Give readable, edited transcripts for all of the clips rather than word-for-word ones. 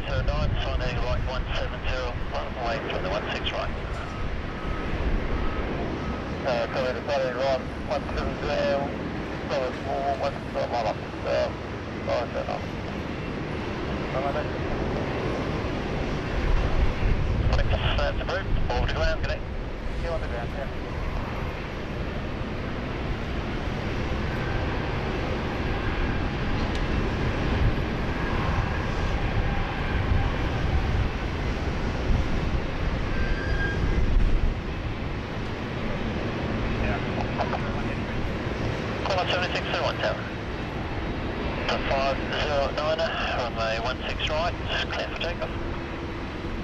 509, sign heading right 170, away from the 16 right. Coming to sign heading right 170, solid 4, 1 That's approved, over to ground, good day. You on the ground, yeah. Call 7601 tower. 509, runway 16 right, clear for takeoff.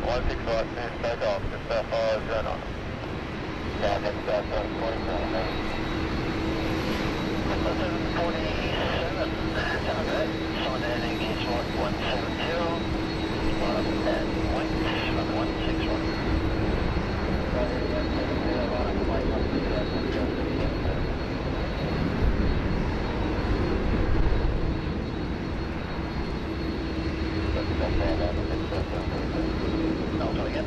16 right, clear for takeoff, just 509. Yeah, that's 747. 747, sign heading is right 170, and wait, runway 16 right. No, try again.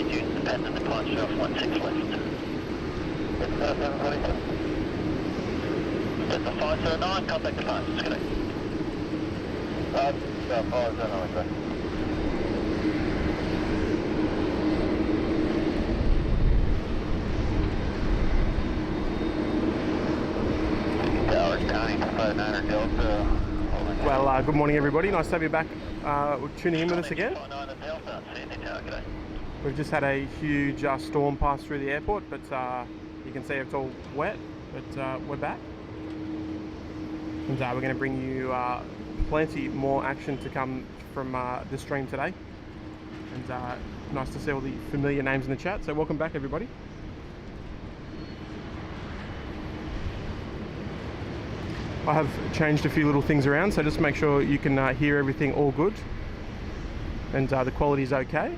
Independent departure of 16 left. Delta 509, contact departures, good day. 509, okay. Tower County, 509 Delta. Well, good morning everybody, nice to have you back tuning in with us again. We've just had a huge storm pass through the airport, but you can see it's all wet, but we're back. And we're going to bring you plenty more action to come from the stream today. And nice to see all the familiar names in the chat, so welcome back everybody. I have changed a few little things around, so just make sure you can hear everything all good and the quality is okay.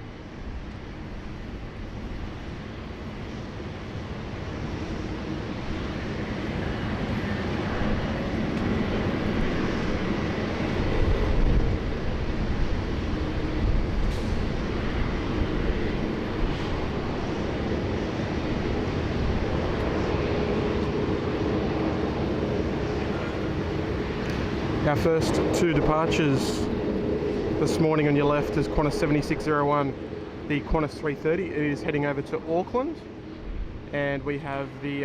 Our first two departures this morning on your left is Qantas 7601, the Qantas 330 is heading over to Auckland, and we have the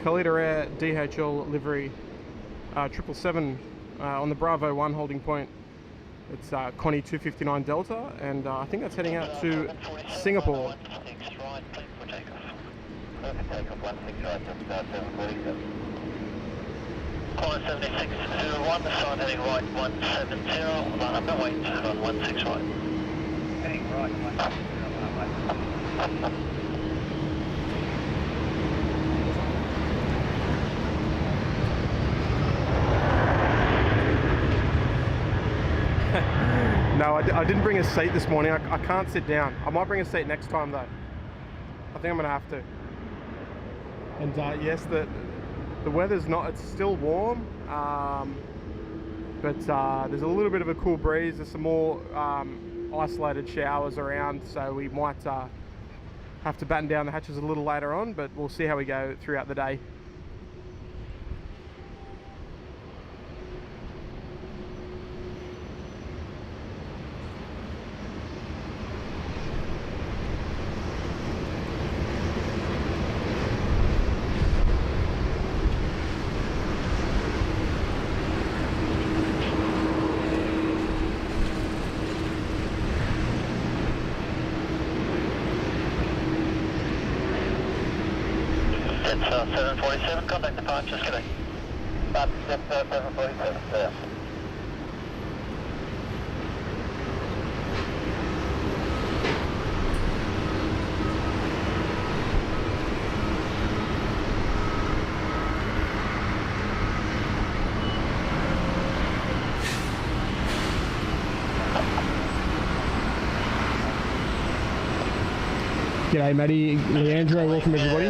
Kalita Air DHL livery 777 on the Bravo 1 holding point. It's Connie 259 Delta, and I think that's heading out to Singapore. Qantas 7601, sign heading right 170, line up and wait on 16 right. Heading right 170, No, I didn't bring a seat this morning. I can't sit down. I might bring a seat next time though. I think I'm going to have to. And yes, the weather's not, it's still warm, but there's a little bit of a cool breeze. There's some more isolated showers around, so we might have to batten down the hatches a little later on, but we'll see how we go throughout the day. It's 747, contact departures, good day. But 747 south. G'day Matty, Leandro, welcome everybody.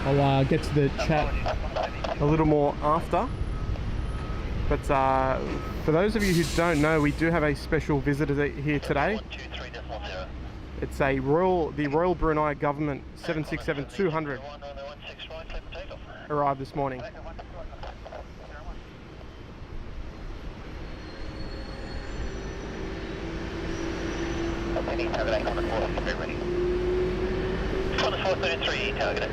I'll get to the chat a little more after. But for those of you who don't know, we do have a special visitor here today. It's the Royal Brunei Government 767-200 arrived this morning. Target 433, ready. 433, target.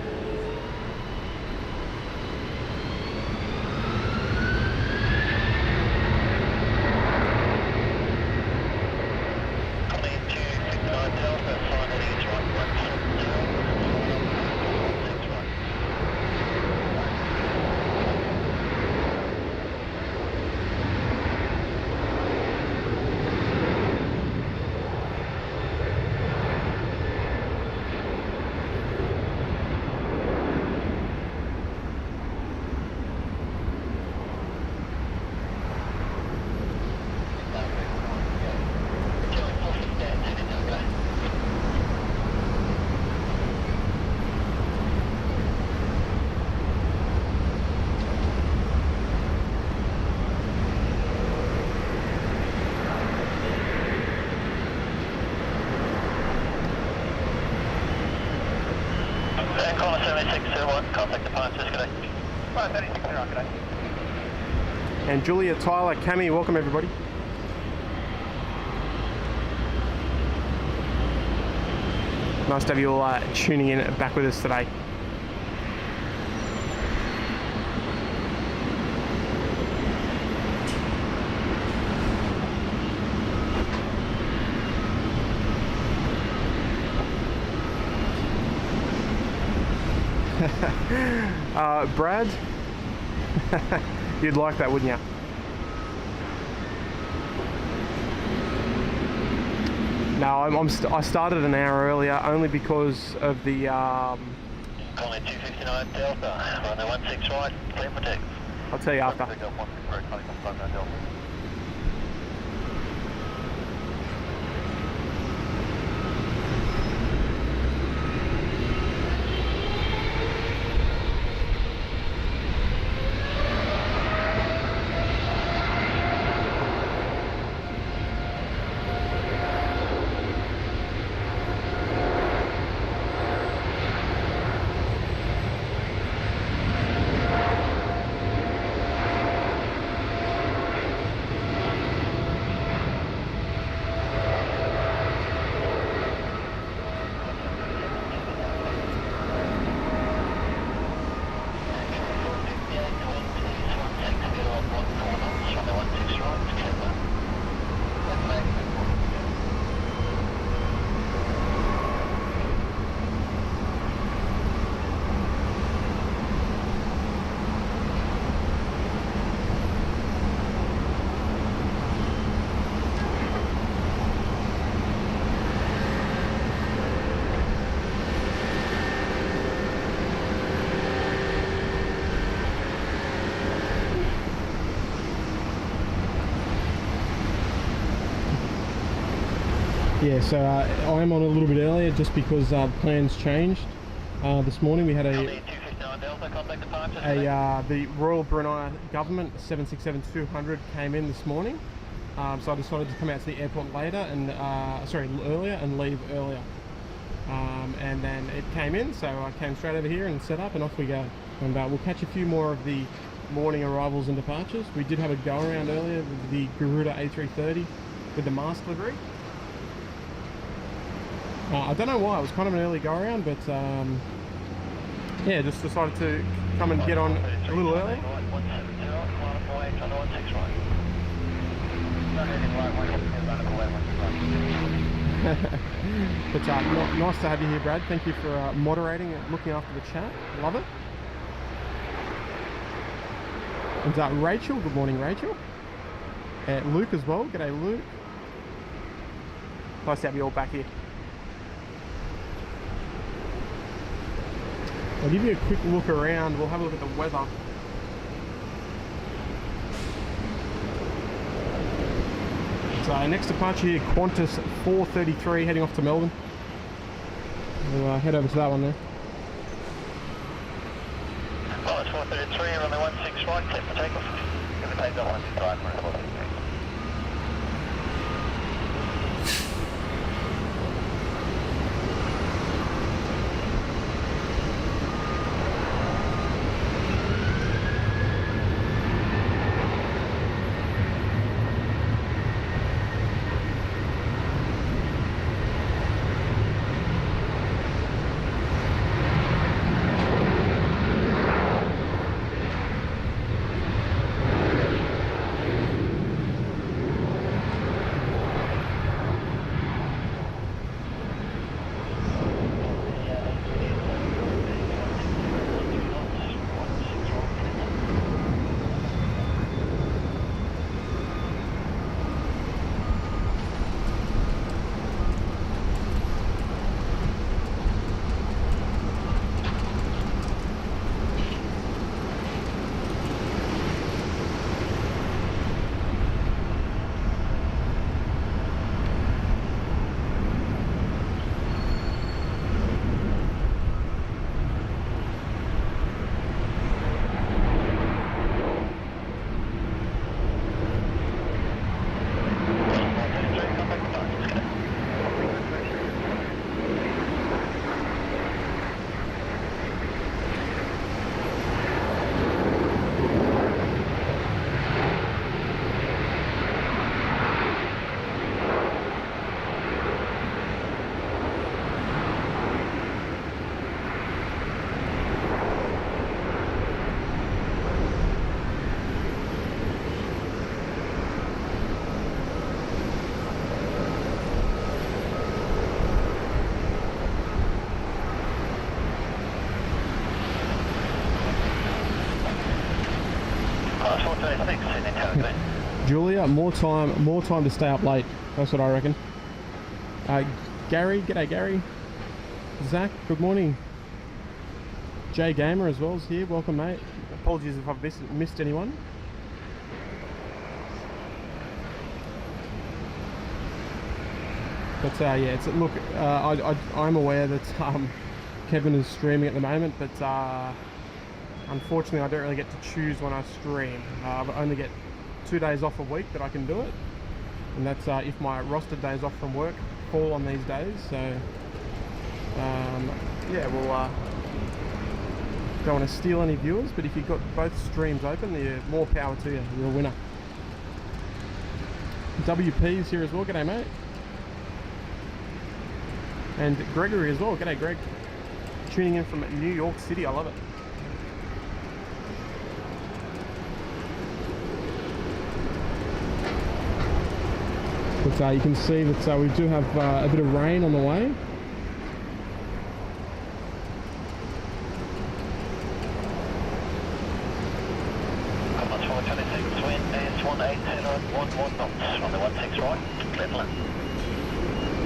And Julia, Tyler, Cami, welcome everybody. Nice to have you all tuning in back with us today. Brad, you'd like that, wouldn't you? No, I started an hour earlier only because of the. Calling 259 Delta, runway 16 right, clear for take. I'll tell you after. Yeah, so I am on a little bit earlier just because plans changed. This morning we had the Royal Brunei Government 767-200 came in this morning, so I decided to come out to the airport later and earlier and leave earlier. And then it came in, so I came straight over here and set up, and off we go. And we'll catch a few more of the morning arrivals and departures. We did have a go around earlier with the Garuda A330 with the mask livery. I don't know why, it was kind of an early go around, but yeah, just decided to come and get on a little early. But nice to have you here, Brad. Thank you for moderating and looking after the chat. Love it. And Rachel, good morning Rachel. Luke as well, g'day Luke. Nice to have you all back here. I'll give you a quick look around, we'll have a look at the weather. So next departure here, Qantas 433 heading off to Melbourne. We'll head over to that one there. Oh, it's 433, runway 16 right, clear for takeoff. Going to take that 16 right for 433. Julia, more time to stay up late. That's what I reckon. Gary, g'day Gary. Zach, good morning. Jay Gamer as well is here. Welcome, mate. Apologies if I've missed anyone. But yeah, it's look. I'm aware that Kevin is streaming at the moment, but unfortunately, I don't really get to choose when I stream. I only get 2 days off a week that I can do it, and that's if my rostered days off from work fall on these days. So yeah, we'll don't want to steal any viewers, but if you've got both streams open, more power to you. You're a winner. WP's here as well. G'day, mate. And Gregory as well. G'day, Greg. Tuning in from New York City. I love it. But you can see that we do have a bit of rain on the way. Come on, 426, wind is 180 knots, 11 knots, on the 16 right, clear for land.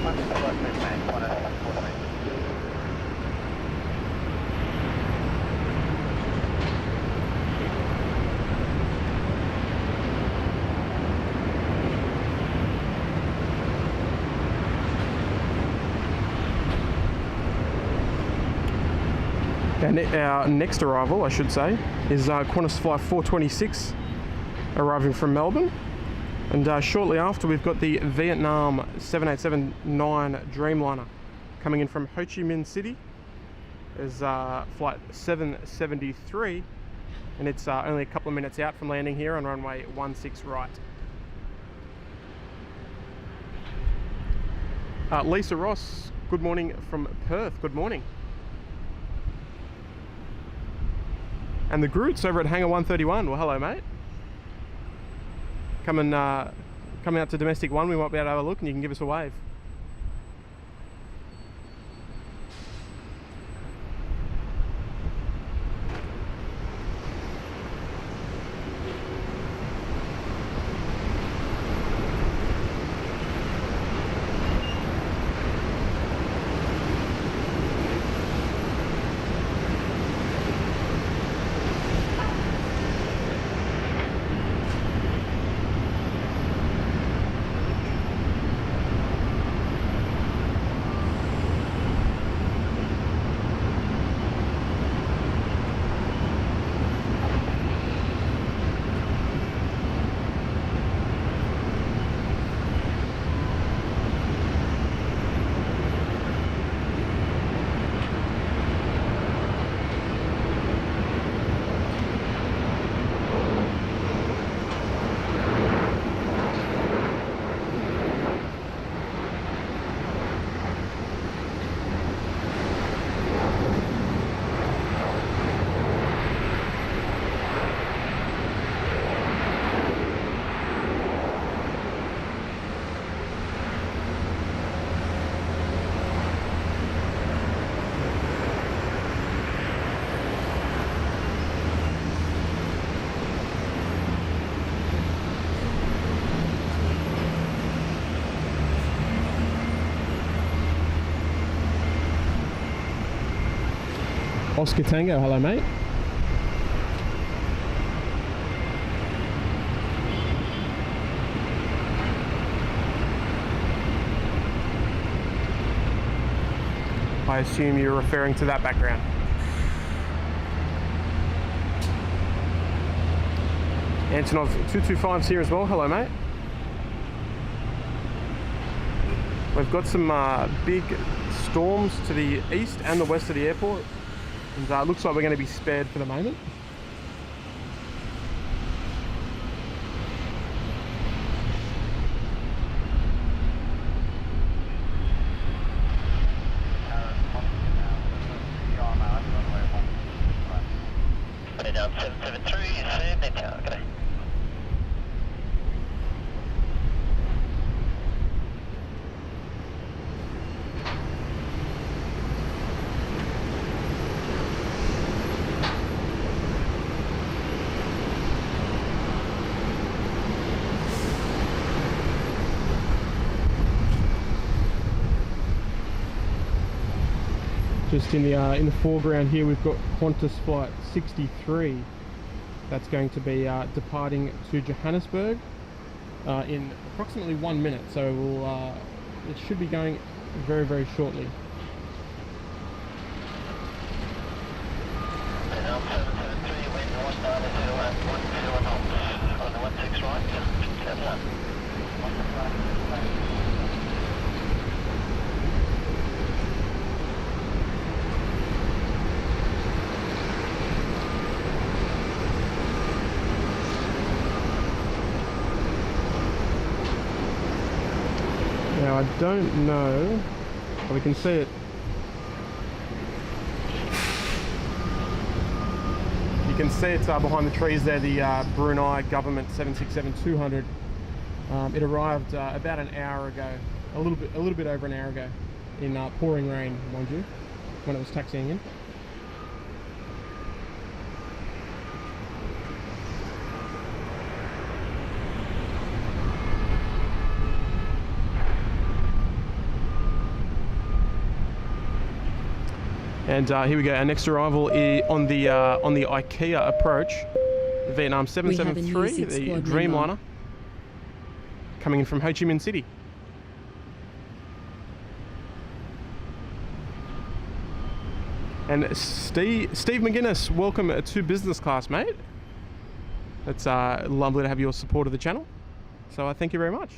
16 right, Brisbane, 180. And our next arrival, I should say, is Qantas Flight 426 arriving from Melbourne. And shortly after, we've got the Vietnam 787-9 Dreamliner coming in from Ho Chi Minh City. Is Flight 773, and it's only a couple of minutes out from landing here on runway 16 right. Lisa Ross, good morning from Perth. Good morning. And the Groots over at Hangar 131. Well, hello, mate. Come out to Domestic 1. We might be able to have a look, and you can give us a wave. Oscar Tango, hello mate. I assume you're referring to that background. Antonov 225's here as well, hello mate. We've got some big storms to the east and the west of the airport, and it looks like we're going to be spared for the moment. Just in the foreground here, we've got Qantas flight 63. That's going to be departing to Johannesburg in approximately 1 minute. So we'll, it should be going very, very shortly. Now I don't know, but we can see it. You can see it's behind the trees there, the Brunei government 767-200. It arrived about an hour ago, a little bit over an hour ago, in pouring rain, mind you, when it was taxiing in. And here we go. Our next arrival is on the IKEA approach, Vietnam 773, the Dreamliner, coming in from Ho Chi Minh City. And Steve McGuinness, welcome to business class, mate. It's lovely to have your support of the channel. So thank you very much.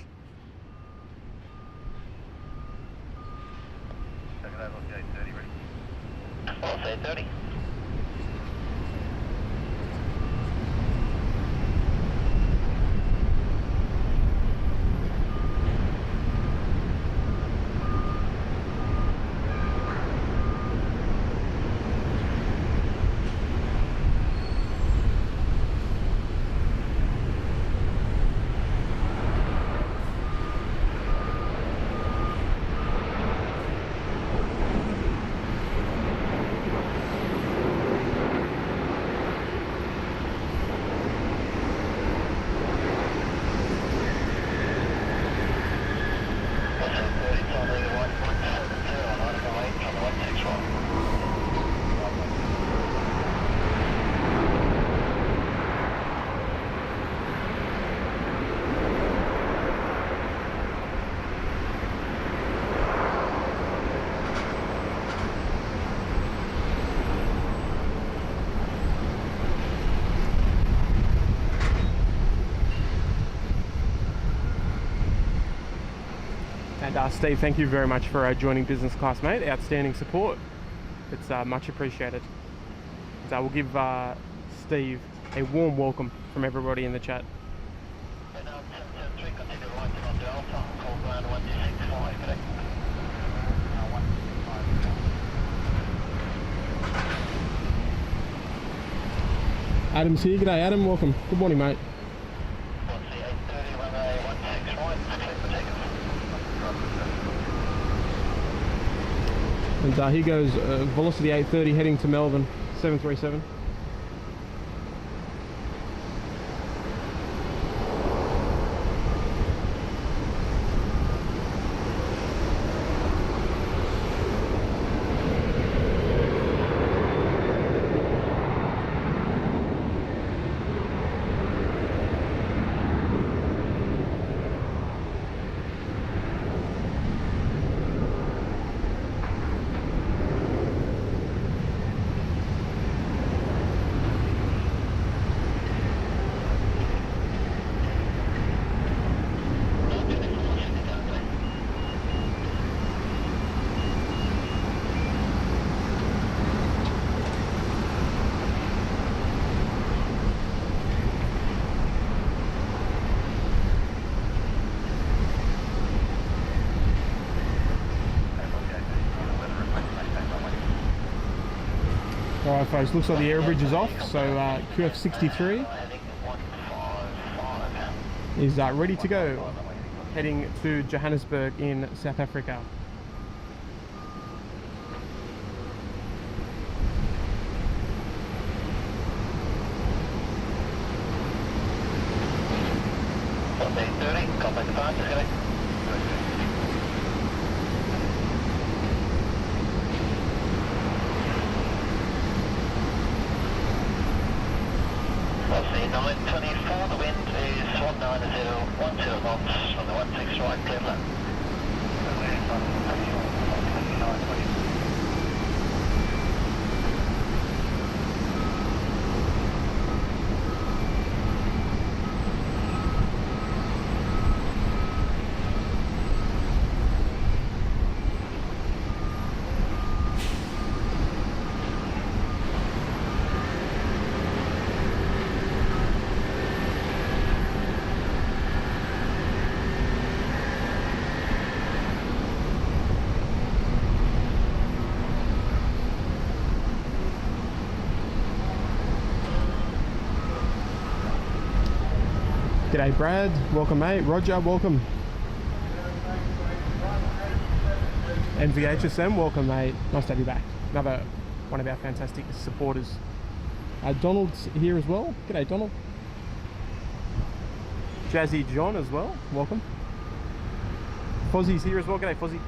A330. And Steve, thank you very much for joining business class, mate. Outstanding support. It's much appreciated. So we'll give Steve a warm welcome from everybody in the chat. Adam's here. G'day, Adam. Welcome. Good morning, mate. And here goes Velocity 830 heading to Melbourne, 737. Alright folks, looks like the air bridge is off, so QF63 Heading 155. is ready to go, heading to Johannesburg in South Africa. A330, contact departure, going. LC 924, the wind is 190, 10 knots from the 16 right, Cleveland. G'day Brad, welcome mate. Roger, welcome. NVHSM, welcome mate. Nice to have you back. Another one of our fantastic supporters. Donald's here as well. G'day Donald. Jazzy John as well, welcome. Fozzie's here as well. G'day Fozzie.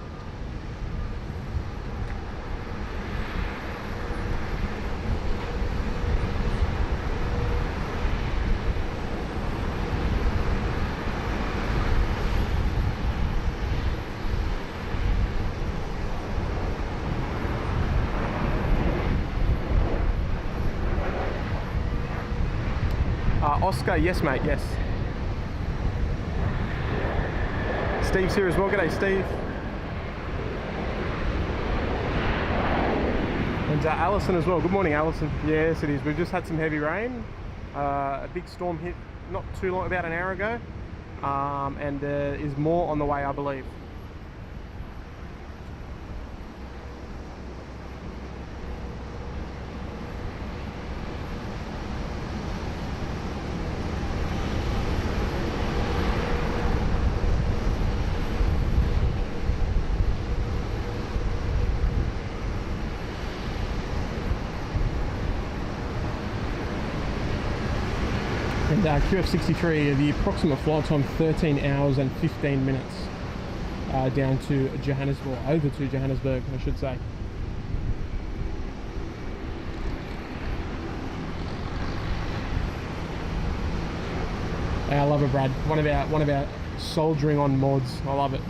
Oscar, yes mate, yes. Steve's here as well. G'day Steve. And Alison as well. Good morning Alison. Yes it is. We've just had some heavy rain. A big storm hit not too long, about an hour ago. And there is more on the way, I believe. And QF63, the approximate flight time 13 hours and 15 minutes down to Johannesburg, over to Johannesburg I should say. I love it Brad, one of our soldiering on mods, I love it.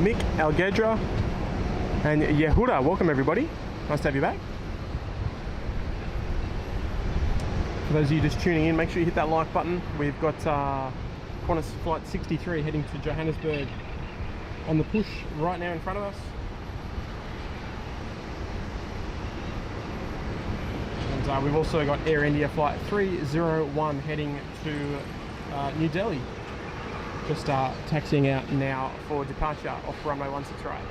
Mick Algedra and Yehuda, welcome everybody. Nice to have you back. For those of you just tuning in, make sure you hit that like button. We've got Qantas Flight 63 heading to Johannesburg on the push right now in front of us. And we've also got Air India Flight 301 heading to New Delhi Just taxiing out now for departure off runway 16 right.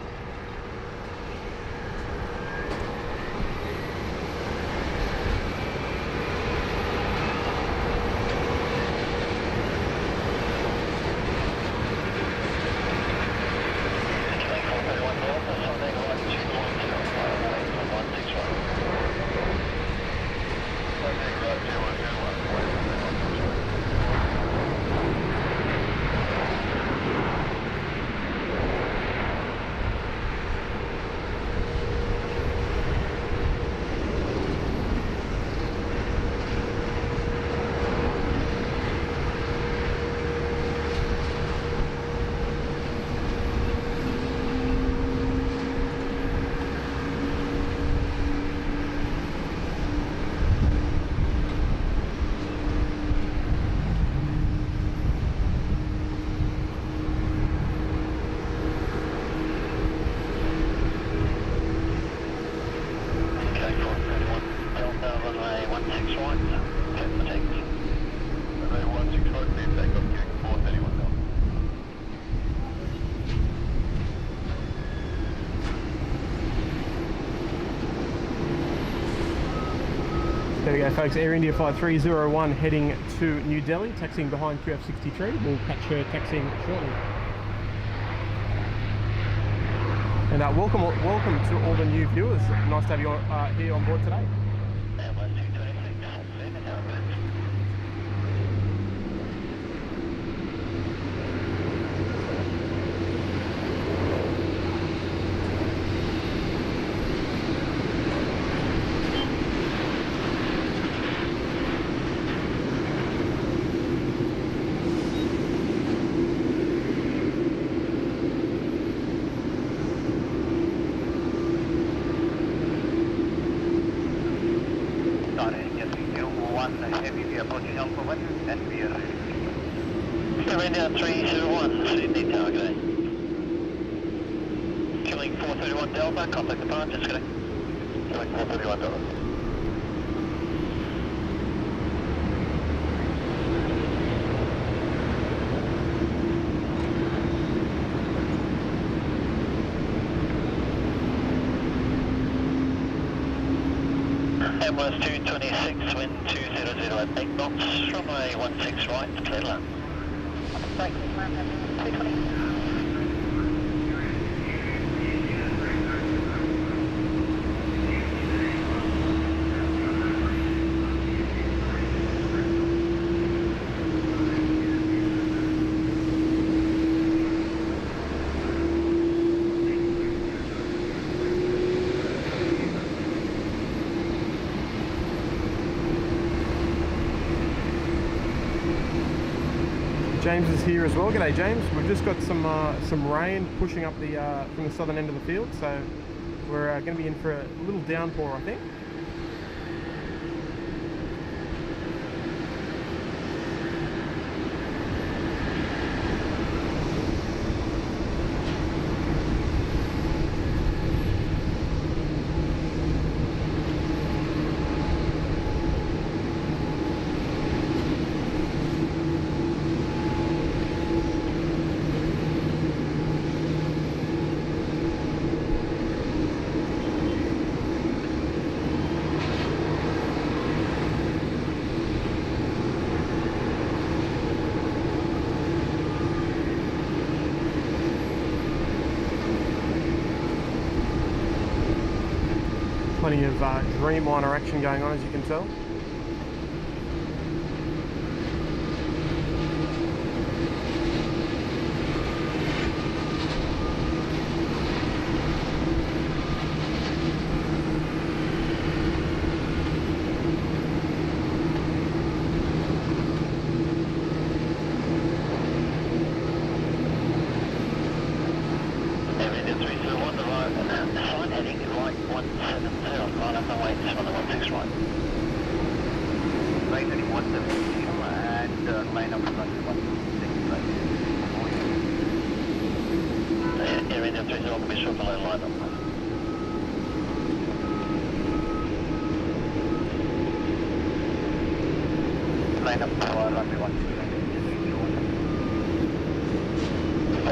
There we go, folks. Air India Flight 301 heading to New Delhi, taxiing behind QF63. We'll catch her taxiing shortly. And welcome to all the new viewers. Nice to have you here on board today. India 301, Sydney Tower, good day. Killing 431 Delta, contact departure, good day. Killing 431 Delta. Emirates 226, wind 2008, 8 knots, runway 16 right, clear land. Right, 220. James is here as well. G'day, James. We've just got some rain pushing up the from the southern end of the field, so we're going to be in for a little downpour, I think. Plenty of Dreamliner action going on, as you can tell.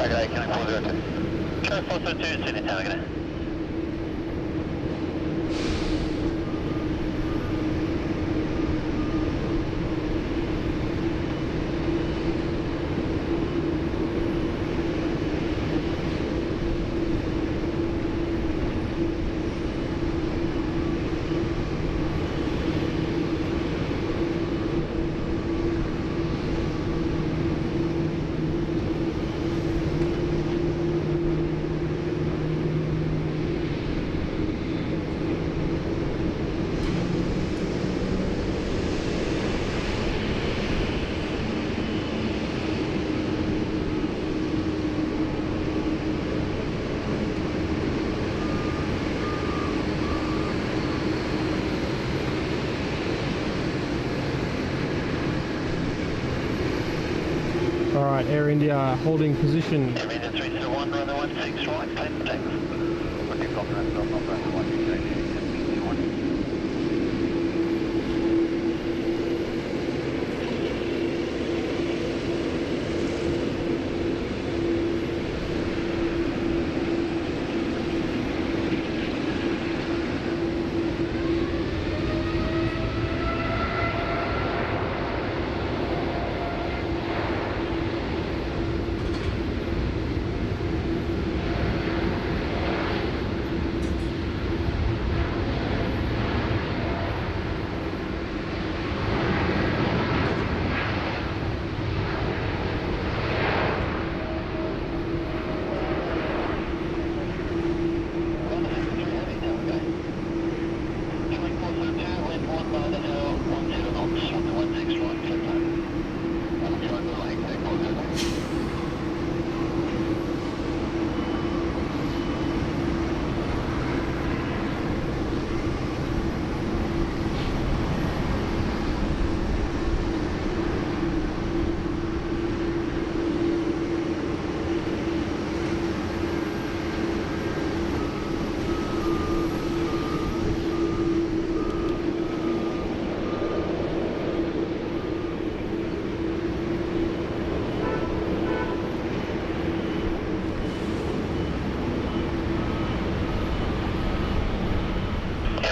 Okay, can I 402? Can I 402 Sydney Tower, g'day? Alright, Air India holding position. Air India 301, runway 16 right, clear for takeoff. Okay, copy, runway 16 right.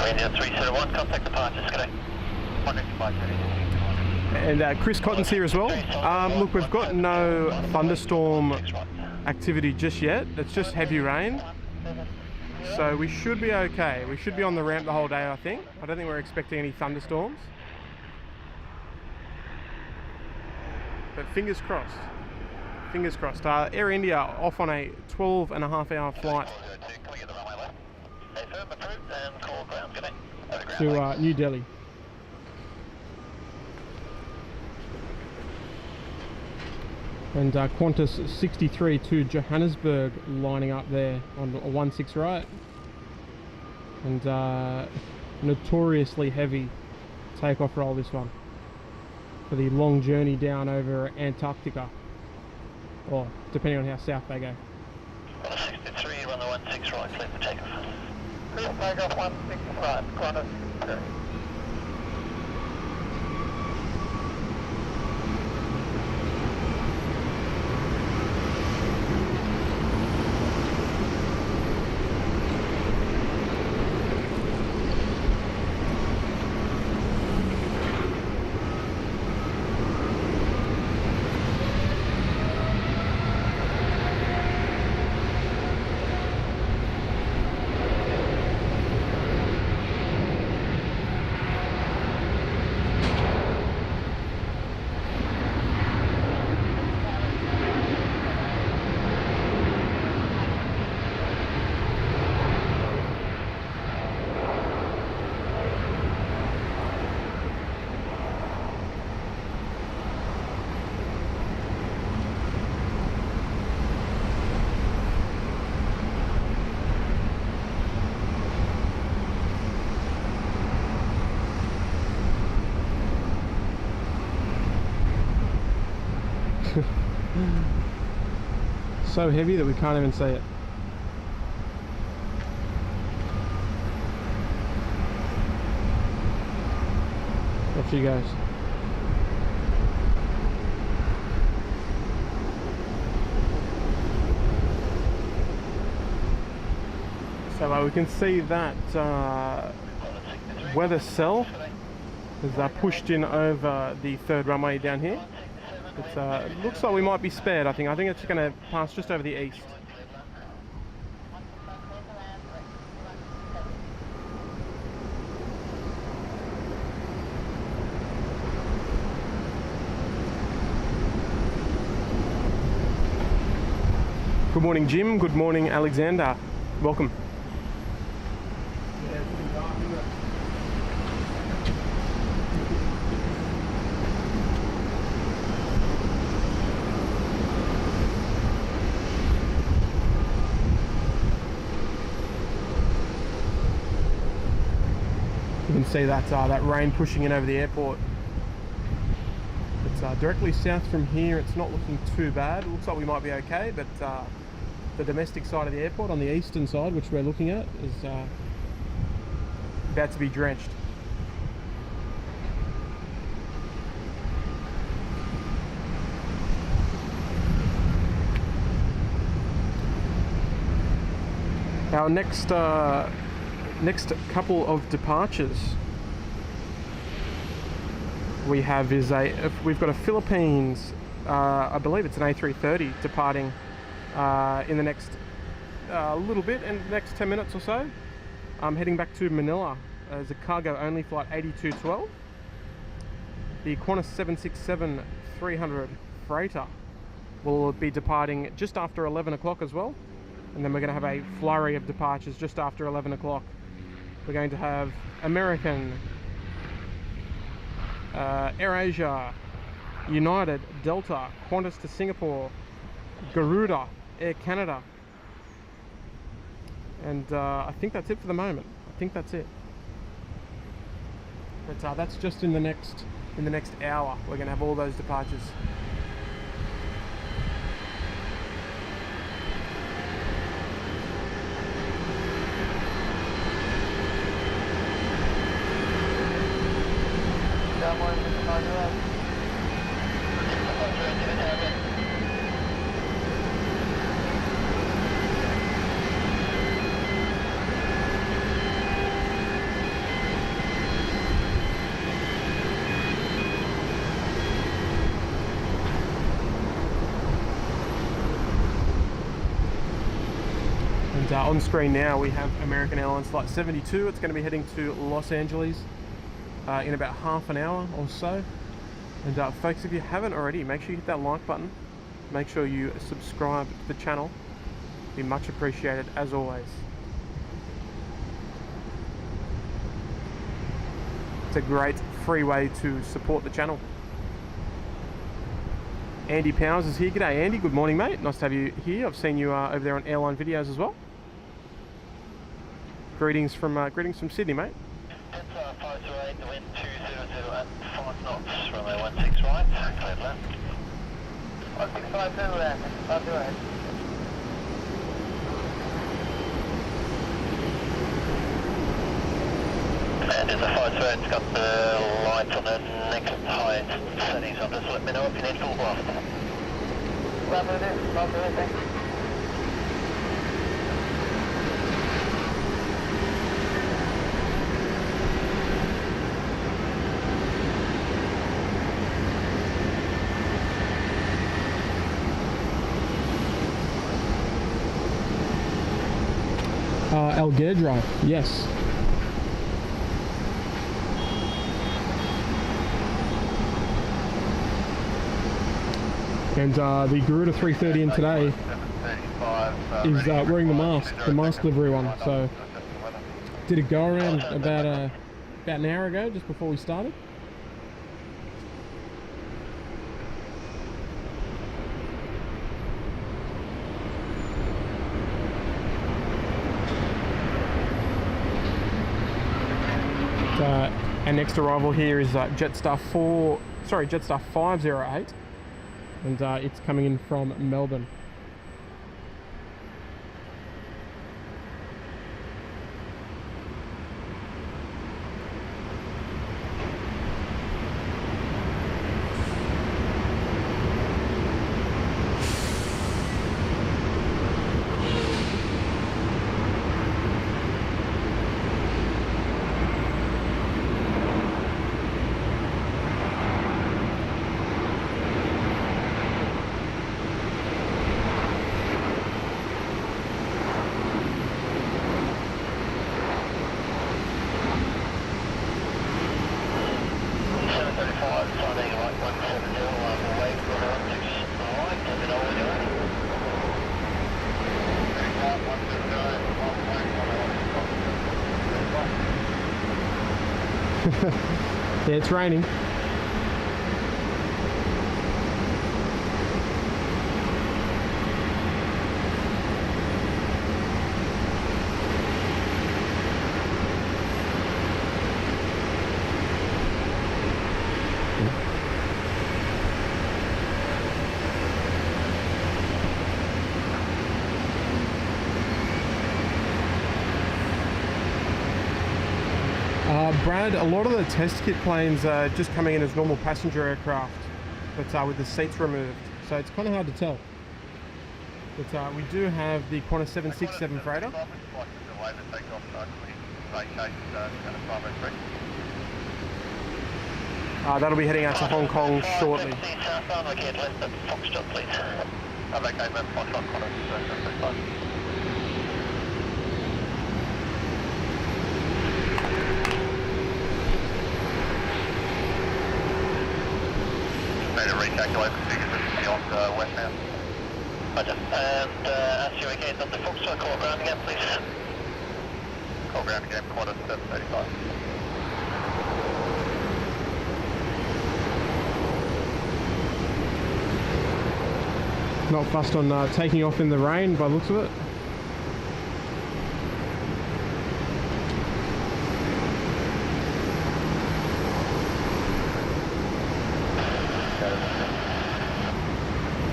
India 301, contact departures, g'day. Contact departure. And Chris Cotton's here as well. Look, we've got no thunderstorm activity just yet. It's just heavy rain. So we should be okay. We should be on the ramp the whole day, I think. I don't think we're expecting any thunderstorms. But fingers crossed. Fingers crossed. Air India off on a 12.5-hour flight to New Delhi. And Qantas 63 to Johannesburg lining up there on a 16 right. And notoriously heavy takeoff roll, this one, for the long journey down over Antarctica, or depending on how south they go. 63, run the 16 right, clear for takeoff. Clear for takeoff, 16 right, Qantas 3. So heavy that we can't even see it. Off she goes. we can see that weather cell is pushed in over the third runway down here. It looks like we might be spared. I think it's going to pass just over the east. Good morning, Jim. Good morning, Alexander. Welcome. You can see that rain pushing in over the airport. It's directly south from here. It's not looking too bad. It looks like we might be okay, but the domestic side of the airport on the eastern side, which we're looking at, is about to be drenched. Our next couple of departures we have is we've got a Philippines, I believe it's an A330 departing in the next little bit, in the next 10 minutes or so. I'm heading back to Manila as a cargo only flight 8212. The Qantas 767-300 freighter will be departing just after 11 o'clock as well, and then we're going to have a flurry of departures just after 11 o'clock. We're going to have American, AirAsia, United, Delta, Qantas to Singapore, Garuda, Air Canada, and I think that's it for the moment. I think that's it. But that's just in the next hour. We're going to have all those departures. On screen now we have American Airlines Flight 72. It's going to be heading to Los Angeles in about half an hour or so. And folks, if you haven't already, make sure you hit that like button. Make sure you subscribe to the channel. It'd be much appreciated as always. It's a great free way to support the channel. Andy Powers is here. G'day Andy, good morning mate. Nice to have you here. I've seen you over there on airline videos as well. Greetings from Sydney, mate. It's 528, the wind 200 at 5 knots, runway 16 right, cleared left. 1652 left, 528. And there's a 528, it's got the light on the next high settings, so just let me know if you need full blast. Lovely, thanks. Algedra, yes. And the Garuda 330 in today is wearing the mask livery one. So did a go around about an hour ago, just before we started. Our next arrival here is Jetstar 508, and it's coming in from Melbourne. Yeah, it's raining. Brad, a lot of the test kit planes are just coming in as normal passenger aircraft, but with the seats removed, so it's kind of hard to tell. But we do have the Qantas 767 freighter. That'll be heading out to Hong Kong shortly. Recalculate the figures just beyond westbound. Roger. And ask you again on the Foxtrot, call ground again, please. Call ground again, Qantas 735. Not fussed on taking off in the rain by the looks of it.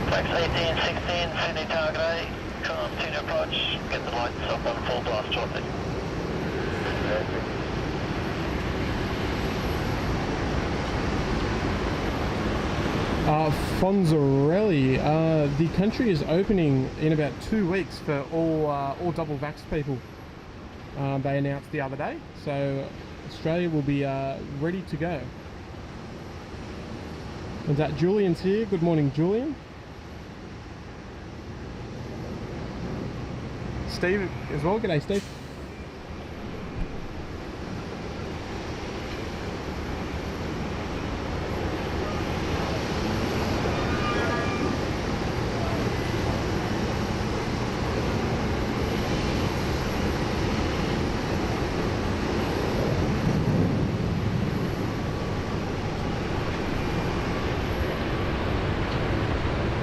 Flex 18, 16, Sydney target A, continue to approach, get the lights up on full blast shortly. Fonzarelli, the country is opening in about 2 weeks for all double vax people. They announced the other day, so Australia will be ready to go. And that Julian's here. Good morning, Julian. Steve as well. G'day, Steve.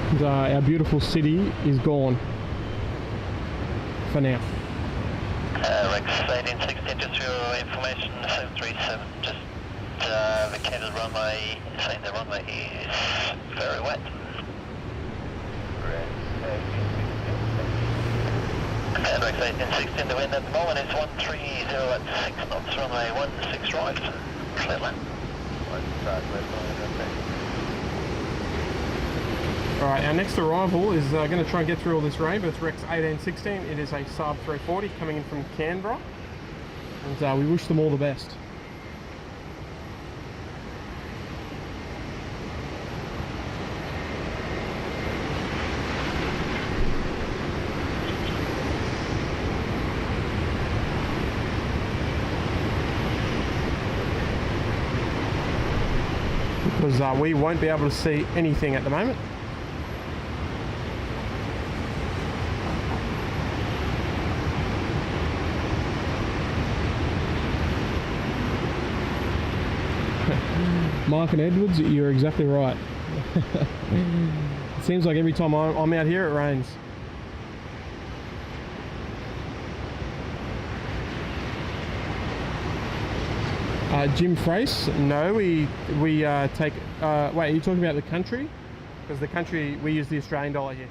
And, our beautiful city is gone for now. Rex 1816, just for your information, 737, just vacated runway, saying the runway is very wet. And Rex 1816, the wind at the moment is 130 at 6 knots, runway 16 right, clear land. Alright, our next arrival is going to try and get through all this rain, but it's Rex 1816. It is a Saab 340 coming in from Canberra, and we wish them all the best. Because we won't be able to see anything at the moment. Mark and Edwards, you're exactly right. It seems like every time I'm out here it rains. Jim Frace, no, we take, wait, are you talking about the country? Because the country, we use the Australian dollar here.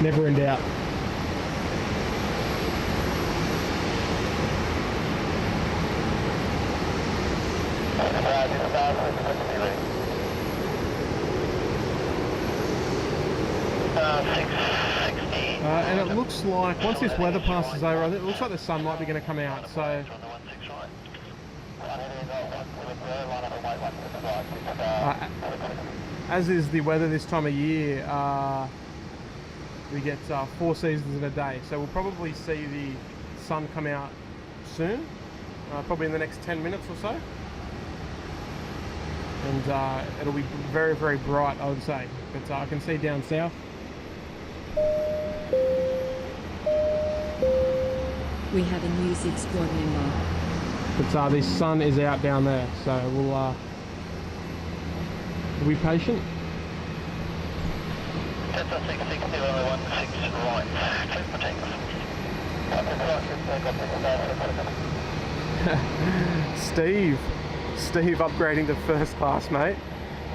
Never in doubt. And it looks like once this weather passes over, it looks like the sun might be going to come out. So as is the weather this time of year, we get 4 seasons in a day. So we'll probably see the sun come out soon, probably in the next 10 minutes or so. And it'll be very, very bright, I would say. But I can see down south. We have a new 6 squad member. But the sun is out down there, so we'll be patient. Delta 660, runway 16 right, clear for takeoff. Steve upgrading to first class, mate.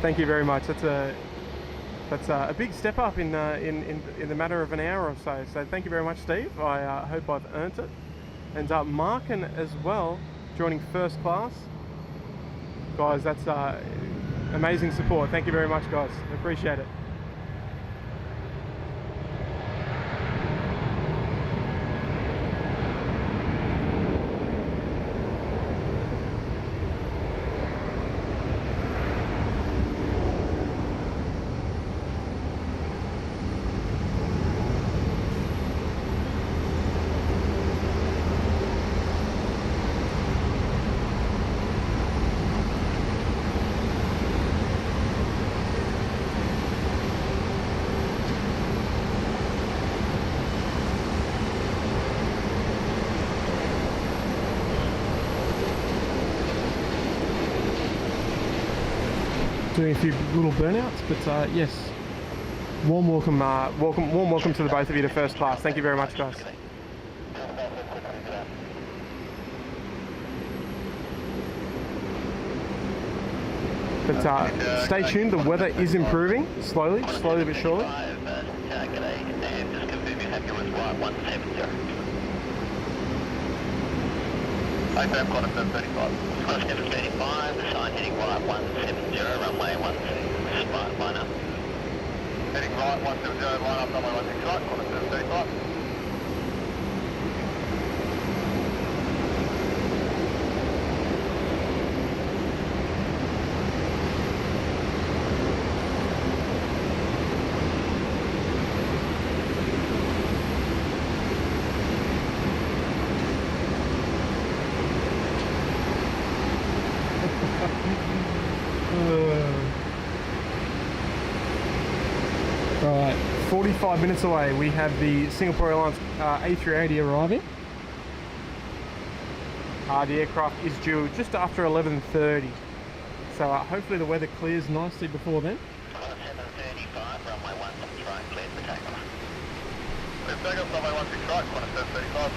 Thank you very much. That's a big step up in the matter of an hour or so. So thank you very much, Steve. I hope I've earned it. And Markin as well, joining first class. Guys, that's amazing support. Thank you very much, guys. Appreciate it. Doing a few little burnouts, but yes, warm welcome to the both of you to first class. Thank you very much, guys. But stay tuned. The weather is improving slowly but surely. Program quarter 35. Quarter 35, the sign heading right 170, runway 16, line up. Heading right 170, line up, runway 16 right, quarter 35. Right, 45 minutes away, we have the Singapore Airlines A380 arriving. The aircraft is due just after 11:30, so hopefully the weather clears nicely before then. 735, runway 16 right, cleared for takeoff. Clear for takeoff, runway 16 right, quarter 735.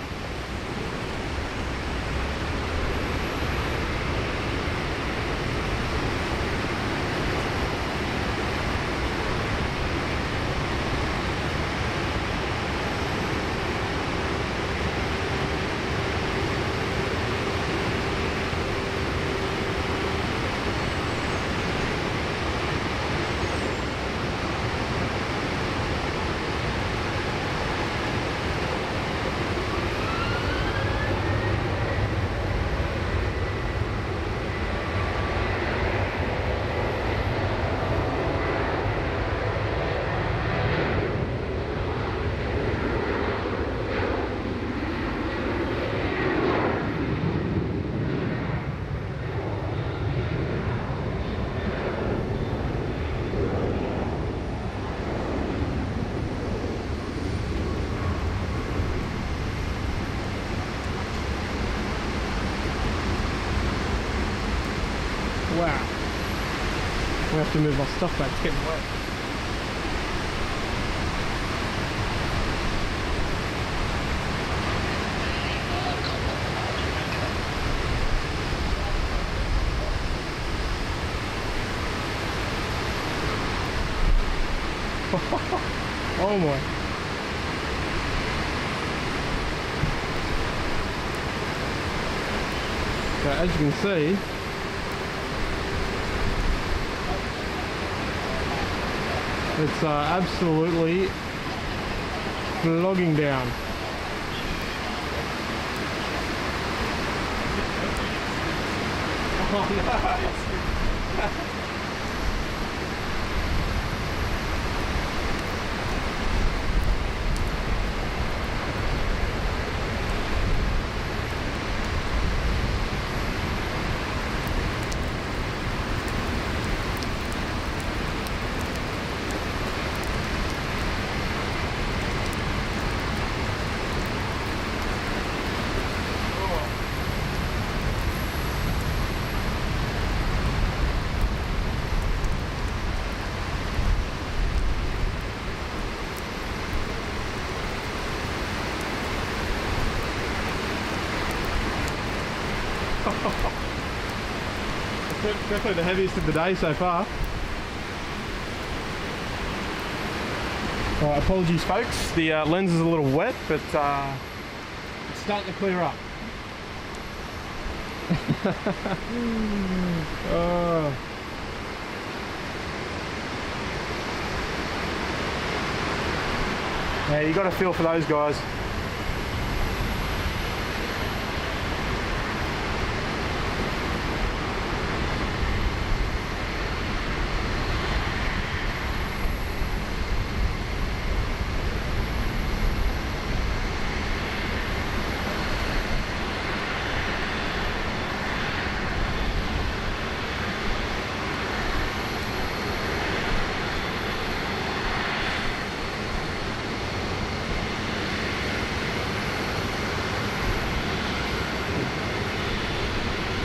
Wow. I have to move my stuff back, it's getting wet. Oh my. So as you can see, It's absolutely flogging down. Oh no! Definitely the heaviest of the day so far. Apologies folks, the lens is a little wet, but it's starting to clear up. Oh. Yeah, you got to feel for those guys.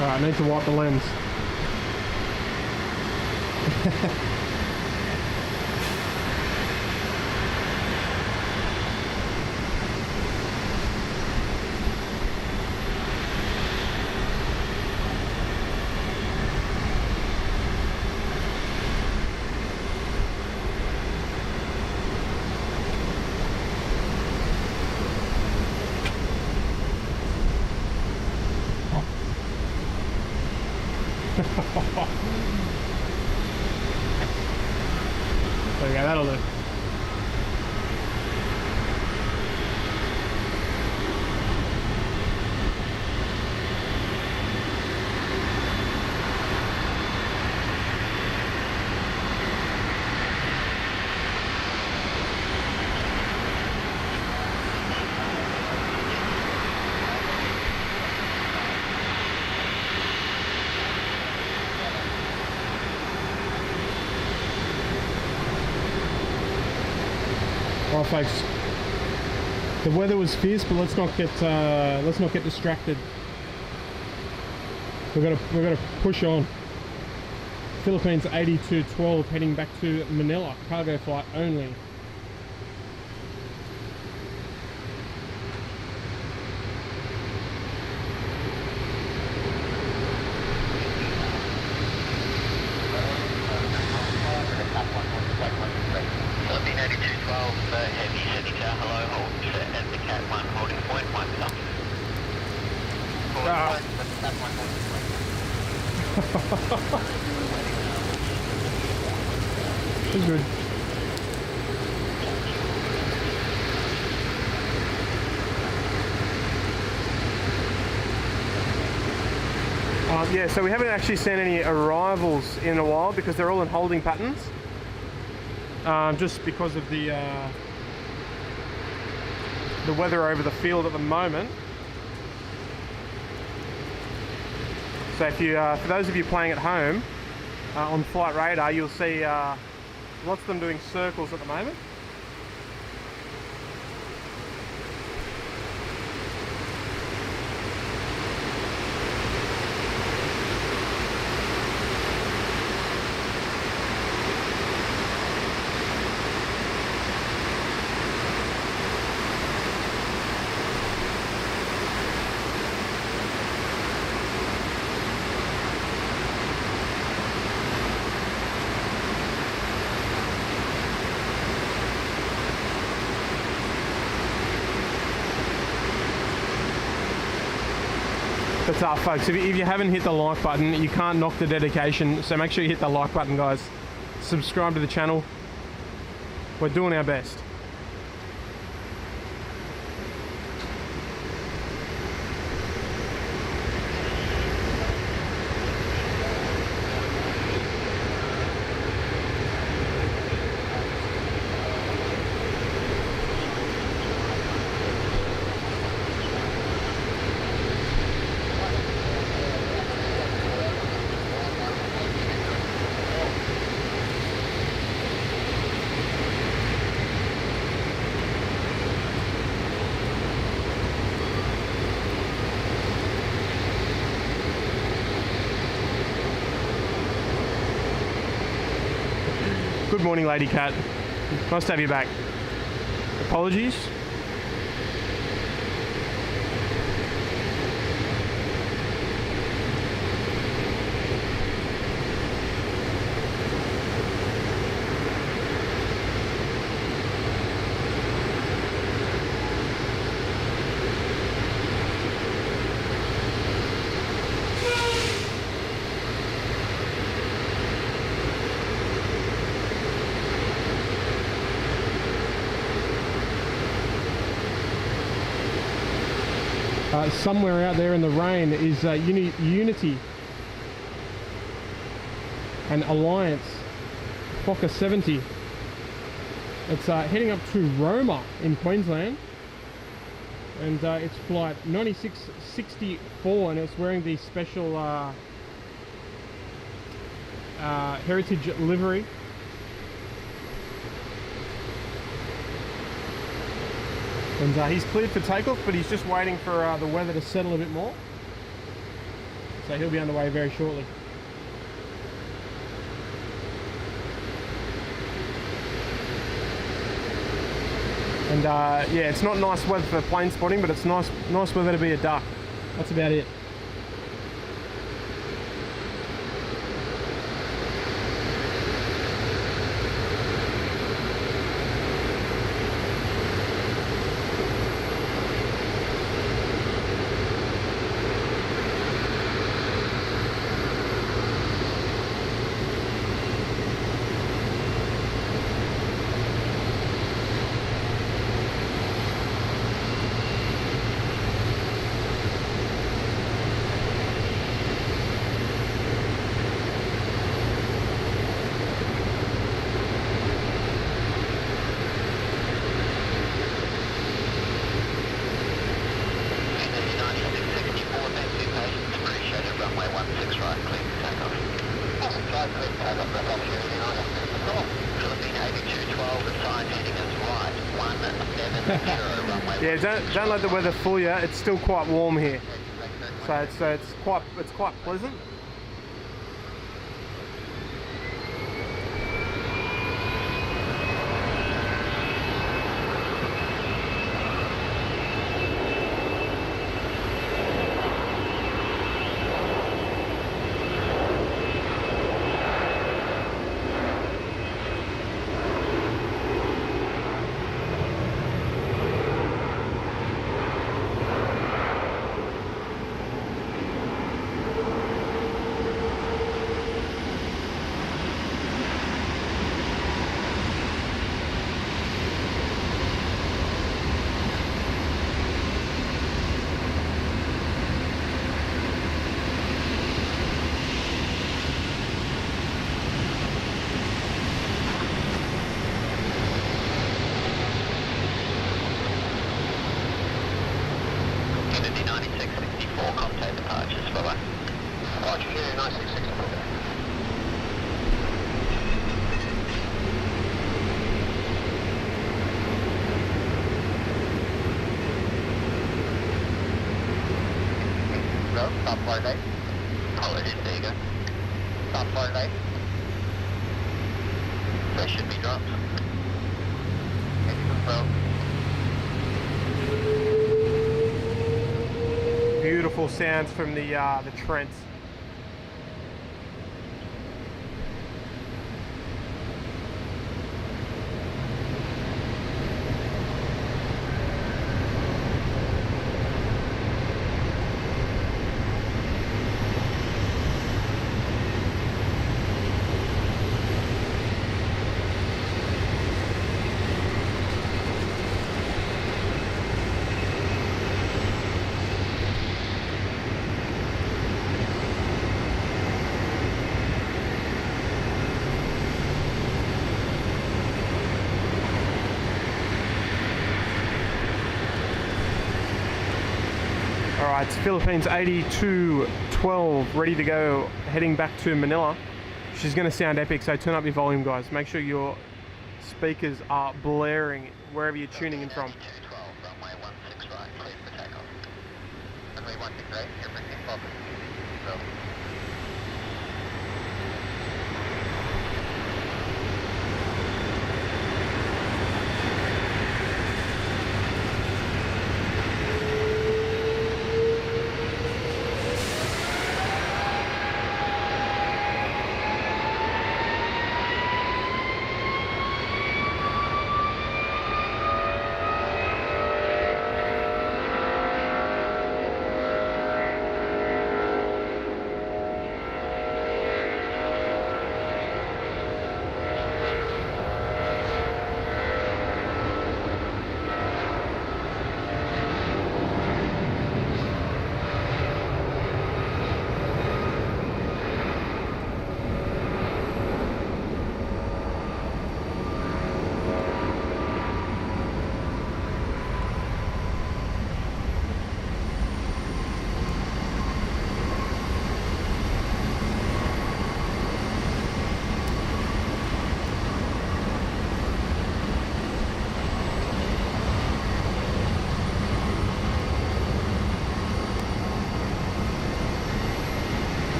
Alright, I need to wipe the lens. There we go, that'll do. Alright folks, the weather was fierce, but let's not get distracted. We've got to push on. Philippines 8212 heading back to Manila, cargo flight only. It's good. Yeah, so we haven't actually seen any arrivals in a while because they're all in holding patterns. Just because of the weather over the field at the moment. So if you, for those of you playing at home on Flight Radar, you'll see lots of them doing circles at the moment. But folks, if you haven't hit the like button, you can't knock the dedication, so make sure you hit the like button, guys. Subscribe to the channel, We're doing our best. Good morning, Lady Cat. Nice to have you back. Apologies. Somewhere out there in the rain is Unity and Alliance Fokker 70. It's heading up to Roma in Queensland, and it's flight 9664, and it's wearing the special heritage livery. And he's cleared for takeoff, but he's just waiting for the weather to settle a bit more. So he'll be underway very shortly. And yeah, it's not nice weather for plane spotting, but it's nice weather to be a duck. That's about it. Yeah, don't let the weather fool you. It's still quite warm here, so it's quite pleasant. Stop flight 8. Apologies, there you go. Stop flight 8. There should be drops. Engine control. Beautiful sounds from the Trent. Alright, it's Philippines 8212, ready to go, heading back to Manila. She's going to sound epic, so turn up your volume, guys. Make sure your speakers are blaring wherever you're tuning in from. 8212, runway 16 right, clear for takeoff. Runway 16 right, everything welcome.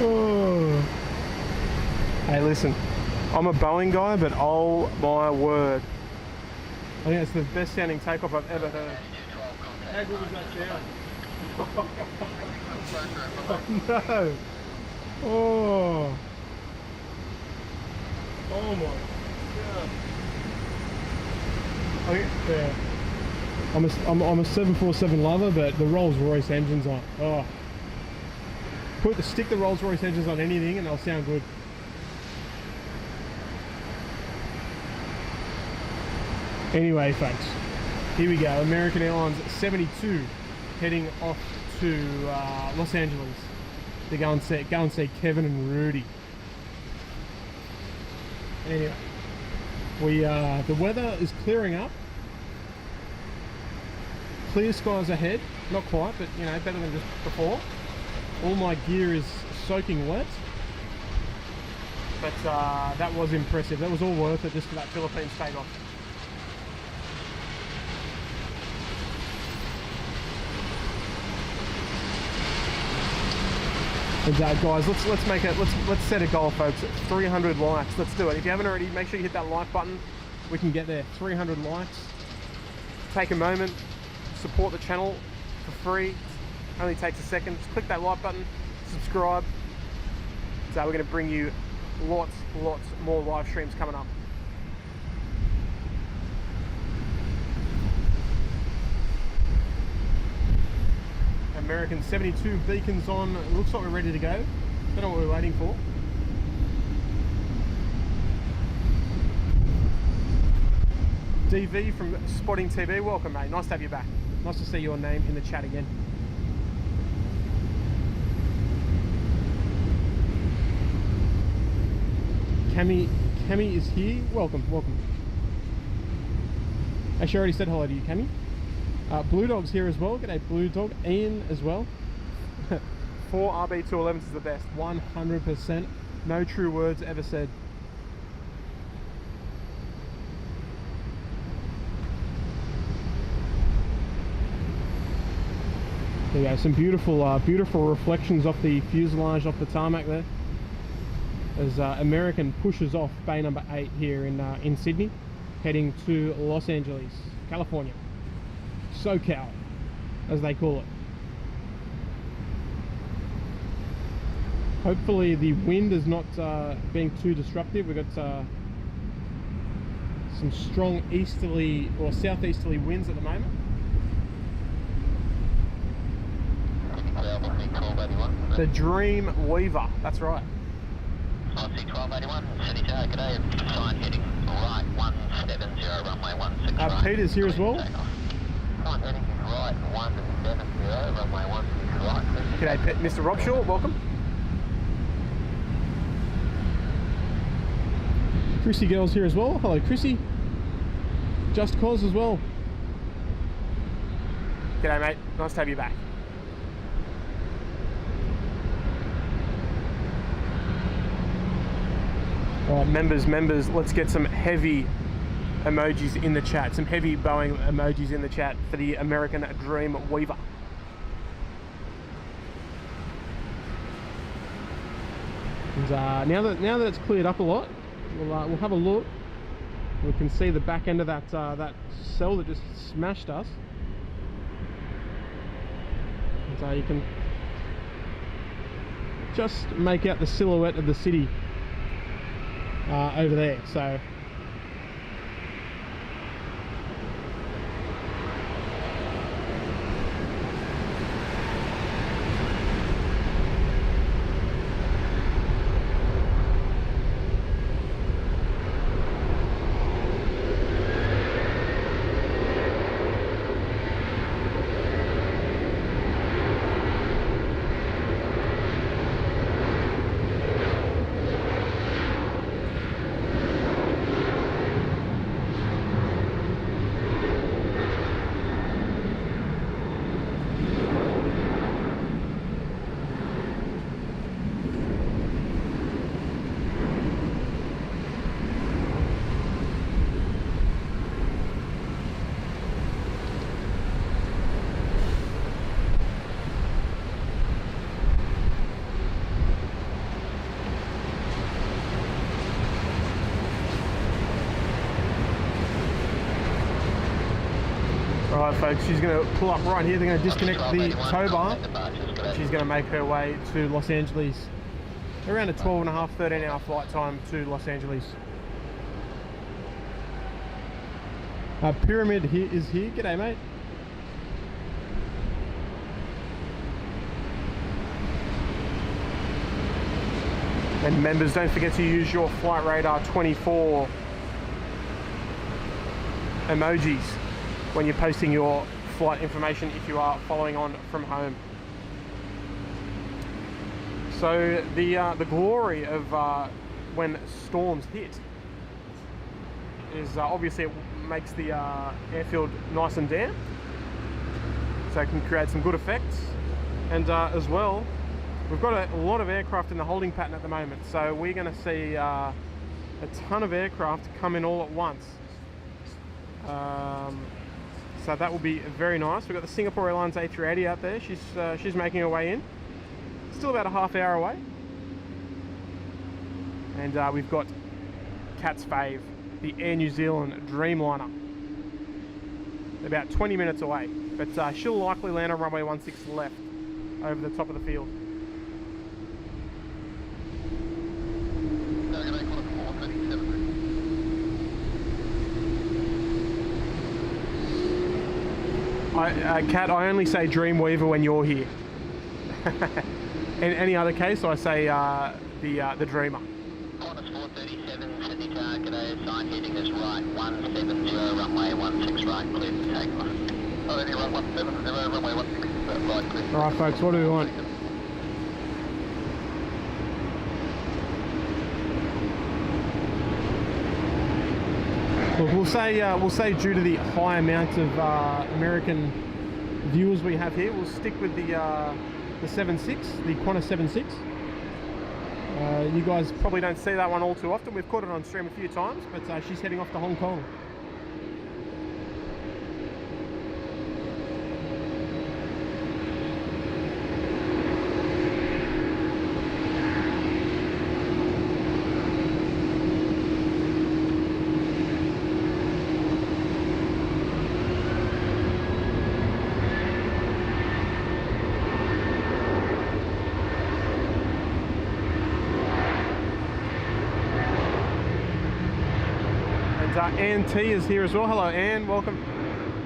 Oh. Hey, listen, I'm a Boeing guy, but oh my word, I think it's the best sounding takeoff I've ever heard. How good was that sound? Oh no! Oh! Oh my god! Yeah. I'm a 747 lover, but the Rolls Royce engines on. Oh. Stick the Rolls Royce engines on anything and they'll sound good. Anyway, folks, here we go. American Airlines 72 heading off to Los Angeles to go and see Kevin and Rudy. Anyway, the weather is clearing up. Clear skies ahead, not quite, but you know, better than just before. All my gear is soaking wet, but that was impressive. That was all worth it just for that Philippines takeoff. And guys, let's set a goal, folks. 300 likes. Let's do it. If you haven't already, make sure you hit that like button. We can get there. 300 likes. Take a moment, support the channel for free. Only takes a second. Just click that like button, subscribe. So we're going to bring you lots more live streams coming up. American 72 beacons on. It looks like we're ready to go. Don't know what we're waiting for. DV from Spotting TV, welcome mate. Nice to have you back. Nice to see your name in the chat again. Cami is here. Welcome. Actually, I already said hello to you, Cami. Blue Dog's here as well. G'day, Blue Dog. Ian as well. 4 RB211s is the best. 100%. No true words ever said. There you go. Some beautiful reflections off the fuselage, off the tarmac there. As American pushes off bay number 8 here in Sydney, heading to Los Angeles, California. SoCal, as they call it. Hopefully the wind is not being too disruptive. We've got some strong easterly or southeasterly winds at the moment. The Dream Weaver, that's right. 1281, City Tower, g'day, sign heading right 170, runway 16 right. Peter's here as well. Sign heading right 170, runway 16 right. G'day, Mr. Robshaw, welcome. Chrissy girl's here as well. Hello, Chrissy. Just Cause as well. G'day mate, nice to have you back. Alright, members, let's get some heavy emojis in the chat. Some heavy Boeing emojis in the chat for the American Dream Weaver. And, now that it's cleared up a lot, we'll have a look. We can see the back end of that cell that just smashed us. And, you can just make out the silhouette of the city over there. So alright folks, she's going to pull up right here. They're going to disconnect the tow bar. She's going to make her way to Los Angeles. Around a 12.5, 13 hour flight time to Los Angeles. Pyramid here is here. G'day mate. And members, don't forget to use your Flight Radar 24 emojis when you're posting your flight information if you are following on from home. So the glory of when storms hit is obviously it makes the airfield nice and damp, so it can create some good effects. And as well, we've got a lot of aircraft in the holding pattern at the moment, so we're going to see a ton of aircraft come in all at once. So that will be very nice. We've got the Singapore Airlines A380 out there. She's making her way in. Still about a half hour away. And we've got Cat's fave, the Air New Zealand Dreamliner. About 20 minutes away, but she'll likely land on runway 16 left over the top of the field. Kat, I only say Dreamweaver when you're here. In any other case, I say the Dreamer. Qantas 437, Sydney Tower, g'day, sign heading is right, 170, runway 16 right, clear for takeoff. Oh, any right, 170, runway 16 right, clear. Alright folks, what do we want? Look, we'll say due to the high amount of American viewers we have here, we'll stick with the 76, the Qantas 76. You guys probably don't see that one all too often. We've caught it on stream a few times, but she's heading off to Hong Kong. Ann T is here as well. Hello Ann, welcome.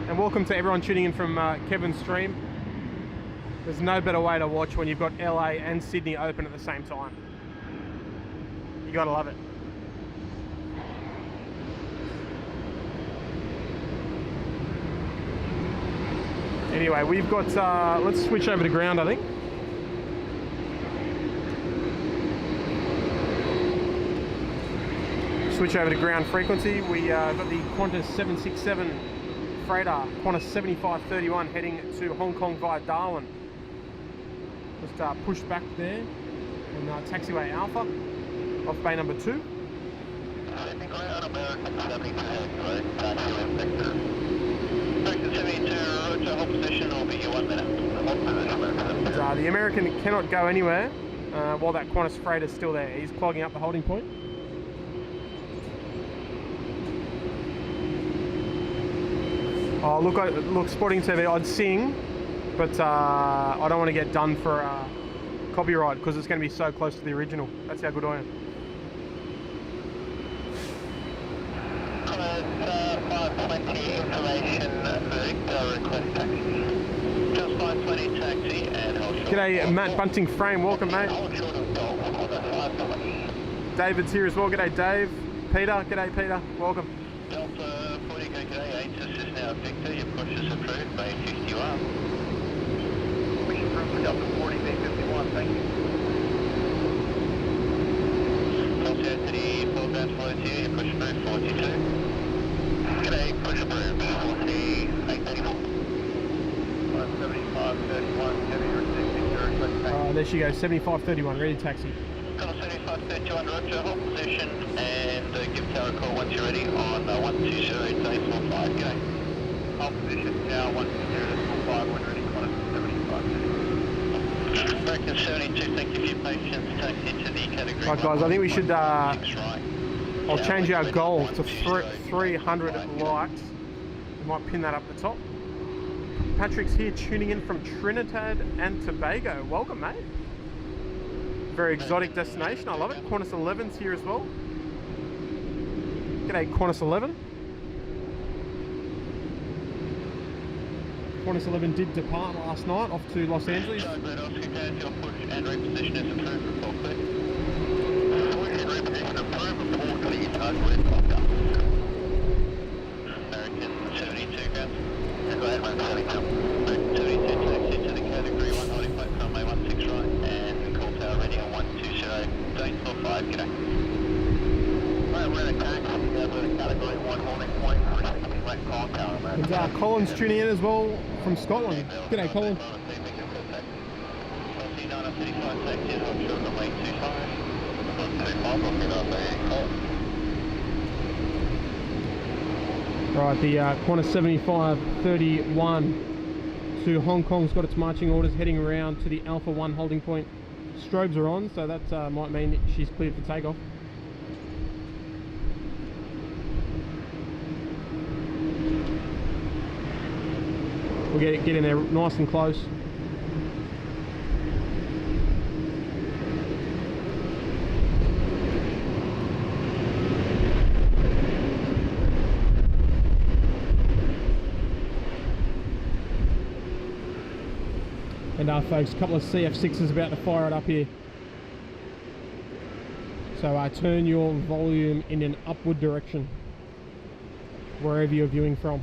And welcome to everyone tuning in from Kevin's stream. There's no better way to watch when you've got LA and Sydney open at the same time. You gotta love it. Anyway, we've got, let's switch over to ground I think. Switch over to ground frequency. We got the Qantas 767 freighter, Qantas 7531, heading to Hong Kong via Darwin. Just push back there on taxiway Alpha off bay number 2. The American cannot go anywhere while that Qantas freighter is still there. He's clogging up the holding point. Oh, look, Sporting TV, I'd sing, but I don't want to get done for copyright because it's going to be so close to the original. That's how good I am. 520 information, Victor request taxi. Just 520 taxi and hold short. G'day, Matt Bunting Frame, welcome mate. Hold short of Golf on the 520. David's here as well, g'day Dave. Peter, g'day Peter, welcome. Delta 40, go g'day, 8 assist now Victor, your push is approved, bay 51. Push approved for Delta 40, bay 51, thank you. Delta City, full ground 42, your push approved 42. G'day, push approved, 40, 834. 7531, heavy receiving, your request taxi. There she goes, 7531, ready to taxi. Call 7531, roger, hold position, and give tower a call once you're ready on 120, day 45, g'day. Hold position, tower 120, 45, when ready, Qantas 75. American 72, thank you for your patience, taxi to the category. Right guys, I think we should, right. I'll change our goal to 300 likes. We might pin that up the top. Patrick's here tuning in from Trinidad and Tobago. Welcome mate. Very exotic destination, I love it. Qantas 11's here as well. G'day Qantas 11. Qantas 11 did depart last night off to Los Angeles. Your push and reposition is approved for clear. Push and reposition approved for clear, target red Oscar. American 72 ground. And go ahead, 172. American 72 taxi to the category 190 platform, runway 16 right, and call tower ready on 120, day 45, g'day. Right, we're in a taxi, we're in category 1 holding point, restricting left call tower, American. And Colin's tuning in as well from Scotland. G'day Colin. Right, the Qantas 7531 to Hong Kong's got its marching orders heading around to the Alpha 1 holding point. Strobes are on, so that might mean she's cleared for takeoff. We'll get in there nice and close. And folks, a couple of CF6s about to fire it up here. So turn your volume in an upward direction, wherever you're viewing from.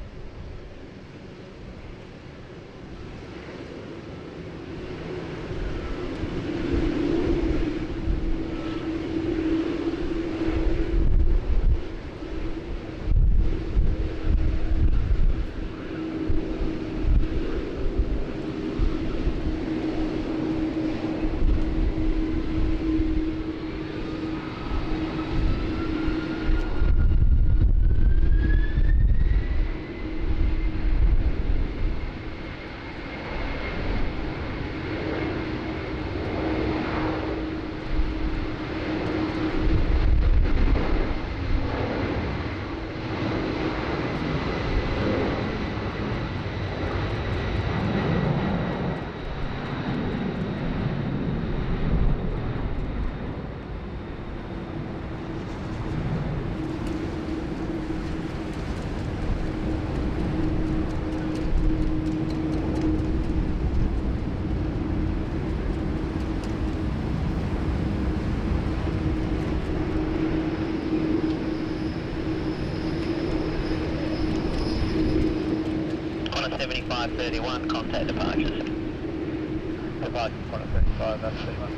Qantas 7531, contact departures. Departure Qantas 75, that's 31.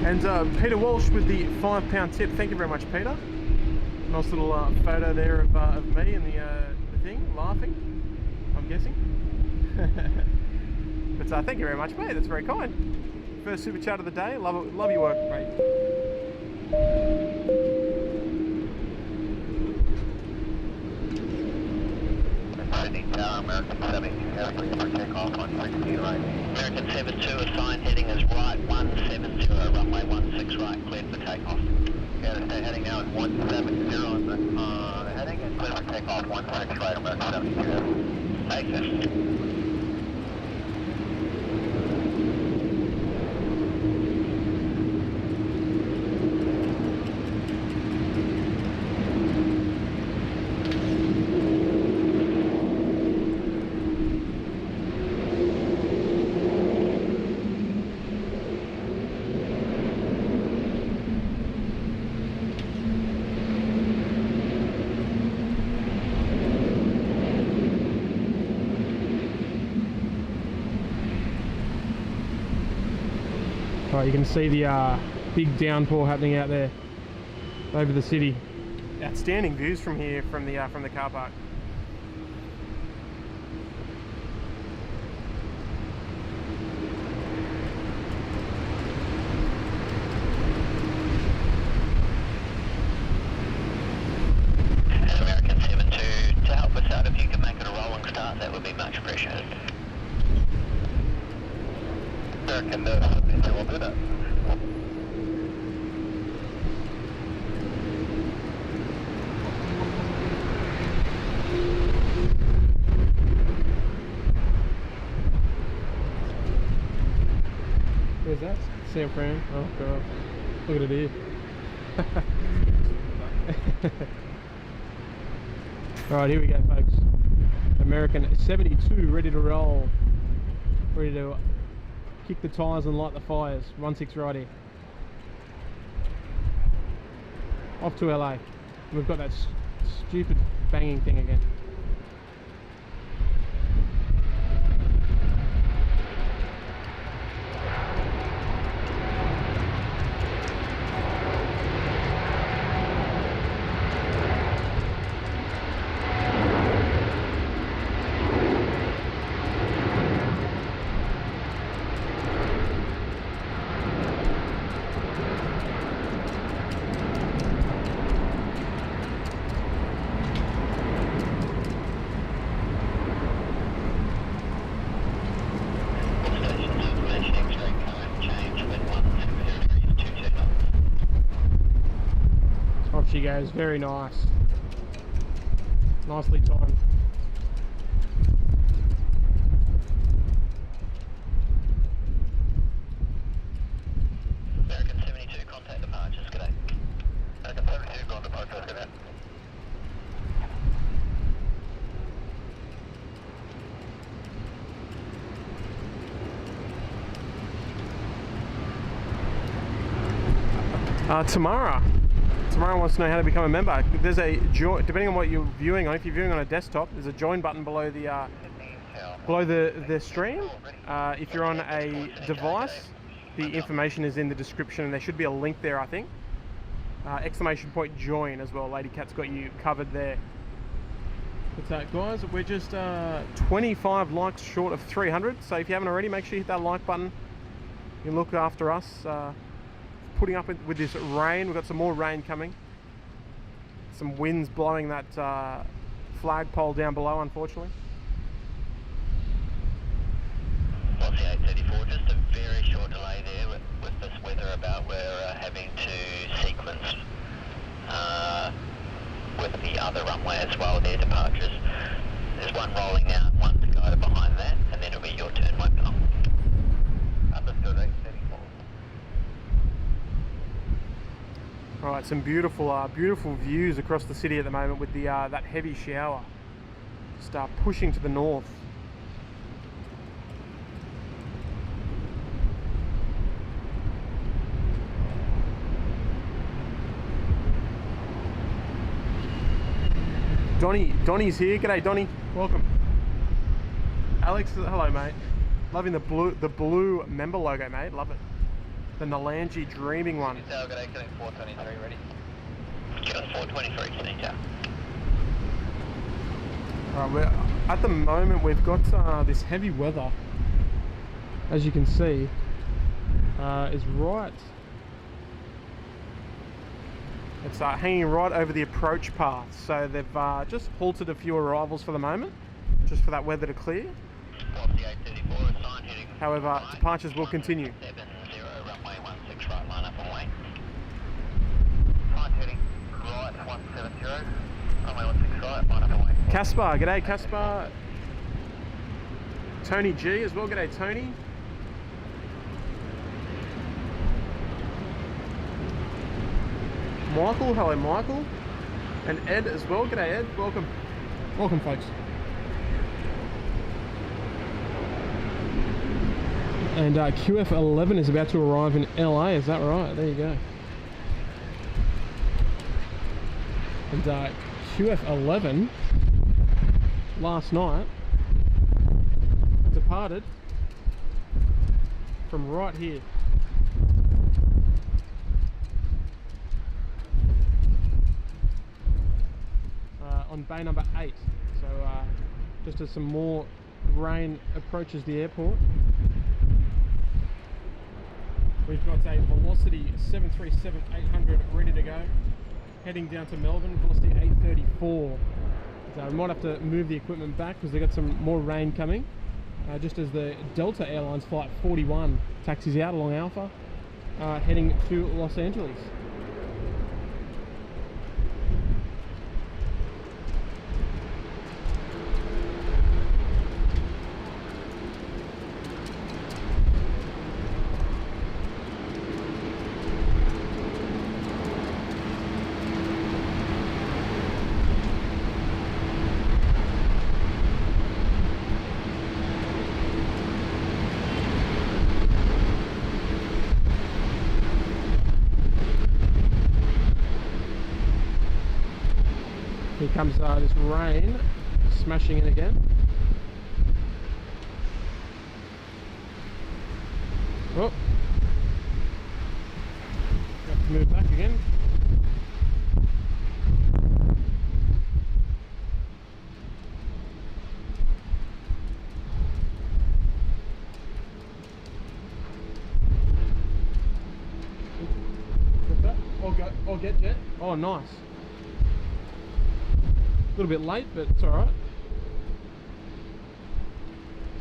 And Peter Walsh with the £5 tip. Thank you very much, Peter. Nice little photo there of me and the thing, laughing, I'm guessing. But thank you very much, mate. That's very kind. First super chat of the day. Love your work, mate. American 72 for takeoff on 16 right. American 72 assigned heading is right 170, runway 16 right, cleared for takeoff. Okay, the heading now is 170 on the heading and cleared for takeoff 16 right, American 72. Thank you. Right, you can see the big downpour happening out there over the city. Outstanding views from here, from the car park. American 72, to help us out, if you can make it a rolling start, that would be much appreciated. American 72 will do that. Where's that? San Fran? Oh god. Look at it here. Alright, here we go, folks. American 72 ready to roll. Ready to kick the tyres and light the fires. 16 right here. Off to LA. We've got that stupid banging thing again. She goes, very nice. Nicely timed. American 72, contact departures, g'day. American 72, contact departures, g'day. Tamara wants to know how to become a member. There's a join, depending on what you're viewing on. If you're viewing on a desktop, there's a join button below the stream. If you're on a device, the information is in the description, and there should be a link there, I think. Exclamation point join as well. Lady Cat's got you covered there. But guys, we're just 25 likes short of 300. So if you haven't already, make sure you hit that like button. You look after us. Putting up with this rain. We've got some more rain coming. Some winds blowing that flagpole down below, unfortunately. What's the 834? Just a very short delay there with this weather about. We're having to sequence with the other runway as well, their departures. There's one rolling out, one to go behind that, and then it'll be your turn, won't it? Understood, 834. Alright, some beautiful beautiful views across the city at the moment with the that heavy shower. Start pushing to the north. Donnie's here. G'day, Donnie. Welcome. Alex, hello, mate. Loving the blue member logo, mate. Love it. The Nalanji Dreaming one. G'day, 423 ready. Just 423 Sneaker. Right, at the moment we've got this heavy weather, as you can see, is right. It's hanging right over the approach path, so they've just halted a few arrivals for the moment, just for that weather to clear. A380 sign heading. However, right, departures will continue. 70 runway 16 right, line up and away. Sign heading right 170, runway 16 right, line up and away. Caspar, g'day Caspar. Tony G as well, g'day Tony. Michael, hello Michael. And Ed as well, g'day Ed, welcome. Welcome folks. And QF11 is about to arrive in LA, is that right? There you go. And QF11 last night departed from right here. On bay number 8. So just as some more rain approaches the airport. We've got a Velocity 737-800 ready to go, heading down to Melbourne, Velocity 834. So we might have to move the equipment back because they've got some more rain coming. Just as the Delta Airlines flight 41 taxis out along Alpha, heading to Los Angeles. Here comes this rain smashing in again. Oh, have to move back again. What's that? I'll get jet. Oh, nice. A little bit late, but it's alright.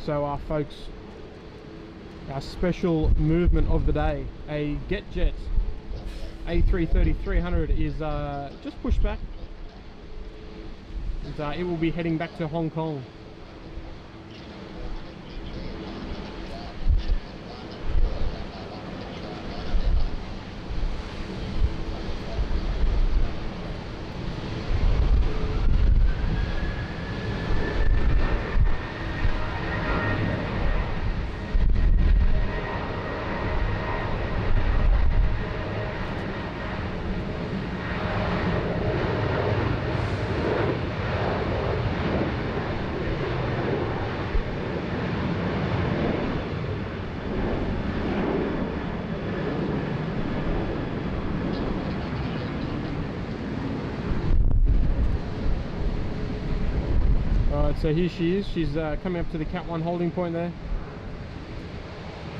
So folks, our special movement of the day, a GetJet A330-300 is just pushed back, and it will be heading back to Hong Kong. So here she is, she's coming up to the Cat 1 holding point there.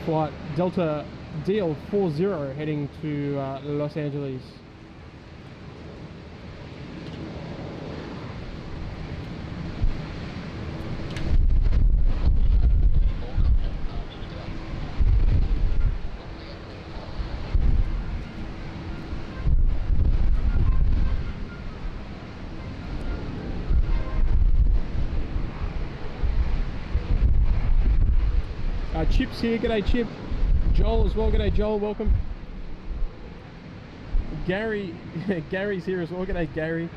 Flight Delta DL40 heading to Los Angeles. Chip's here, g'day Chip. Joel as well, g'day Joel, welcome. Gary, Gary's here as well, g'day Gary.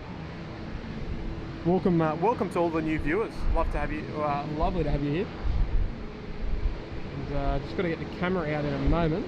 Welcome, welcome to all the new viewers. Love to have you, lovely to have you here. And just got to get the camera out in a moment.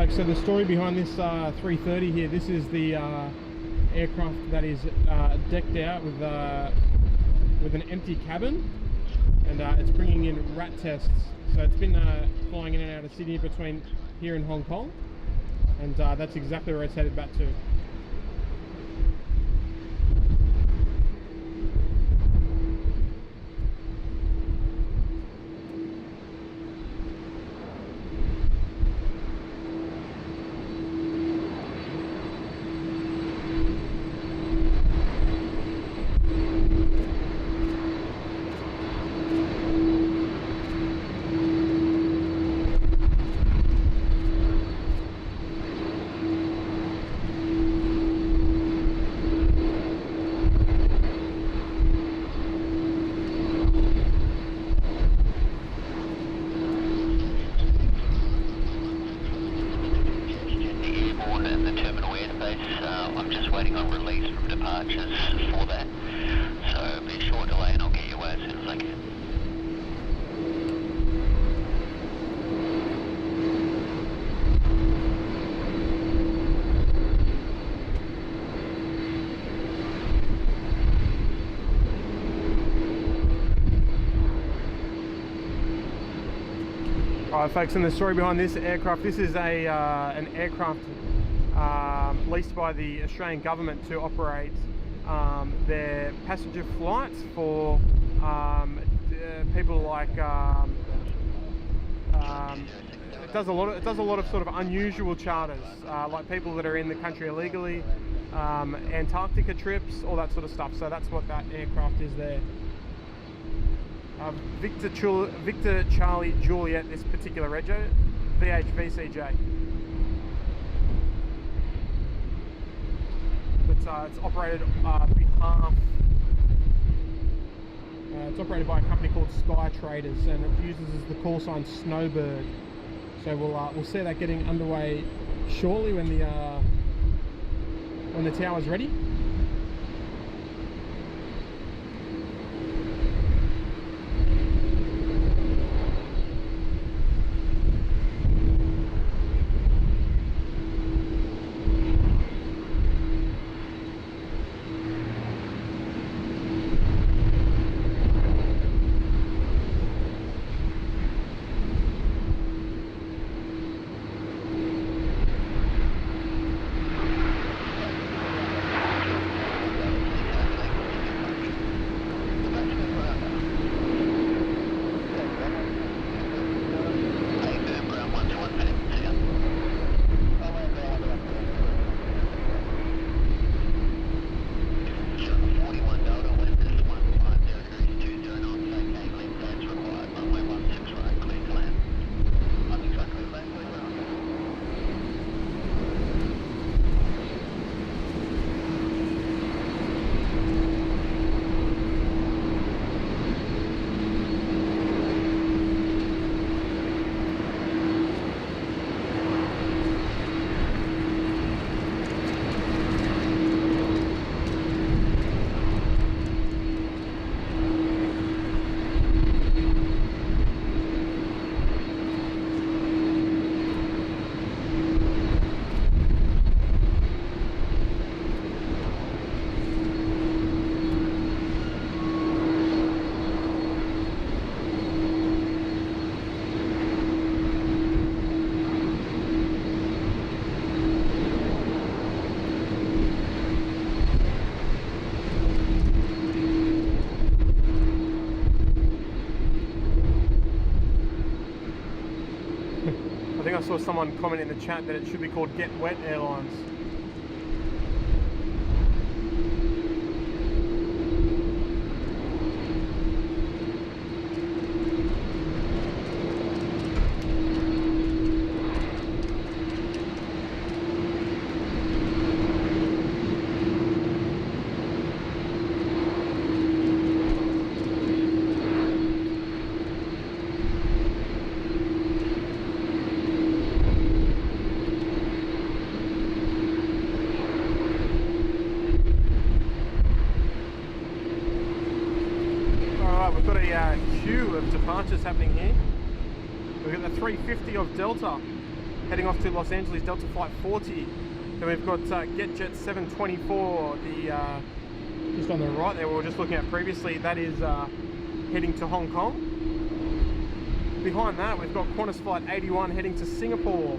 Folks, so the story behind this 330 here, this is the aircraft that is decked out with an empty cabin, and it's bringing in rat tests. So it's been flying in and out of Sydney between here and Hong Kong, and that's exactly where it's headed back to. I'm just waiting on release from departures for that, so be a short delay and I'll get you away as soon as I can. Alright folks, and the story behind this aircraft, this is an aircraft leased by the Australian government to operate their passenger flights for people like it does a lot of sort of unusual charters, like people that are in the country illegally, Antarctica trips, all that sort of stuff. So that's what that aircraft is there. Victor Charlie Juliet, this particular rego, VHVCJ. But it's operated it's operated by a company called Sky Traders, and it uses the call sign Snowbird. So we'll see that getting underway shortly when the tower's ready. I think I saw someone comment in the chat that it should be called Get Wet Airlines. We've got a queue of departures happening here. We've got the 350 of Delta heading off to Los Angeles, Delta Flight 40. Then we've got GetJet 724, just on the right there, we were just looking at previously. That is heading to Hong Kong. Behind that, we've got Qantas Flight 81 heading to Singapore.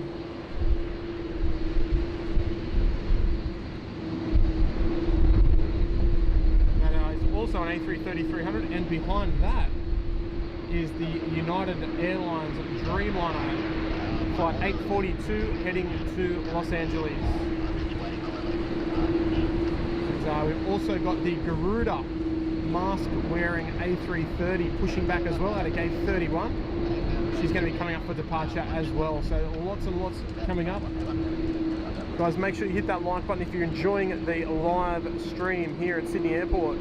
That is also an A330-300, and behind that is the United Airlines Dreamliner Flight 842 heading to Los Angeles. And, we've also got the Garuda mask-wearing A330 pushing back as well at a gate 31. She's going to be coming up for departure as well. So lots and lots coming up. Guys, make sure you hit that like button if you're enjoying the live stream here at Sydney Airport.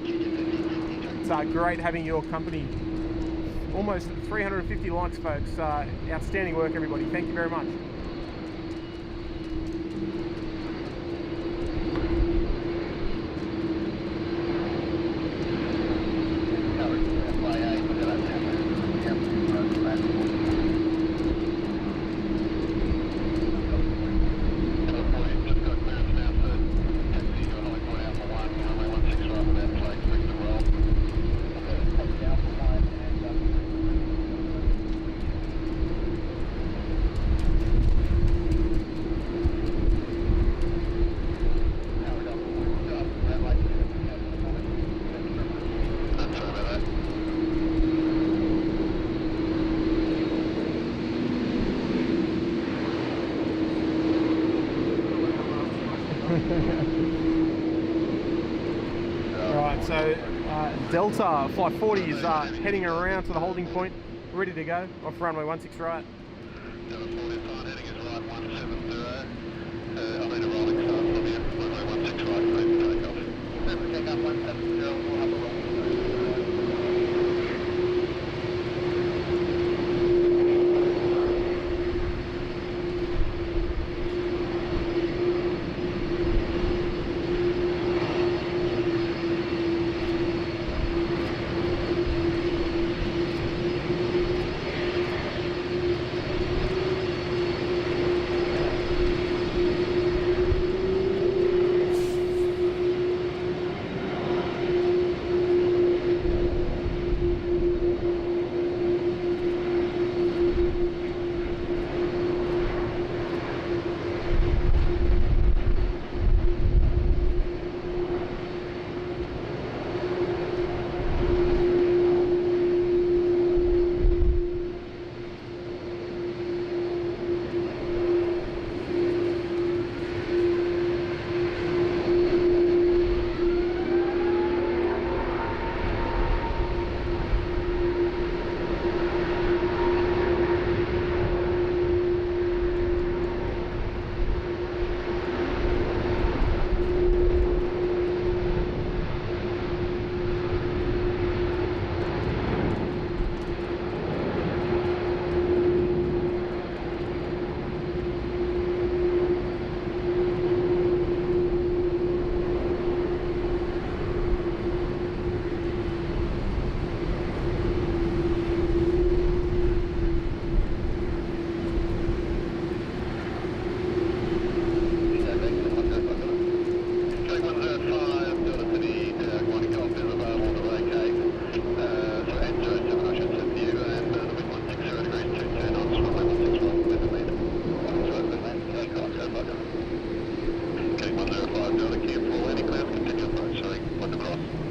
It's great having your company. Almost 350 likes, folks. Outstanding work, everybody. Thank you very much. Right, so Delta Flight 40 is heading around to the holding point, ready to go, off runway 16 right. Delta 40 is fine, heading is right 170. I need a rolling start from here, runway 16 right, ready to take off. Remember, take up 170, we'll have a rolling start.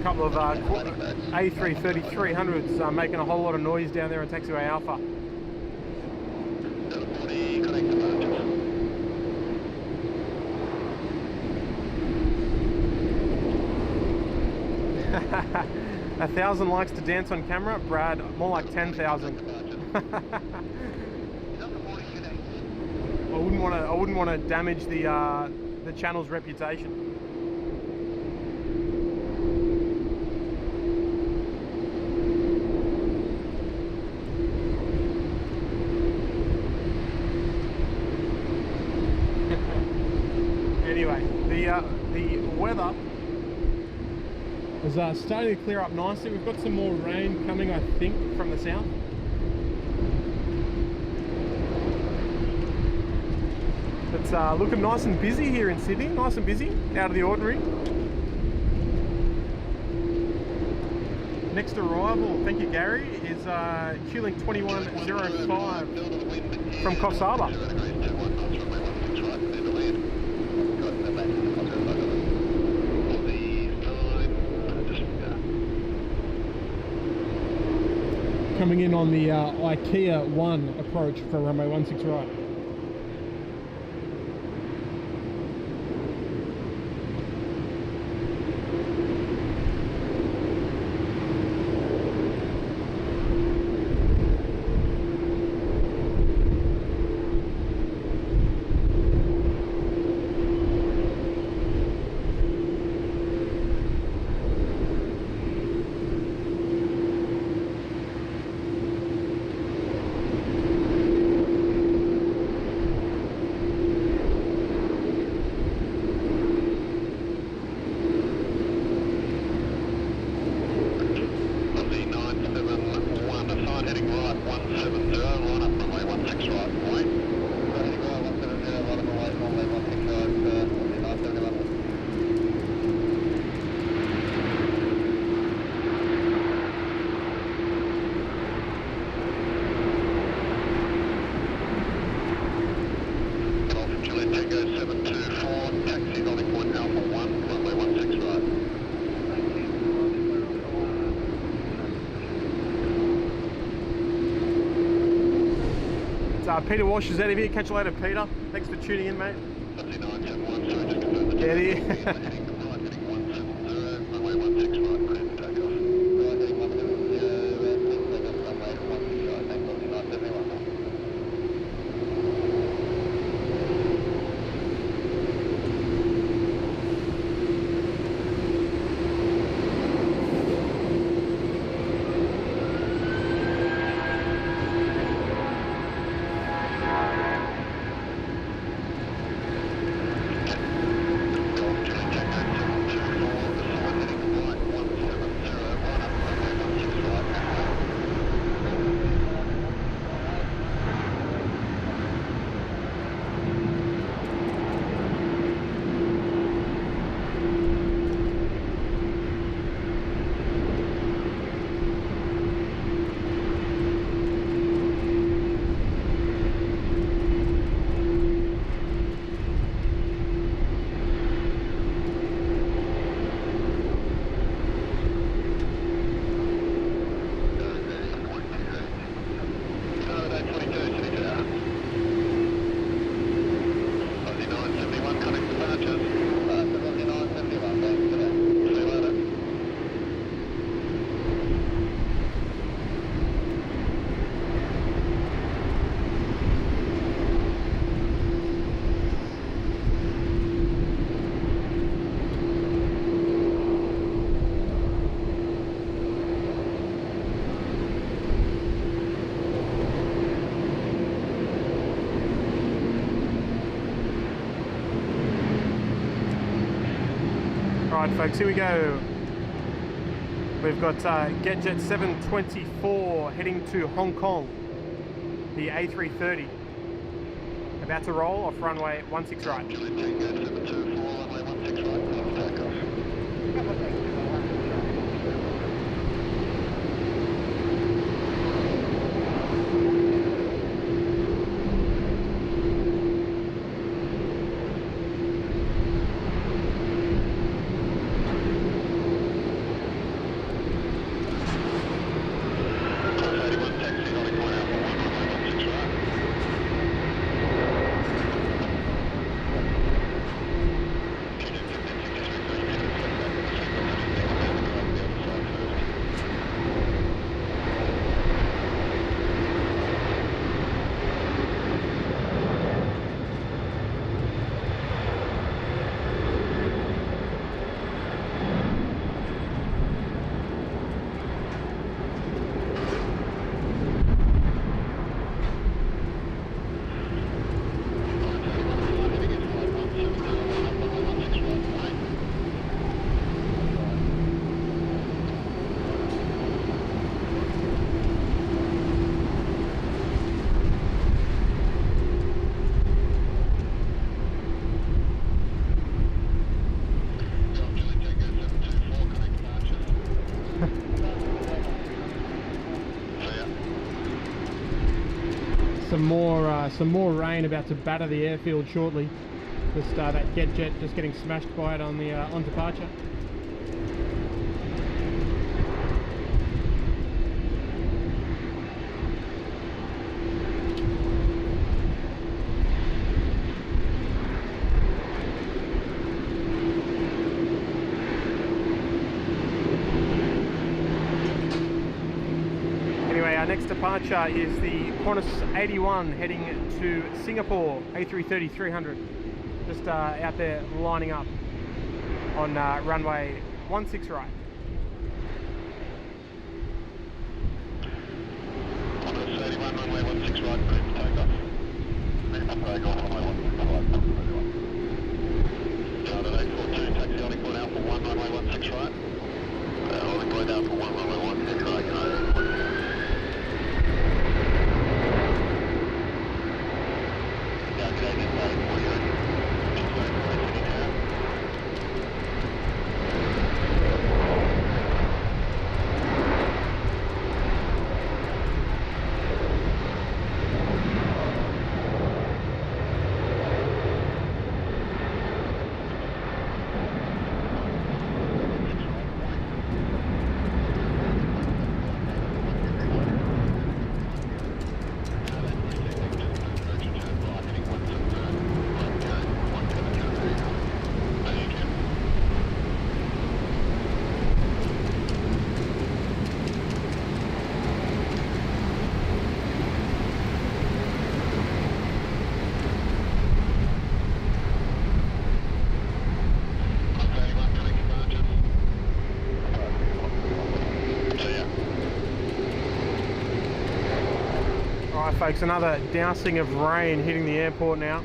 Couple of A330-300s making a whole lot of noise down there on taxiway Alpha. Delta 40, connect departures. 1,000 likes to dance on camera, Brad. More like 10,000. I wouldn't want to damage the channel's reputation. Anyway, the weather is starting to clear up nicely. We've got some more rain coming, I think, from the south. It's looking nice and busy here in Sydney, nice and busy, out of the ordinary. Next arrival, thank you Gary, is Qling 2105 from Coffs Harbour. Coming in on the IKEA 1 approach for runway 16 right. Peter Walsh is out of here. Catch you later, Peter. Thanks for tuning in, mate. Yeah, Alright folks, here we go. We've got GetJet 724 heading to Hong Kong, the A330. About to roll off runway 16 right. some more rain about to batter the airfield shortly. Just that jet just getting smashed by it on the on departure. Anyway, our next departure is the Qantas 81 heading to Singapore, A330-300. Just out there lining up on runway 16 right. Qantas 81, runway 16 right, ready for takeoff. Ready for takeoff, runway 16 right, Qantas 81. Chartered 842, taxi on England Alpha 1, runway 16 right. On England Alpha 1, runway 16 right, United 842. Folks, another dousing of rain hitting the airport now.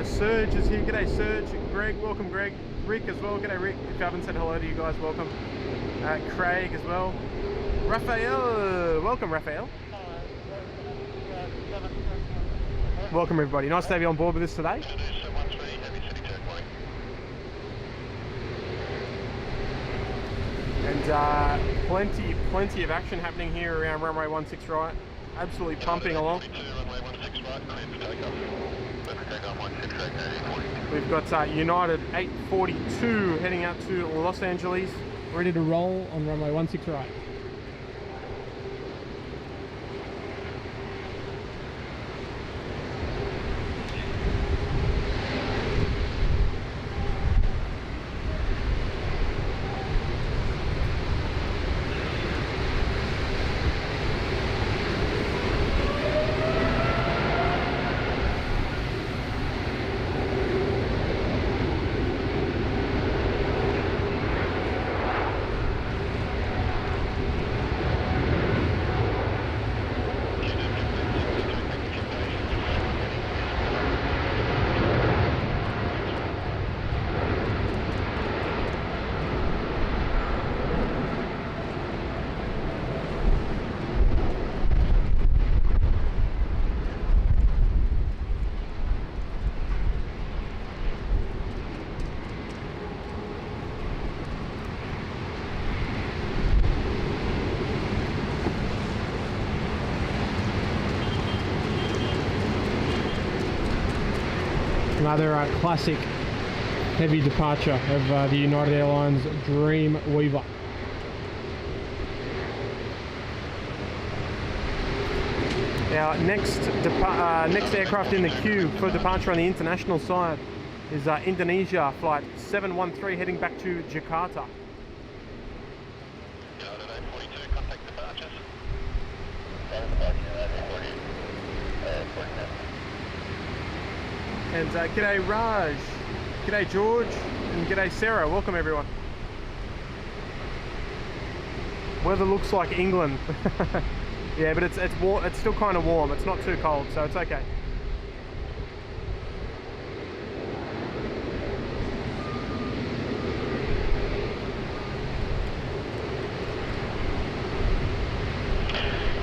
Serge is here. G'day Serge. Greg, welcome Greg. Rick as well. G'day Rick. If you haven't said hello to you guys, welcome. Craig as well. Raphael, welcome Raphael. Welcome everybody. Nice to have you on board with us today. And plenty of action happening here around runway 16 right. Absolutely pumping along. We've got United 842 heading out to Los Angeles, ready to roll on runway 16 right. Another classic heavy departure of the United Airlines Dreamweaver. Our next aircraft in the queue for departure on the international side is Indonesia flight 713 heading back to Jakarta. And g'day Raj, g'day George, and g'day Sarah. Welcome everyone. Weather looks like England. Yeah, but it's warm. It's still kind of warm. It's not too cold, so it's okay.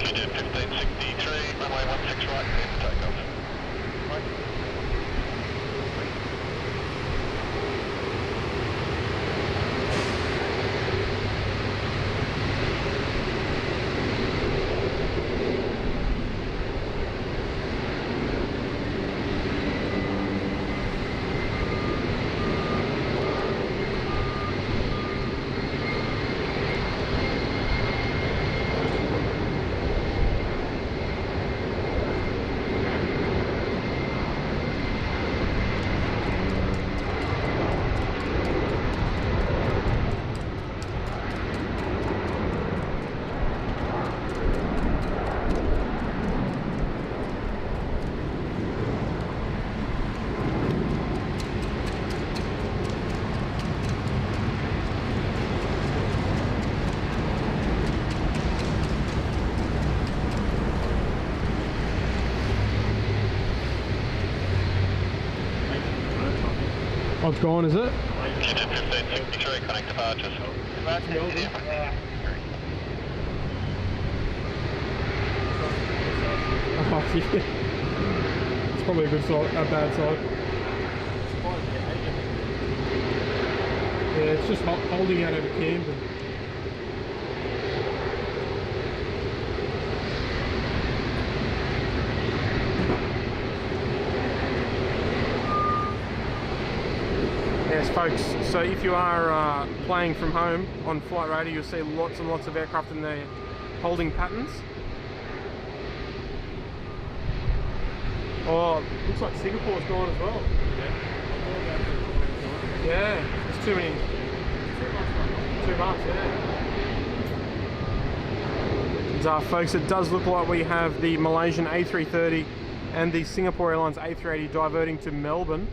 QJ 1563, runway 16 right, clear for takeoff. Right. it's gone, is it? Kitchen 1563, connect departures. That's Melbourne. Oh, yeah. It's probably a good side, a bad side. Yeah, it's just holding out over Camden. Yes, folks, so if you are playing from home on flight radar, you'll see lots and lots of aircraft in their holding patterns. Oh, looks like Singapore's gone as well. Yeah, there's too many. Too much, yeah. And, folks, it does look like we have the Malaysian A330 and the Singapore Airlines A380 diverting to Melbourne.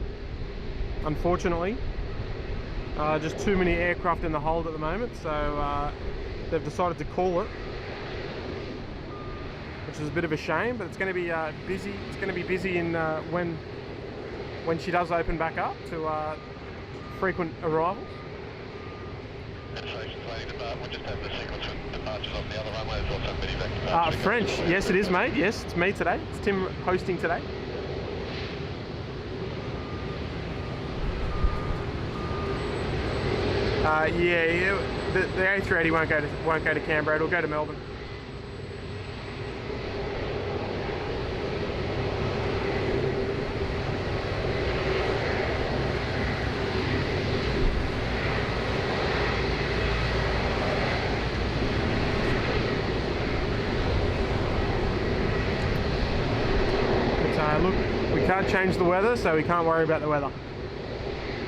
Unfortunately, just too many aircraft in the hold at the moment, so they've decided to call it, which is a bit of a shame. But it's going to be busy. It's going to be busy in when she does open back up to frequent arrivals. We'll just have the sequence of departures off the other runway. There's also medevac departure. French, yes, it is, mate. Yes, it's me today. It's Tim hosting today. Yeah, the A380 won't go to Canberra. It'll go to Melbourne. But look, we can't change the weather, so we can't worry about the weather.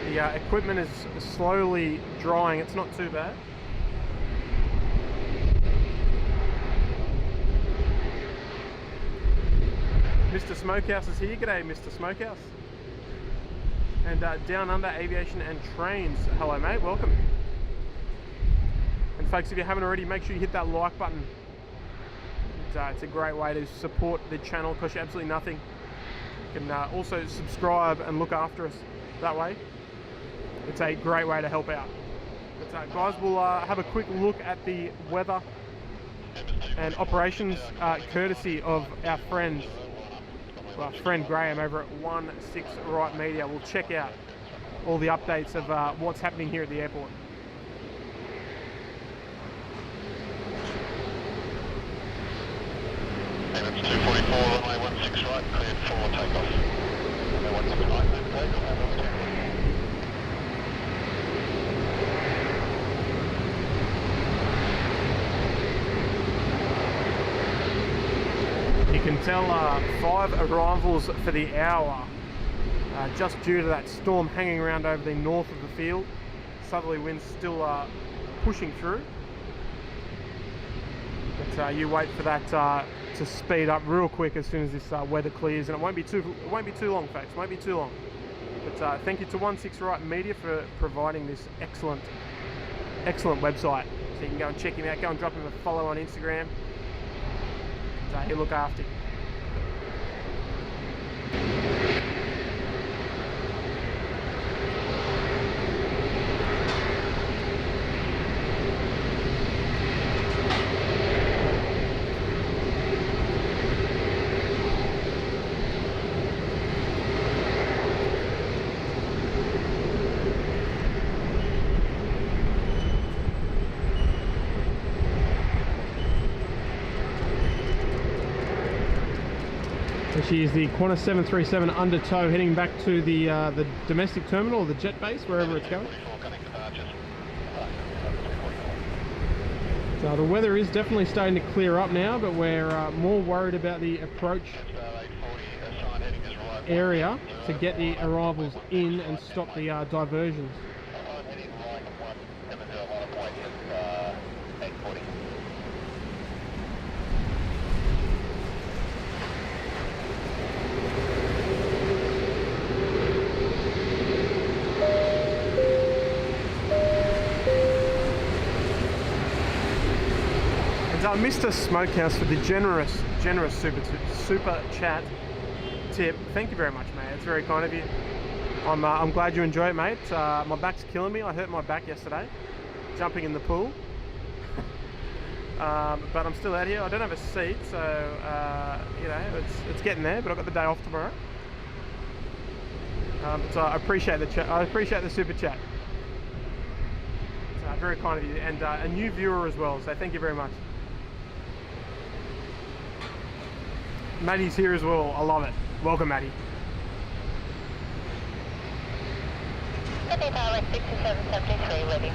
The equipment is slowly drying. It's not too bad. Mr. Smokehouse is here. G'day, Mr. Smokehouse. And Down Under Aviation and Trains. Hello, mate. Welcome. And folks, if you haven't already, make sure you hit that like button. It's a great way to support the channel. Costs you absolutely nothing. You can also subscribe and look after us that way. It's a great way to help out. But guys, we'll have a quick look at the weather and operations courtesy of our friend Graham over at 16 Right Media. We'll check out all the updates of what's happening here at the airport. Airbus 244, runway 16 right, cleared for takeoff. Runway 16 right, cleared for takeoff, and over 10. You can tell 5 arrivals for the hour, just due to that storm hanging around over the north of the field. Southerly winds still pushing through. But you wait for that to speed up real quick as soon as this weather clears, and it won't be too long, folks. It won't be too long. But thank you to 16 Right Media for providing this excellent website. So you can go and check him out. Go and drop him a follow on Instagram. He'll look after you. She is the Qantas 737 under tow, heading back to the domestic terminal, or the jet base, wherever it's going. So the weather is definitely starting to clear up now, but we're more worried about the approach area to get the arrivals in and stop the diversions. Mr. Smokehouse for the generous super chat tip. Thank you very much, mate. It's very kind of you. I'm glad you enjoy it, mate. My back's killing me. I hurt my back yesterday jumping in the pool. But I'm still out here. I don't have a seat, so you know, it's getting there. But I've got the day off tomorrow. So I appreciate the chat. I appreciate the super chat. It's very kind of you, and a new viewer as well. So thank you very much. Maddie's here as well. I love it. Welcome, Maddie. Sydney Tower 6773 ready.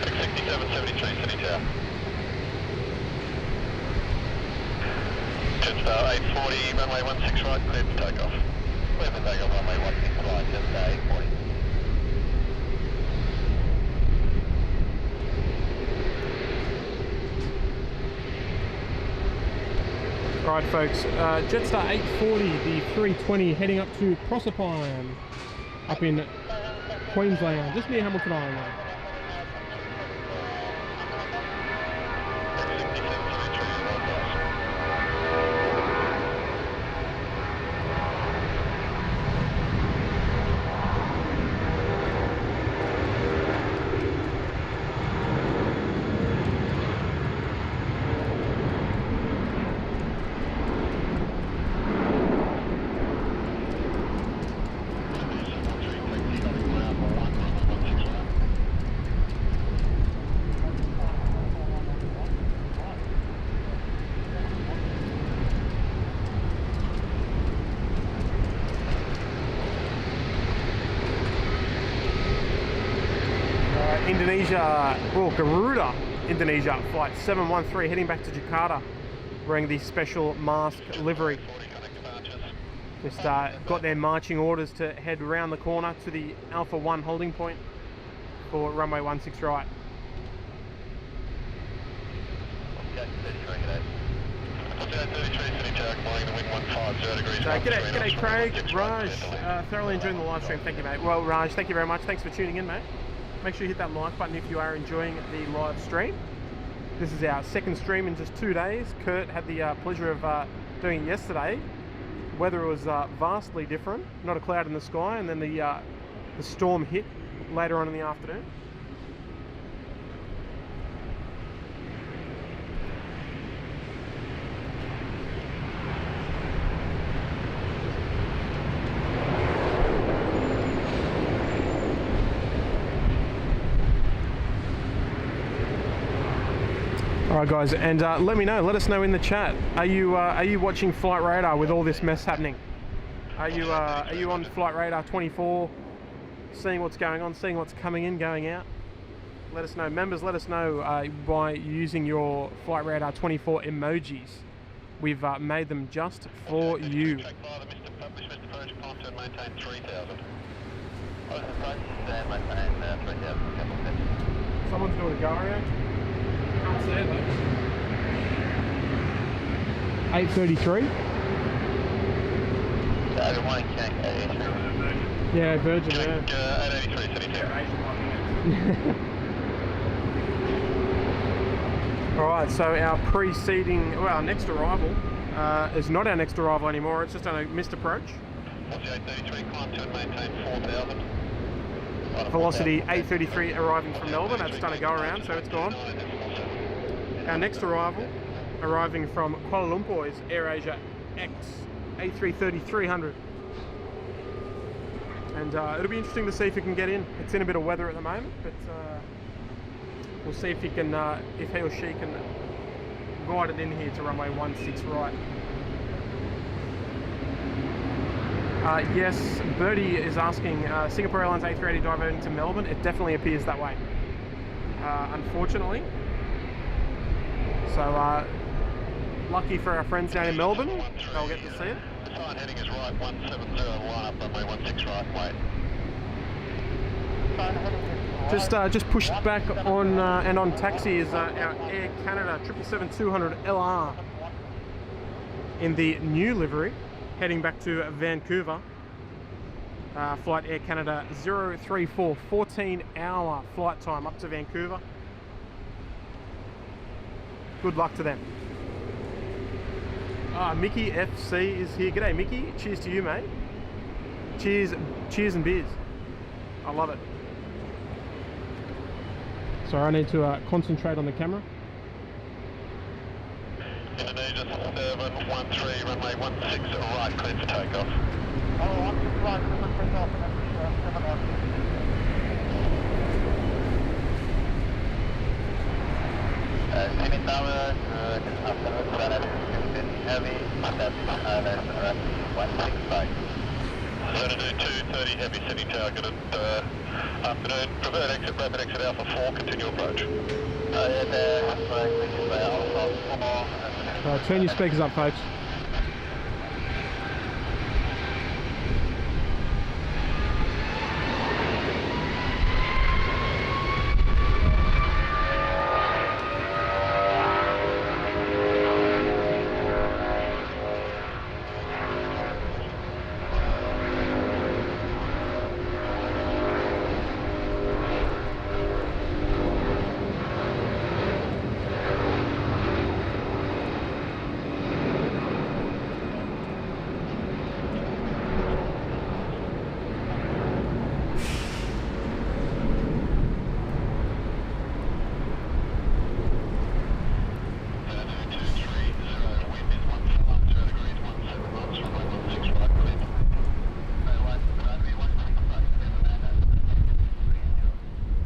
6773 Sydney Tower. Jetstar 840 runway 16 right, cleared for takeoff. Cleared for takeoff runway 16 right, Jetstar 840. Alright folks, Jetstar 840, the 320 heading up to Proserpine, up in Queensland, just near Hamilton Island. Indonesia, well, Garuda, Indonesia, flight 713 heading back to Jakarta, wearing the special mask livery. Just got their marching orders to head around the corner to the Alpha 1 holding point for runway 16 right. G'day Craig, Raj, thoroughly enjoying the live stream, thank you mate. Well Raj, thank you very much, thanks for tuning in mate. Make sure you hit that like button if you are enjoying the live stream. This is our second stream in just 2 days. Kurt had the pleasure of doing it yesterday. Weather was vastly different, not a cloud in the sky, and then the storm hit later on in the afternoon. Alright guys, and let us know in the chat, are you watching Flight Radar with all this mess happening? Are you on Flight Radar 24, seeing what's going on, seeing what's coming in, going out? Let us know. Members, let us know by using your Flight Radar 24 emojis. We've made them just for you. Someone's doing a go around. Can't see it though. 833. Yeah, Virgin. Yeah. 883. Alright, so our preceding, well, our next arrival is not our next arrival anymore. It's just a missed approach. Velocity 833 arriving from Melbourne. That's done a go around, so it's gone. Our next arrival, arriving from Kuala Lumpur, is AirAsia X A330-300. And it'll be interesting to see if he can get in. It's in a bit of weather at the moment, but we'll see if he can, if he or she can guide it in here to runway 16 right. Yes, Birdie is asking, Singapore Airlines A380 diverting to Melbourne. It definitely appears that way, unfortunately. So, lucky for our friends down in Melbourne, they'll get to see it. The sign heading is right, 170, line up runway 16 right, wait. Just pushed back on, and on taxi is our Air Canada 777-200 LR in the new livery, heading back to Vancouver. Flight Air Canada 034, 14-hour flight time up to Vancouver. Good luck to them. Mickey FC is here. G'day Mickey, cheers to you mate. Cheers cheers and beers. I love it. Sorry, I need to concentrate on the camera. Indonesia 713, runway 16 right, clear for takeoff. Oh, 16 right, clear for takeoff, and that's 7 out. Sydney Tower, good afternoon, A350 heavy, that's Airlines 165. Xanadu 230 heavy, Sydney Tower, good afternoon, preferred exit, rapid exit Alpha 4, continue approach. Yeah, there, Alpha 4. Turn your speakers up, folks.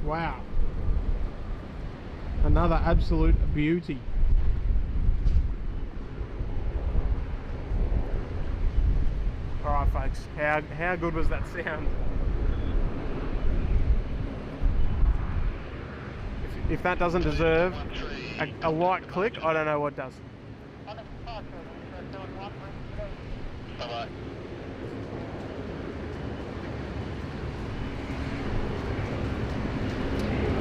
Wow. Another absolute beauty. Alright folks, how good was that sound? If that doesn't deserve a light click, I don't know what does. Bye-bye.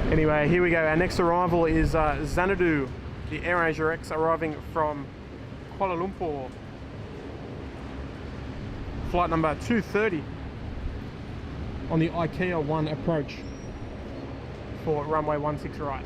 Anyway, here we go. Our next arrival is Xanadu, the AirAsia X, arriving from Kuala Lumpur. Flight number 230 on the IKEA 1 approach for runway 16 right.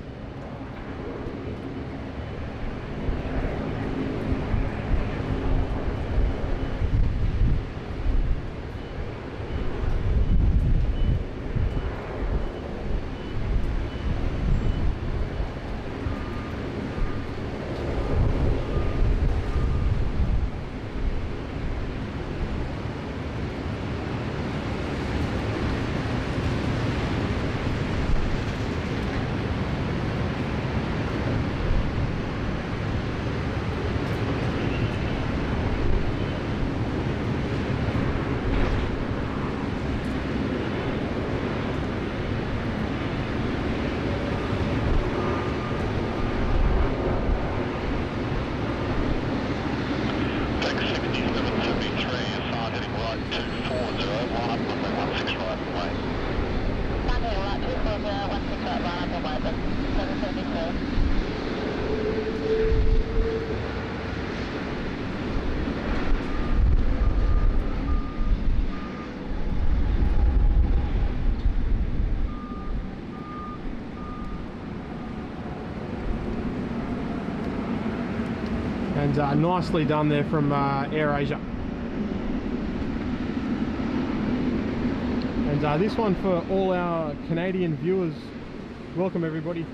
And nicely done there from AirAsia. And this one for all our Canadian viewers. Welcome everybody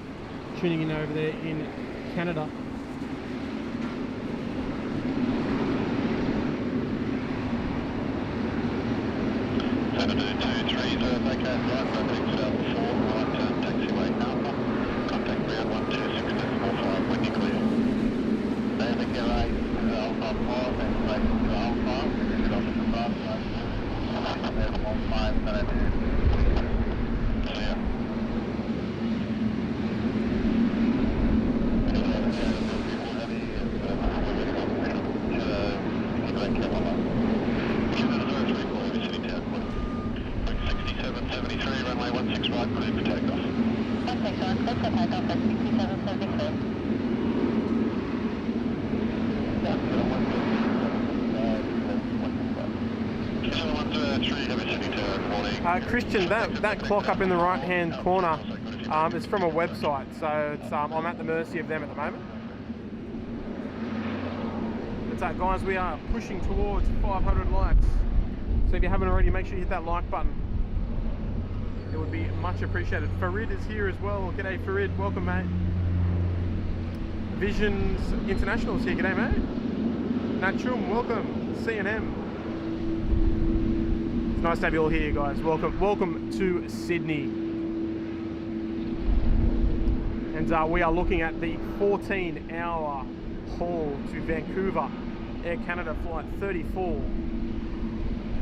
tuning in over there in Canada. Xanadu 230, vacate right, runway 4, right turn, taxiway Alpha, contact ground 126.45, windy clear. Landing gear 8, Alpha 4, taxiway to Alpha, get off at the fast line, there's 15, Xanadu. Clear. Runway 16 right, clear for takeoff. 16 right, clear for takeoff at 6773. Christian, that clock up in the right hand corner is from a website, so it's, I'm at the mercy of them at the moment. But guys, we are pushing towards 500 likes. So if you haven't already, make sure you hit that like button. It would be much appreciated. Farid is here as well. G'day Farid, welcome mate. Visions International's here, g'day mate. Nachum, welcome. CNM. It's nice to have you all here guys. Welcome to Sydney. And we are looking at the 14-hour haul to Vancouver. Air Canada flight 34.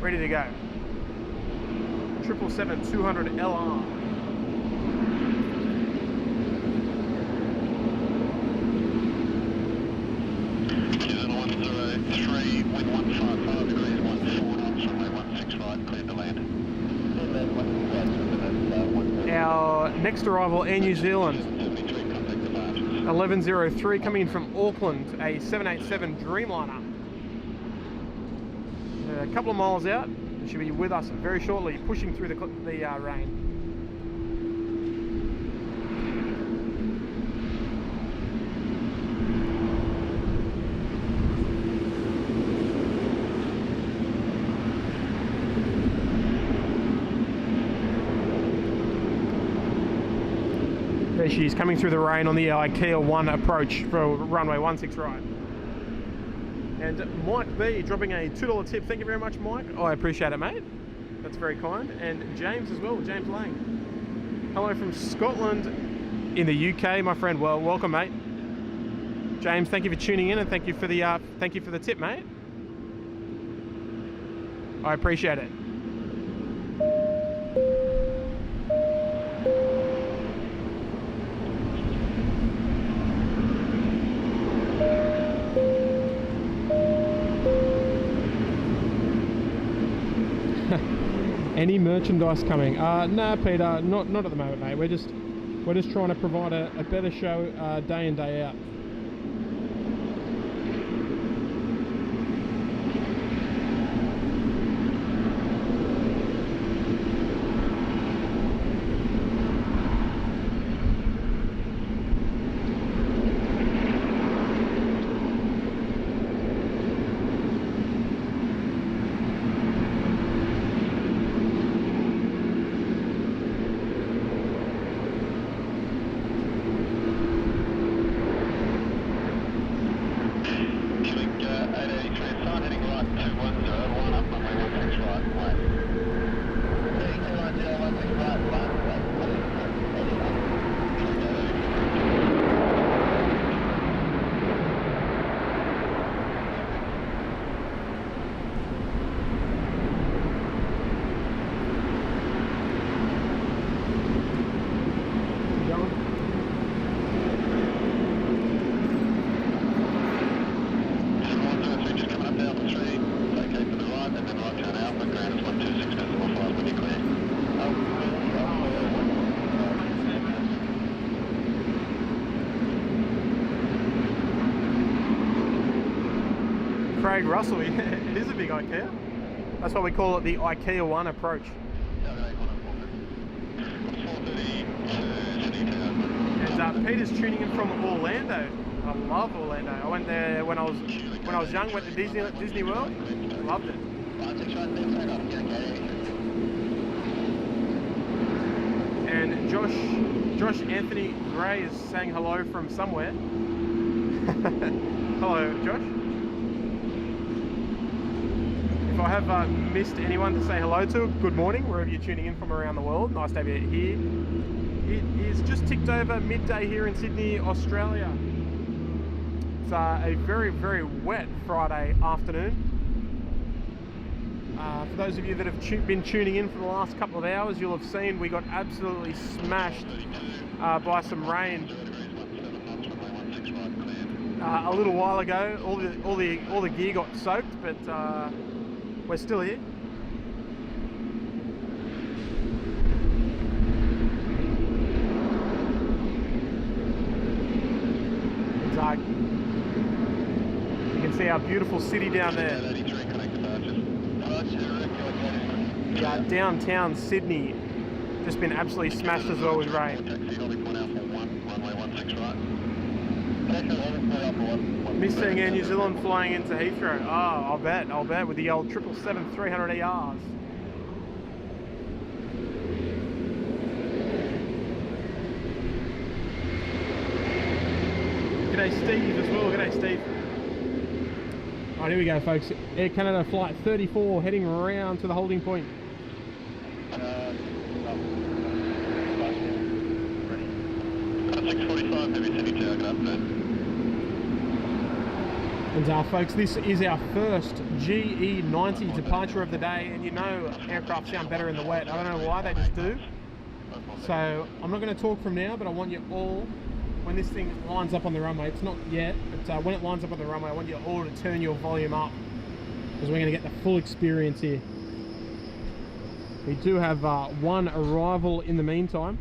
Ready to go. 777-200 LR. Houston 103, wind 155 degrees, 14 knots, runway 16 right, cleared to land. Our next arrival, Air New Zealand. 1103 coming in from Auckland, a 787 Dreamliner. A couple of miles out. Should be with us very shortly, pushing through the rain. There she is, coming through the rain on the IKEA 1 approach for runway 16 right. And Mike B dropping a $2 tip. Thank you very much, Mike. I appreciate it, mate. That's very kind. And James as well, James Lang. Hello from Scotland in the UK, my friend. Well, welcome, mate. James, thank you for tuning in and thank you for the tip, mate. I appreciate it. Any merchandise coming? Nah, Peter, not at the moment, mate. We're just trying to provide a better show day in, day out. Craig Russell, it is a big IKEA. That's why we call it the IKEA 1 approach. And Peter's tuning in from Orlando. I love Orlando. I went there when I was young. Went to Disney World. Loved it. And Josh Anthony Gray is saying hello from somewhere. Hello, Josh. If I have missed anyone to say hello to, good morning, wherever you're tuning in from around the world. Nice to have you here. It is just ticked over midday here in Sydney, Australia. It's a very, very wet Friday afternoon. For those of you that have been tuning in for the last couple of hours, you'll have seen we got absolutely smashed by some rain a little while ago. All the gear got soaked, but we're still here. You can see our beautiful city down there. Downtown Sydney just been absolutely smashed as well with rain. Missing Air New Zealand flying into Heathrow. Oh, I'll bet with the old 777 300ERs. G'day Steve as well, g'day Steve. Alright, here we go folks. Air Canada flight 34 heading around to the holding point. 6:45, heavy city tower, good afternoon. And folks, this is our first GE90 departure of the day, and you know aircraft sound better in the wet. I don't know why, they just do. So I'm not going to talk from now, but I want you all, when this thing lines up on the runway, it's not yet, but when it lines up on the runway, I want you all to turn your volume up, because we're going to get the full experience here. We do have one arrival in the meantime.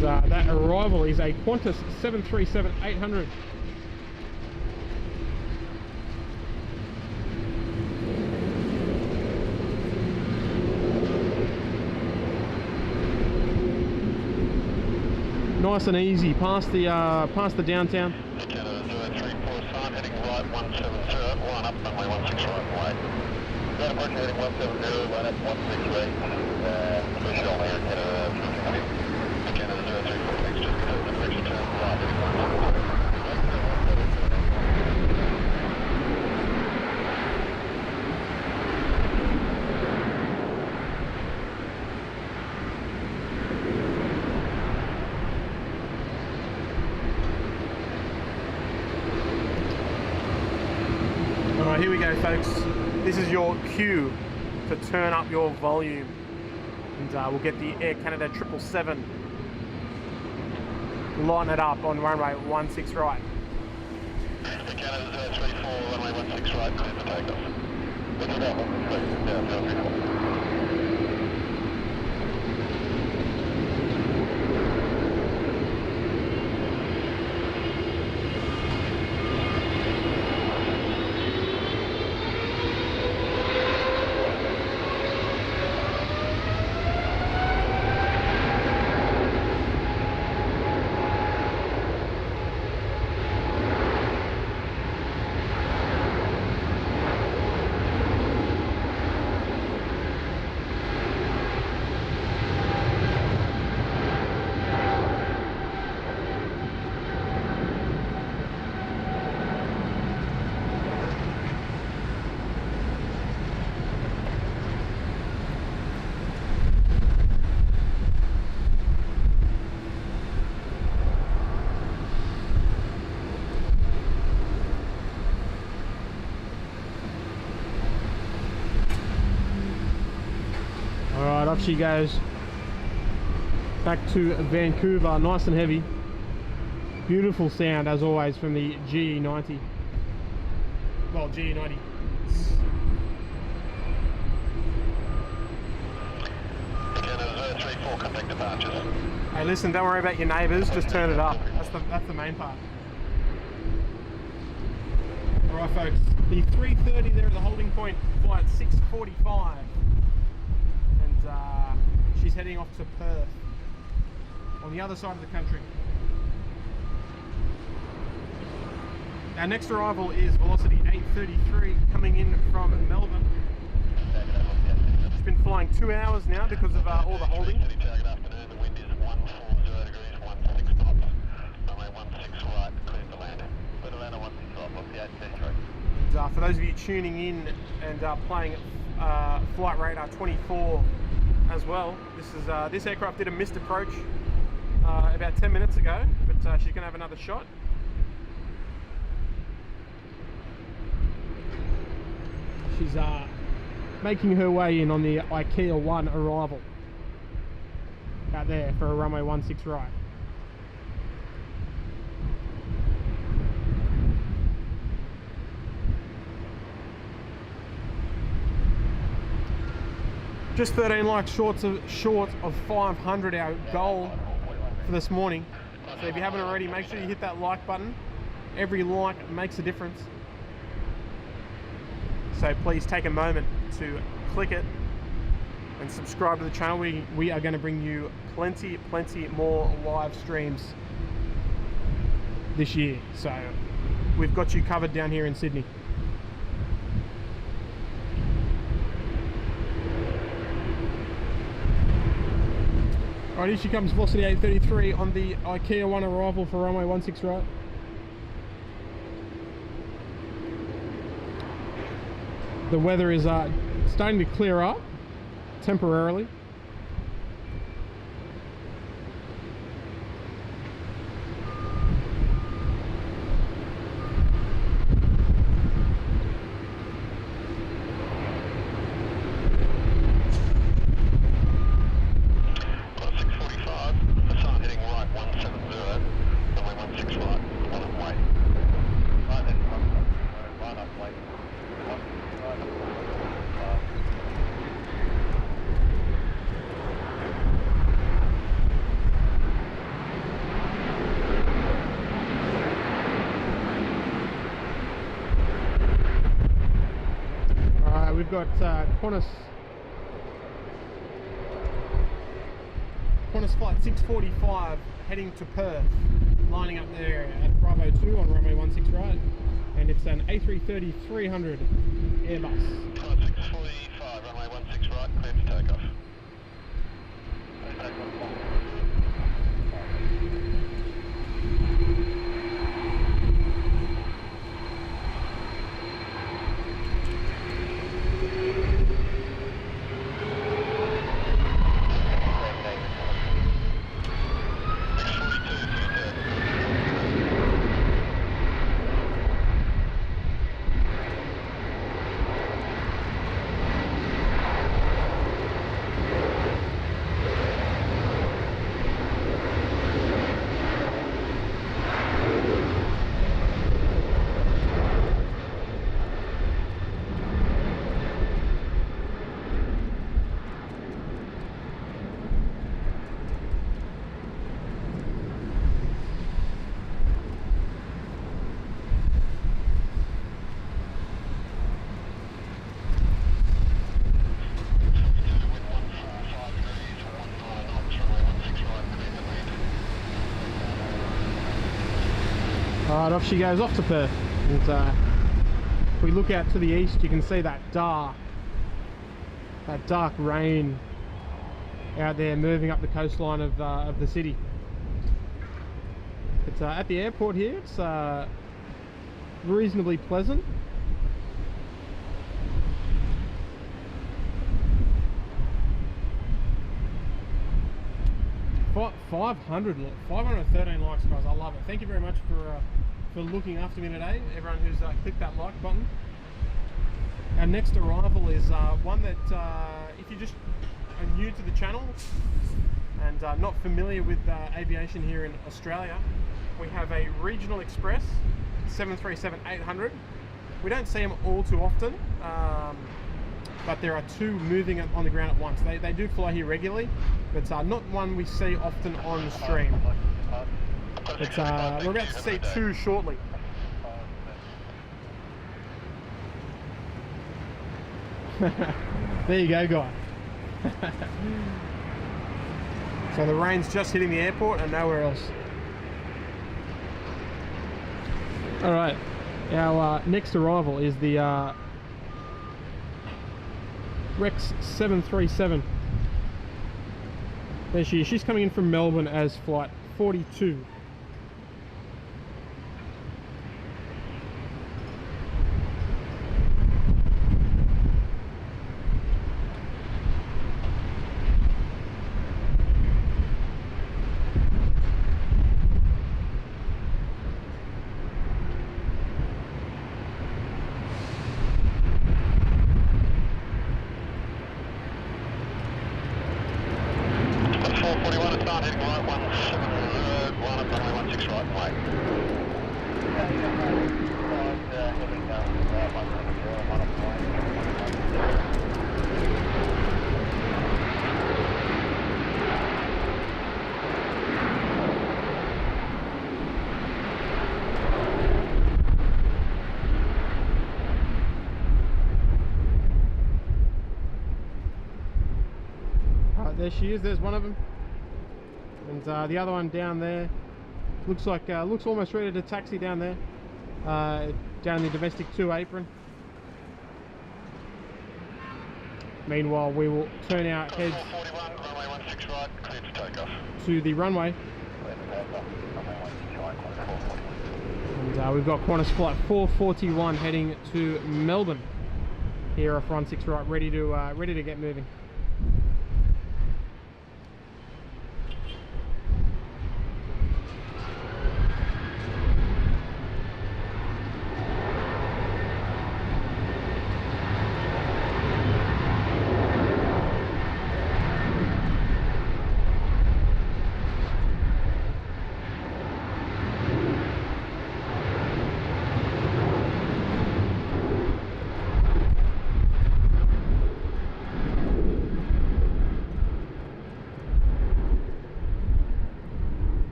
That arrival is a Qantas 737-800. Nice and easy past the downtown. Canada 034 sign heading right 170, line up runway 16 right away. Ground approach heading 170, line up 168. Push on air Canada 034, thanks, just because the bridge turn right heading 170. Alright, here we go folks. This is your cue to turn up your volume. And we'll get the Air Canada 777. Line it up on runway 16 right. Air Canada 034, runway 16 right, clear for takeoff. Look at that one, down 034. Alright, off she goes. Back to Vancouver, nice and heavy. Beautiful sound as always from the GE90. Well, GE90. Canada 034, contact departures. Hey listen, don't worry about your neighbours, just turn it up. That's the main part. Alright folks, the 330 there at the holding point, flight 6:45. She's heading off to Perth, on the other side of the country. Our next arrival is Velocity 833 coming in from Melbourne. She's been flying 2 hours now because of all the holding. Good afternoon, the wind is 140 degrees, 16 knots. Runway 16 right, clear for landing. Clear to land on 16 right, off the 833. And for those of you tuning in and playing Flight Radar 24 as well, this aircraft did a missed approach about 10 minutes ago, but she's going to have another shot. She's making her way in on the IKEA 1 arrival out there for a runway 16 right. Just 13 likes short of 500, our goal for this morning. So if you haven't already, make sure you hit that like button. Every like makes a difference. So please take a moment to click it and subscribe to the channel. We are going to bring you plenty more live streams this year. So we've got you covered down here in Sydney. Alright, here she comes, Velocity A330 on the IKEA 1 arrival for runway 16 right. The weather is starting to clear up temporarily. We've got Qantas flight 645 heading to Perth, lining up there at Bravo 2 on runway 16 right, and it's an A330-300 Airbus. 645, runway 16 right, clear for takeoff. Alright, off she goes, off to Perth. And if we look out to the east, you can see that dark rain out there moving up the coastline of the city. It's at the airport here. It's reasonably pleasant. But 513 likes, guys. I love it. Thank you very much for looking after me today, everyone who's clicked that like button. Our next arrival is one that if you just are new to the channel and not familiar with aviation here in Australia, we have a regional express 737-800. We don't see them all too often, but there are two moving on the ground at once. They do fly here regularly, but not one we see often on stream. But we're about to see two shortly. There you go, guy. So the rain's just hitting the airport and nowhere else. Alright, our next arrival is the Rex 737. There she is. She's coming in from Melbourne as flight 42. there she is. There's one of them, and the other one down there looks like looks almost ready to taxi down there, down in the domestic 2 apron. Meanwhile, we will turn our heads 441, runway 16 right, clear to takeoff. to the runway. And we've got Qantas flight 441 heading to Melbourne here off run 6 right, ready to get moving.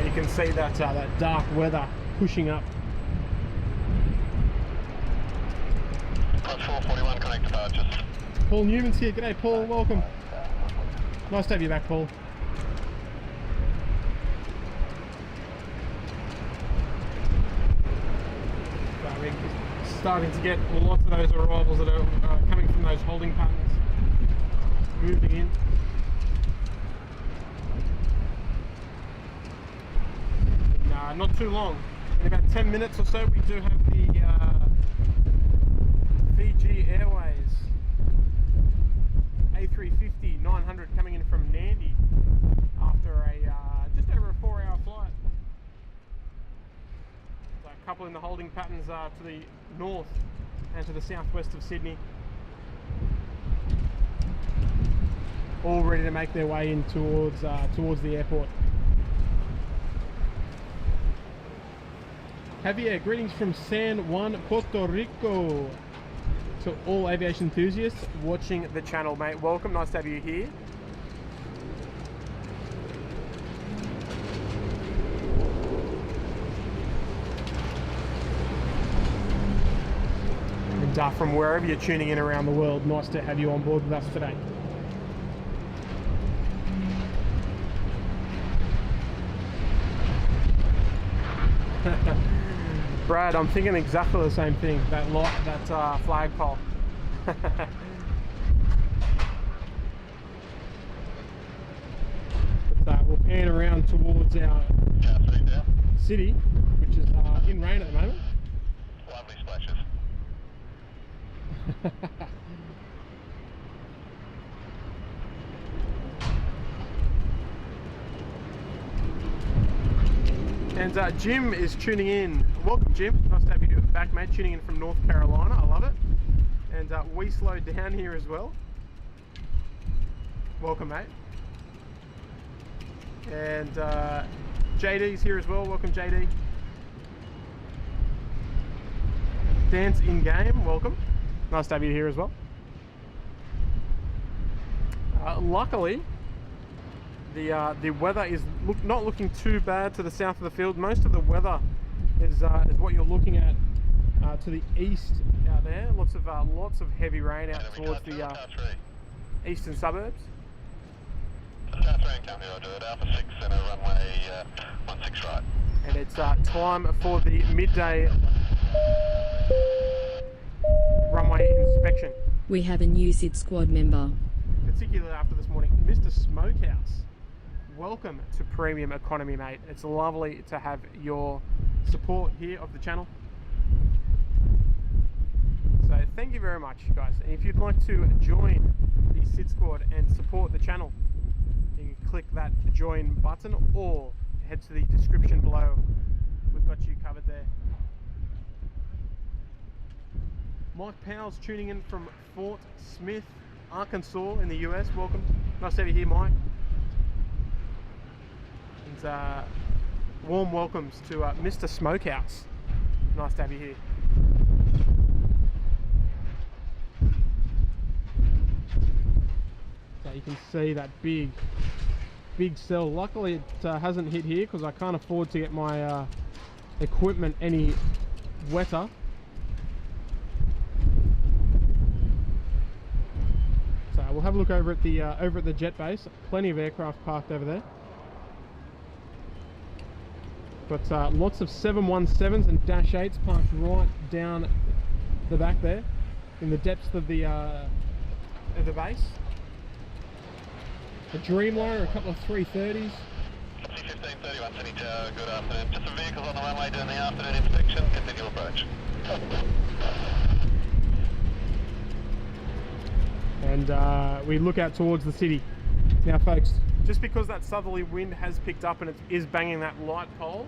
You can see that that dark weather pushing up. Plus 441, connect departures. Paul Newman's here. G'day, Paul. Welcome. Nice to have you back, Paul. We're starting to get lots of those arrivals that are coming from those holding patterns, moving in. Not too long. In about 10 minutes or so, we do have the Fiji Airways A350 900 coming in from Nandi after a just over a 4-hour flight. So a couple in the holding patterns to the north and to the southwest of Sydney, all ready to make their way in towards the airport. Javier, greetings from San Juan, Puerto Rico. To all aviation enthusiasts watching the channel, mate, welcome. Nice to have you here. And from wherever you're tuning in around the world, nice to have you on board with us today. Brad, I'm thinking exactly the same thing. That flagpole. But we'll pan around towards our city, which is in rain at the moment. Lovely splashes. And Jim is tuning in. Welcome, Jim. Nice to have you back, mate. Tuning in from North Carolina. I love it. And we slowed down here as well. Welcome, mate. And JD's here as well. Welcome, JD. Dance in game. Welcome. Nice to have you here as well. Luckily, the weather is not looking too bad to the south of the field. Most of the weather is what you're looking at to the east out there. Lots of heavy rain out towards the eastern suburbs. South rain company, Roger that. Alpha 6 and a runway 16 right. And it's time for the midday runway inspection. We have a new SID squad member. Particularly after this morning, Mr. Smokehouse. Welcome to Premium Economy, mate. It's lovely to have your support here of the channel. So thank you very much, guys. And if you'd like to join the SID Squad and support the channel, you can click that join button or head to the description below. We've got you covered there. Mike Powell's tuning in from Fort Smith, Arkansas in the US. Welcome. Nice to have you here, Mike. And warm welcomes to Mr. Smokehouse. Nice to have you here. So you can see that big cell. Luckily it hasn't hit here because I can't afford to get my equipment any wetter. So we'll have a look over at the jet base. Plenty of aircraft parked over there. Got lots of 717s and Dash 8s parked right down the back there, in the depths of the base. A Dreamliner, a couple of 330s. C1531 City Tower, good afternoon. Just some vehicles on the runway doing the afternoon inspection. Continue approach. And we look out towards the city. Now folks, just because that southerly wind has picked up and it is banging that light pole,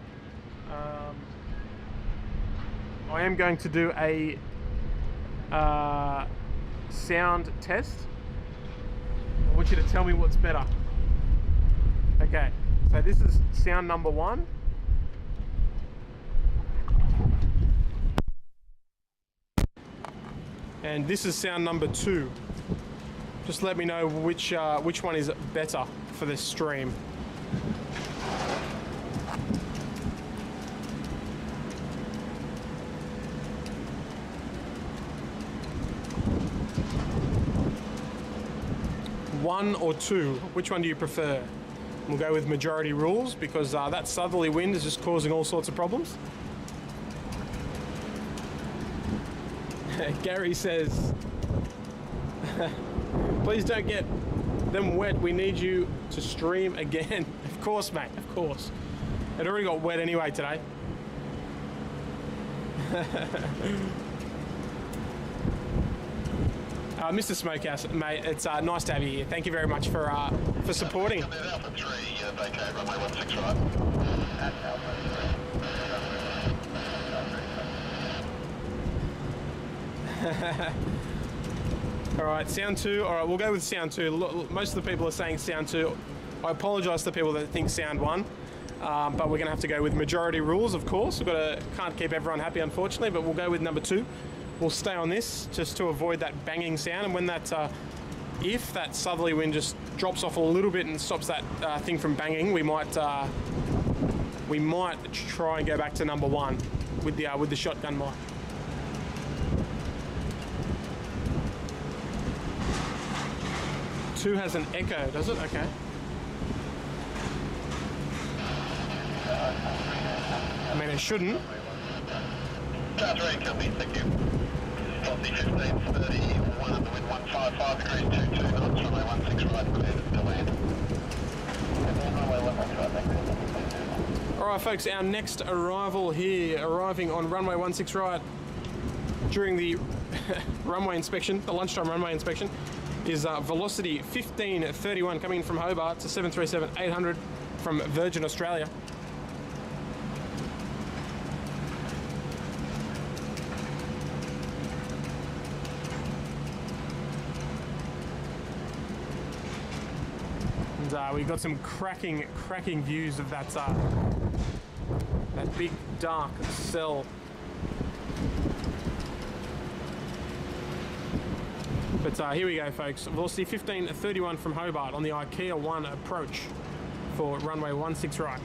I am going to do a sound test. I want you to tell me what's better. Okay, so this is sound number 1. And this is sound number 2. Just let me know which one is better for this stream. One or two, which one do you prefer? We'll go with majority rules because that southerly wind is just causing all sorts of problems. Gary says, please don't get them wet. We need you to stream again. Of course, mate, of course. It already got wet anyway today. Mr. Smokehouse, mate, it's nice to have you here. Thank you very much for supporting. Alpha 3, vacate runway 16 right. Alright, sound 2. Alright, we'll go with sound 2. Most of the people are saying sound 2. I apologise to people that think sound 1. But we're going to have to go with majority rules, of course. Can't keep everyone happy, unfortunately, but we'll go with number 2. We'll stay on this just to avoid that banging sound, and when that, if that southerly wind just drops off a little bit and stops that thing from banging, we might try and go back to number 1 with the shotgun mic. Two has an echo, does it? Okay. I mean, it shouldn't. Chapter 8, copy, thank you. C1531 on the wind 155 degrees 22 knots, runway 16 right, clear to land. Alright folks, our next arrival here, arriving on runway 16 right during the runway inspection, the lunchtime runway inspection, is Velocity 1531 coming in from Hobart to 737-800 from Virgin Australia. And we've got some cracking views of that big dark cell. But here we go, folks. Velocity 1531 from Hobart on the IKEA 1 approach for runway 16 right.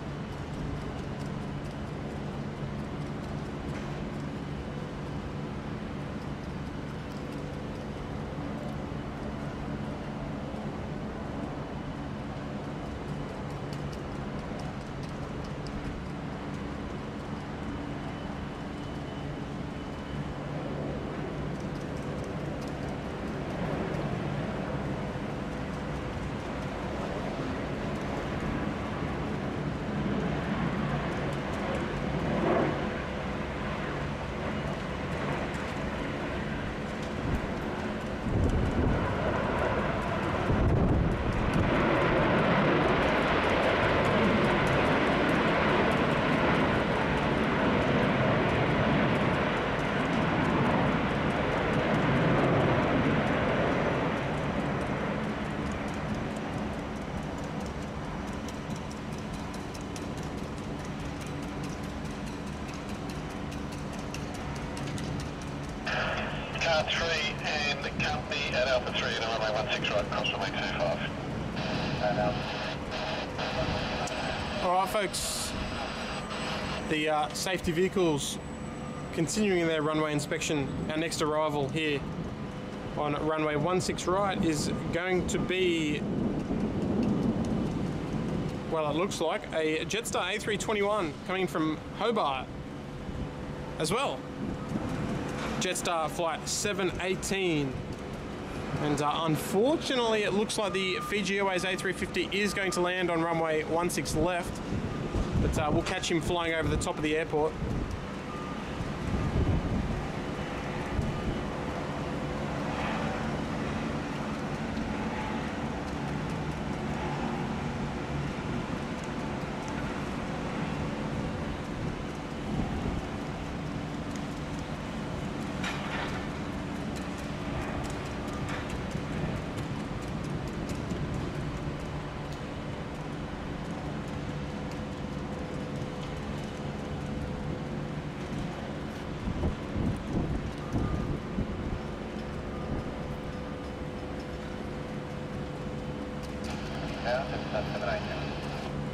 3 to runway 16 right, cross runway 25. Alright folks, the safety vehicles continuing their runway inspection. Our next arrival here on runway 16 right is going to be, well, it looks like a Jetstar A321 coming from Hobart as well. Jetstar flight 718. And unfortunately, it looks like the Fiji Airways A350 is going to land on runway 16 left, but we'll catch him flying over the top of the airport.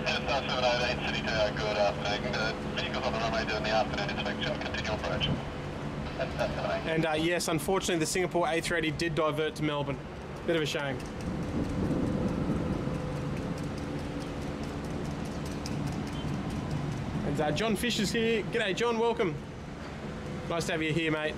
Jetstar 718, City to good afternoon. Vehicles on the runway doing the afternoon inspection. Continue approach. Jetstar 718. And yes, unfortunately, the Singapore A380 did divert to Melbourne. Bit of a shame. And John Fish is here. G'day, John. Welcome. Nice to have you here, mate.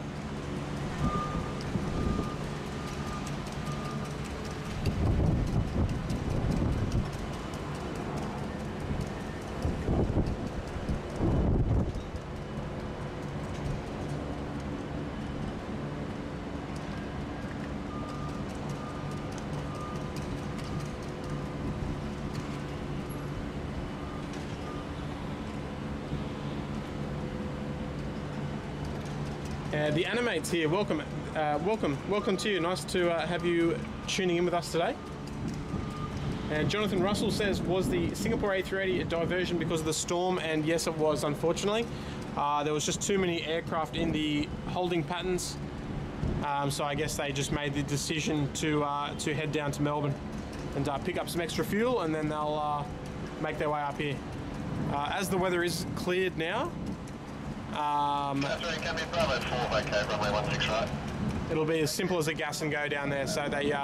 The Animate's here. Welcome, welcome to you. Nice to have you tuning in with us today. And Jonathan Russell says, was the Singapore A380 a diversion because of the storm? And yes, it was, unfortunately. There was just too many aircraft in the holding patterns, so I guess they just made the decision to head down to Melbourne and pick up some extra fuel, and then they'll make their way up here. As the weather is cleared now, it'll be as simple as a gas and go down there, so they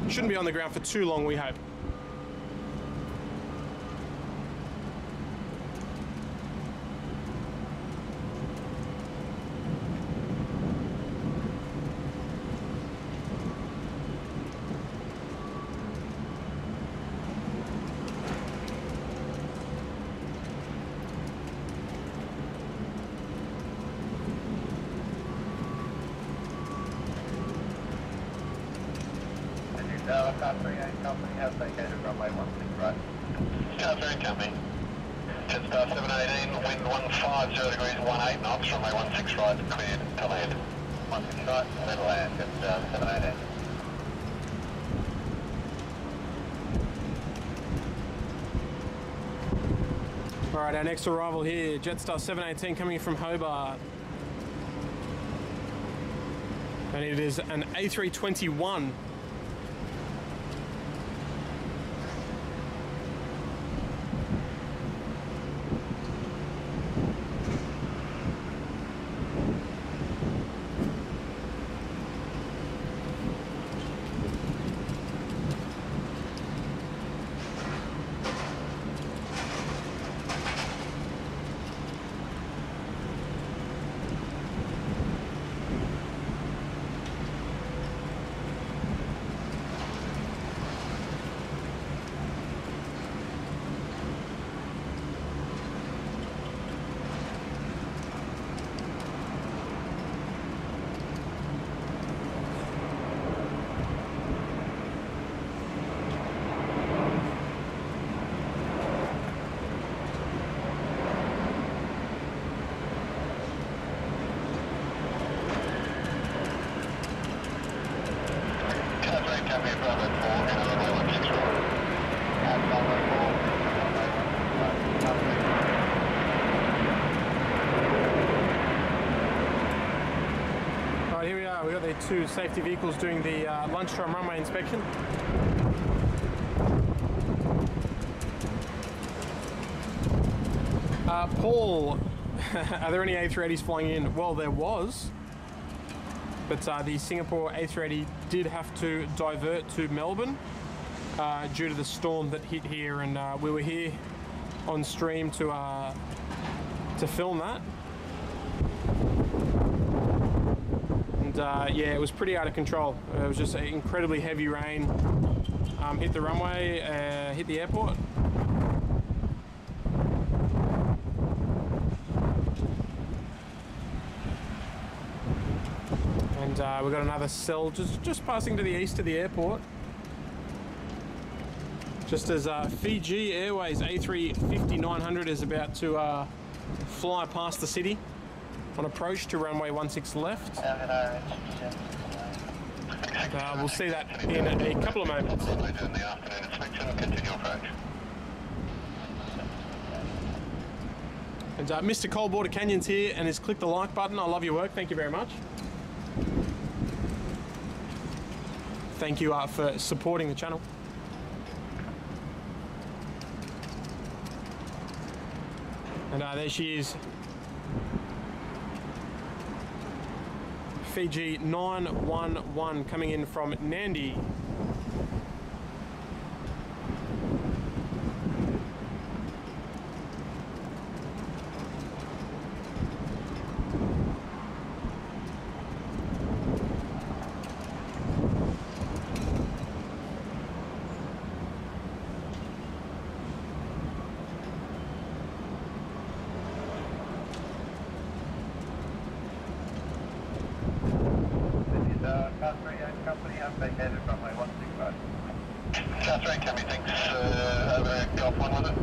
shouldn't be on the ground for too long, we hope. Car 38 company has vacated runway 16 right. Car 38 company. Jetstar 718, wind 150 degrees 18 knots, runway 16 right, cleared to land. 16 right, clear to land, Jetstar 718. Alright, our next arrival here, Jetstar 718 coming from Hobart. And it is an A321. 2 safety vehicles doing the lunchtime runway inspection. Paul, are there any A380s flying in? Well, there was, but the Singapore A380 did have to divert to Melbourne due to the storm that hit here, and we were here on stream to film that. And yeah, it was pretty out of control. It was just incredibly heavy rain, hit the runway, hit the airport. And we've got another cell just passing to the east of the airport. Just as Fiji Airways A350-900 is about to fly past the city on approach to runway 16 left. We'll see that in a couple of moments. And Mr. Coldwater Canyon's here and has clicked the like button. I love your work. Thank you very much. Thank you for supporting the channel. And there she is. Fiji 911 coming in from Nandi. Company, I'm vacated from my 165. Catherine, can we think over Golf 1 with it?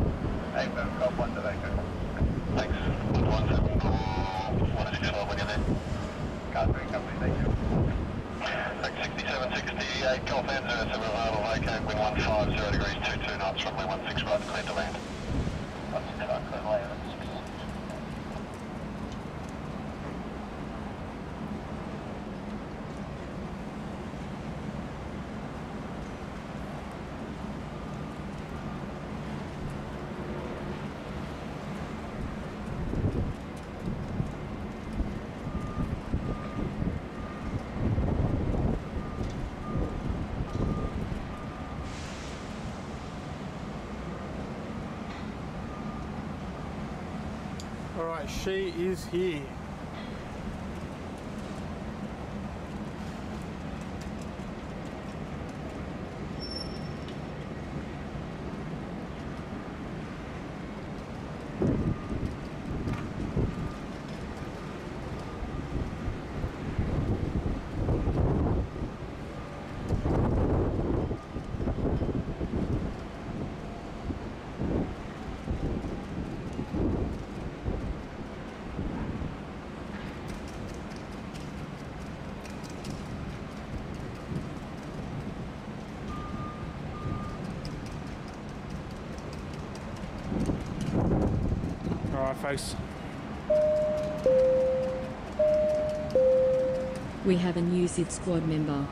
Hey, Golf 1 to Vancouver. Thanks. 117 when you're there. Catherine, company, thank you. Thanks, 6768, Golf N 07 available, okay, wind 150 degrees, 22 knots, runway 16 right, clear to land. 16 right, clear to land. Alright, she is here. Alright folks. We have a new SID squad member.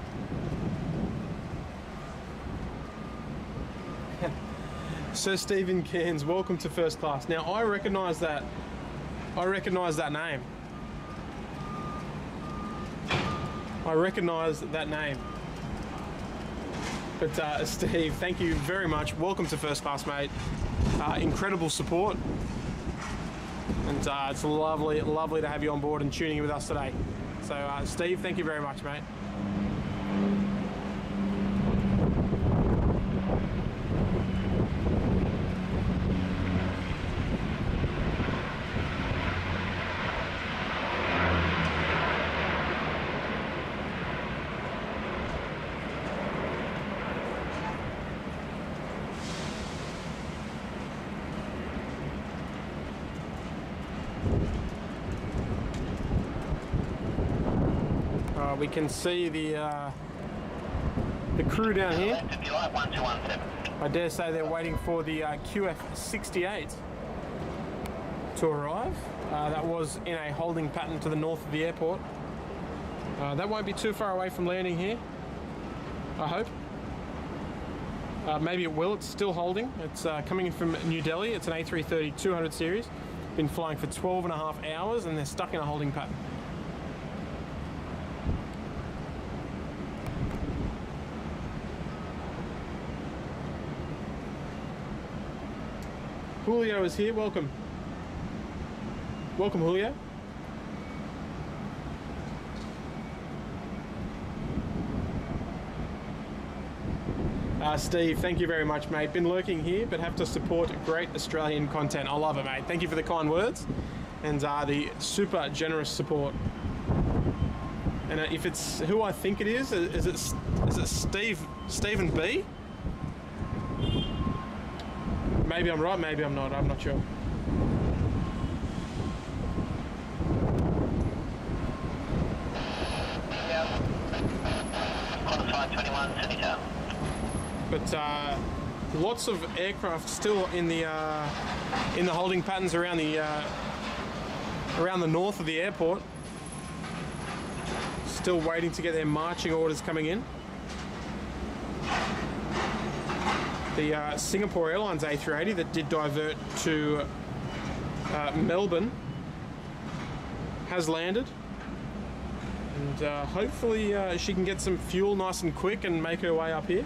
Sir Stephen Cairns, welcome to First Class. Now I recognise that name. I recognise that name. But Steve, thank you very much. Welcome to First Class, mate. Incredible support. And it's lovely to have you on board and tuning in with us today. So Steve, thank you very much, mate. We can see the crew down here. I dare say they're waiting for the QF68 to arrive. That was in a holding pattern to the north of the airport. That won't be too far away from landing here, I hope. Maybe it will. It's still holding. It's coming in from New Delhi. It's an A330 200 series. Been flying for 12.5 hours and they're stuck in a holding pattern. Julio is here. Welcome. Welcome, Julio. Steve, thank you very much, mate. Been lurking here, but have to support great Australian content. I love it, mate. Thank you for the kind words and the super generous support. And if it's who I think it is it Stephen B? Maybe I'm right, maybe I'm not. I'm not sure. But lots of aircraft still in the holding patterns around the north of the airport. Still waiting to get their marching orders coming in. The Singapore Airlines A380 that did divert to Melbourne has landed. And hopefully she can get some fuel nice and quick and make her way up here.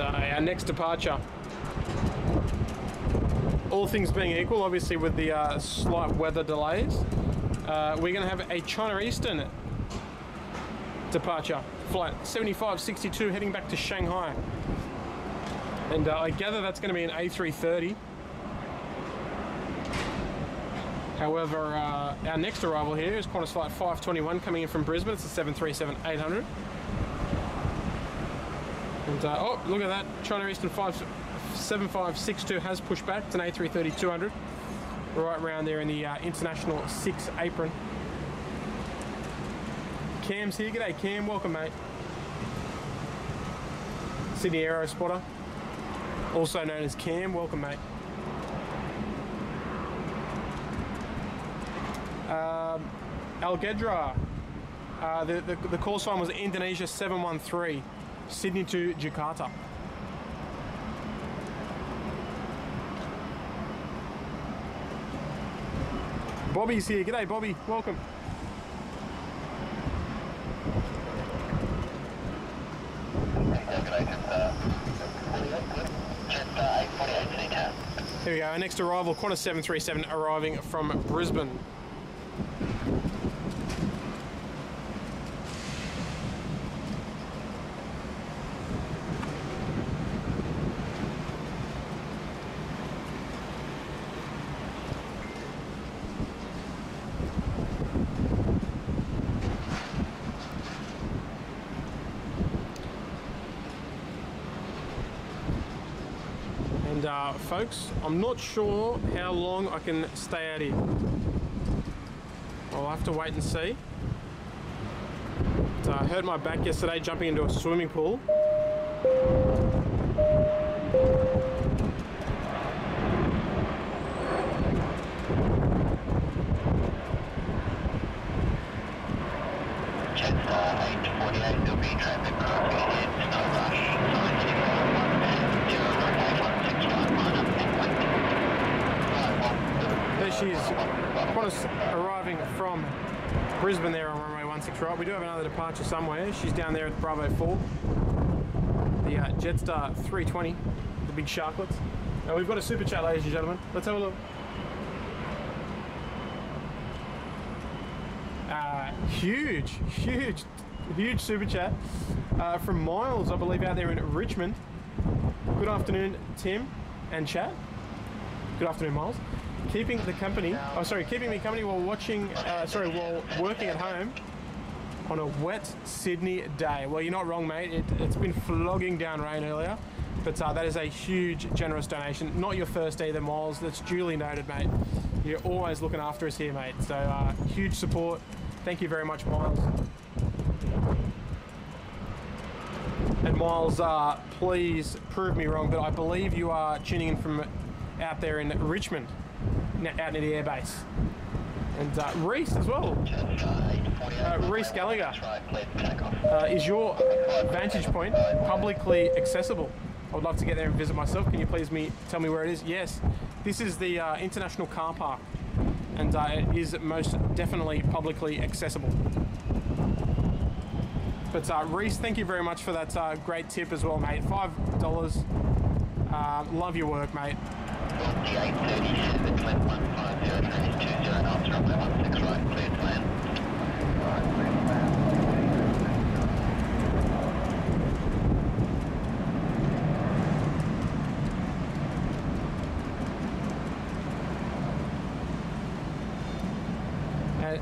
Our next departure, all things being equal, obviously with the slight weather delays, we're going to have a China Eastern departure, flight 7562 heading back to Shanghai. And I gather that's going to be an A330. However, our next arrival here is Qantas flight 521 coming in from Brisbane. It's a 737-800. And, oh, look at that. China Eastern 7562 has pushed back. It's an A330-200. Right around there in the International 6 apron. Cam's here. G'day, Cam. Welcome, mate. Sydney Aero Spotter. Also known as Cam. Welcome, mate. Al Gedra. The call sign was Indonesia 713. Sydney to Jakarta. Bobby's here. G'day, Bobby. Welcome. Here we go. Our next arrival, Qantas 737 arriving from Brisbane. And folks, I'm not sure how long I can stay out here. I'll have to wait and see. But, I hurt my back yesterday jumping into a swimming pool. She's Qantas arriving from Brisbane there on runway 16 right. We do have another departure somewhere. She's down there at Bravo 4. The Jetstar 320, the big sharklets. Now we've got a super chat, ladies and gentlemen. Let's have a look. Huge super chat from Miles, I believe, out there in Richmond. Good afternoon, Tim and chat. Good afternoon, Miles. Keeping me company while watching, while working at home on a wet Sydney day. Well, you're not wrong, mate. It's been flogging down rain earlier, but that is a huge, generous donation. Not your first either, Miles. That's duly noted, mate. You're always looking after us here, mate. So huge support. Thank you very much, Miles. And Miles, please prove me wrong, but I believe you are tuning in from out there in Richmond, out near the airbase. And Reese as well. Reese Gallagher, is your vantage point publicly accessible? I would love to get there and visit myself. Can you please tell me where it is? Yes, this is the International Car Park, and it is most definitely publicly accessible. But Reese, thank you very much for that great tip as well, mate. $5. Love your work, mate. The A380, climb 150, transit 20 knots, runway 16 right, clear to land.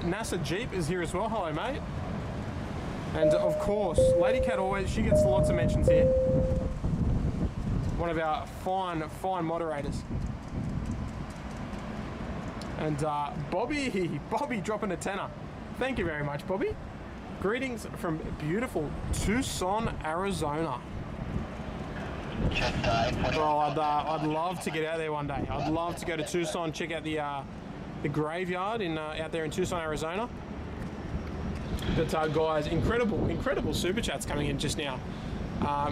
NASA Jeep is here as well. Hello, mate. And of course, Lady Cat always, she gets lots of mentions here. One of our fine moderators. And Bobby dropping a tenner. Thank you very much, Bobby. Greetings from beautiful Tucson, Arizona. Well, I'd love to get out there one day. I'd love to go to Tucson, check out the graveyard out there in Tucson, Arizona. But guys, incredible super chats coming in just now.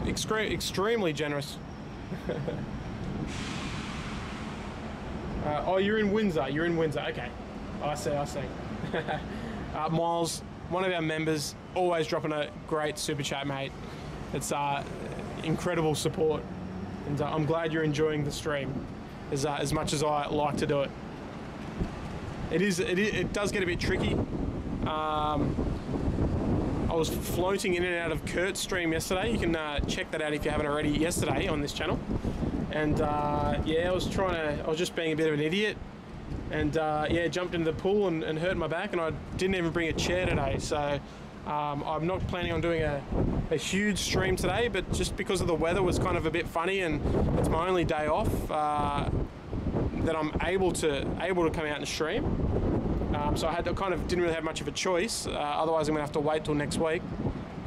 Extremely generous. Oh, you're in Windsor. You're in Windsor. Okay, I see. Miles, one of our members, always dropping a great super chat, mate. It's incredible support, and I'm glad you're enjoying the stream as much as I like to do it. It does get a bit tricky. I was floating in and out of Kurt's stream yesterday. You can check that out if you haven't already yesterday on this channel. And yeah, I was just being a bit of an idiot, and yeah, jumped into the pool and hurt my back, and I didn't even bring a chair today. So I'm not planning on doing a huge stream today, but just because of the weather was kind of a bit funny, and it's my only day off, that I'm able to come out and stream. So I didn't really have much of a choice. Otherwise, I'm gonna have to wait till next week,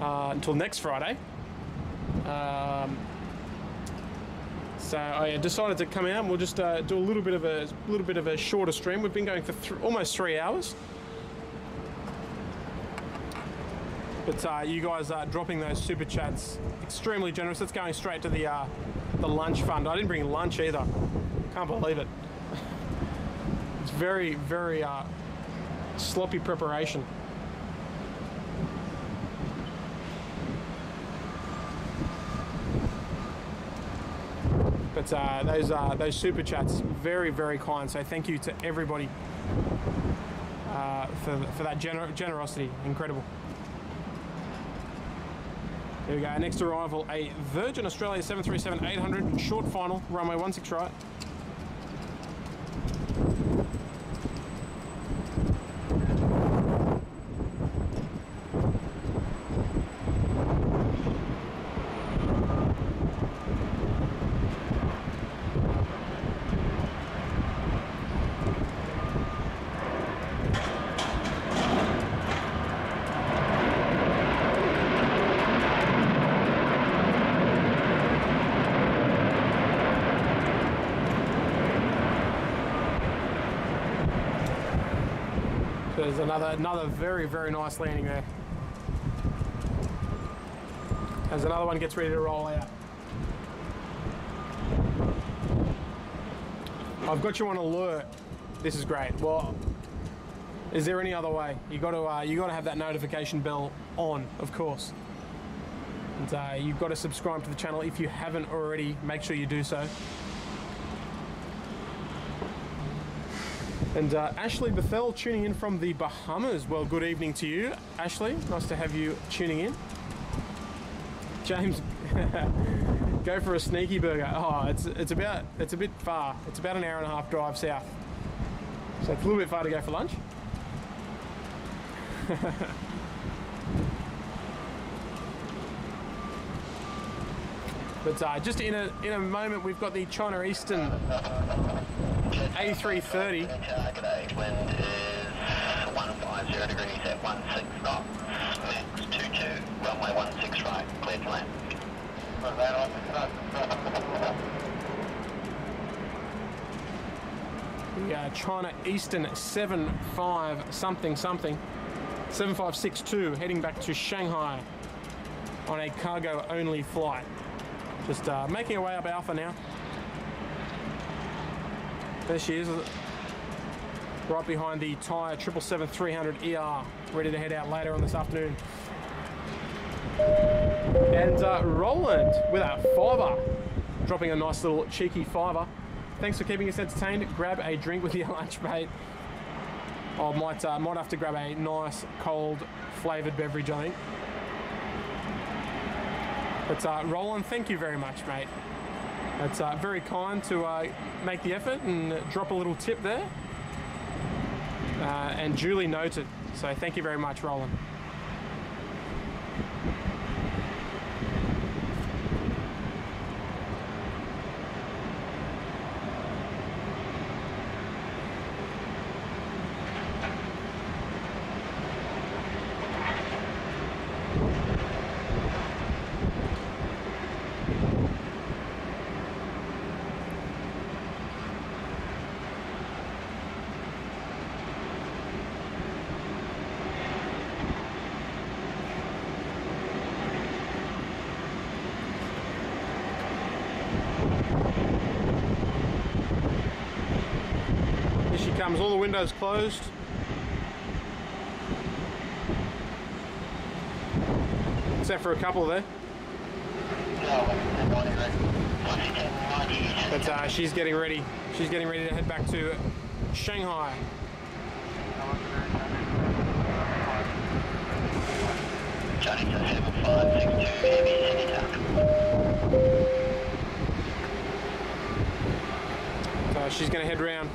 until next Friday. So I decided to come out, and we'll just do a little bit of a shorter stream. We've been going for almost 3 hours. But you guys are dropping those super chats, extremely generous. It's going straight to the lunch fund. I didn't bring lunch either. Can't believe it. It's very sloppy preparation. But those super chats, very kind. So thank you to everybody for that generosity. Incredible. There we go. Next arrival, a Virgin Australia 737-800 short final, runway 16 right. There's another very nice landing there. As another one gets ready to roll out. I've got you on alert. This is great. Well, is there any other way? You got to have that notification bell on, of course. And you've got to subscribe to the channel if you haven't already. Make sure you do so. And Ashley Bethel tuning in from the Bahamas. Well, good evening to you, Ashley. Nice to have you tuning in. James, go for a sneaky burger. Oh, it's a bit far. It's about an hour and a half drive south. So it's a little bit far to go for lunch. But just in a moment, we've got the China Eastern A330. Target wind is 150 degrees at 16 knots, max 22, runway 16 right, clear to land. The China Eastern 7562 heading back to Shanghai on a cargo only flight. Just making our way up Alpha now. There she is, right behind the Thai 777-300ER, ready to head out later on this afternoon. And Roland with a fiver, dropping a nice little cheeky fiver. Thanks for keeping us entertained. Grab a drink with your lunch, mate. I might have to grab a nice cold flavoured beverage, I think. But Roland, thank you very much, mate. It's very kind to make the effort and drop a little tip there. And duly noted. So thank you very much, Roland. Comes, all the windows closed. Except for a couple there. But she's getting ready. She's getting ready to head back to Shanghai. Johnny 7562 Aviation target. So she's going to head round.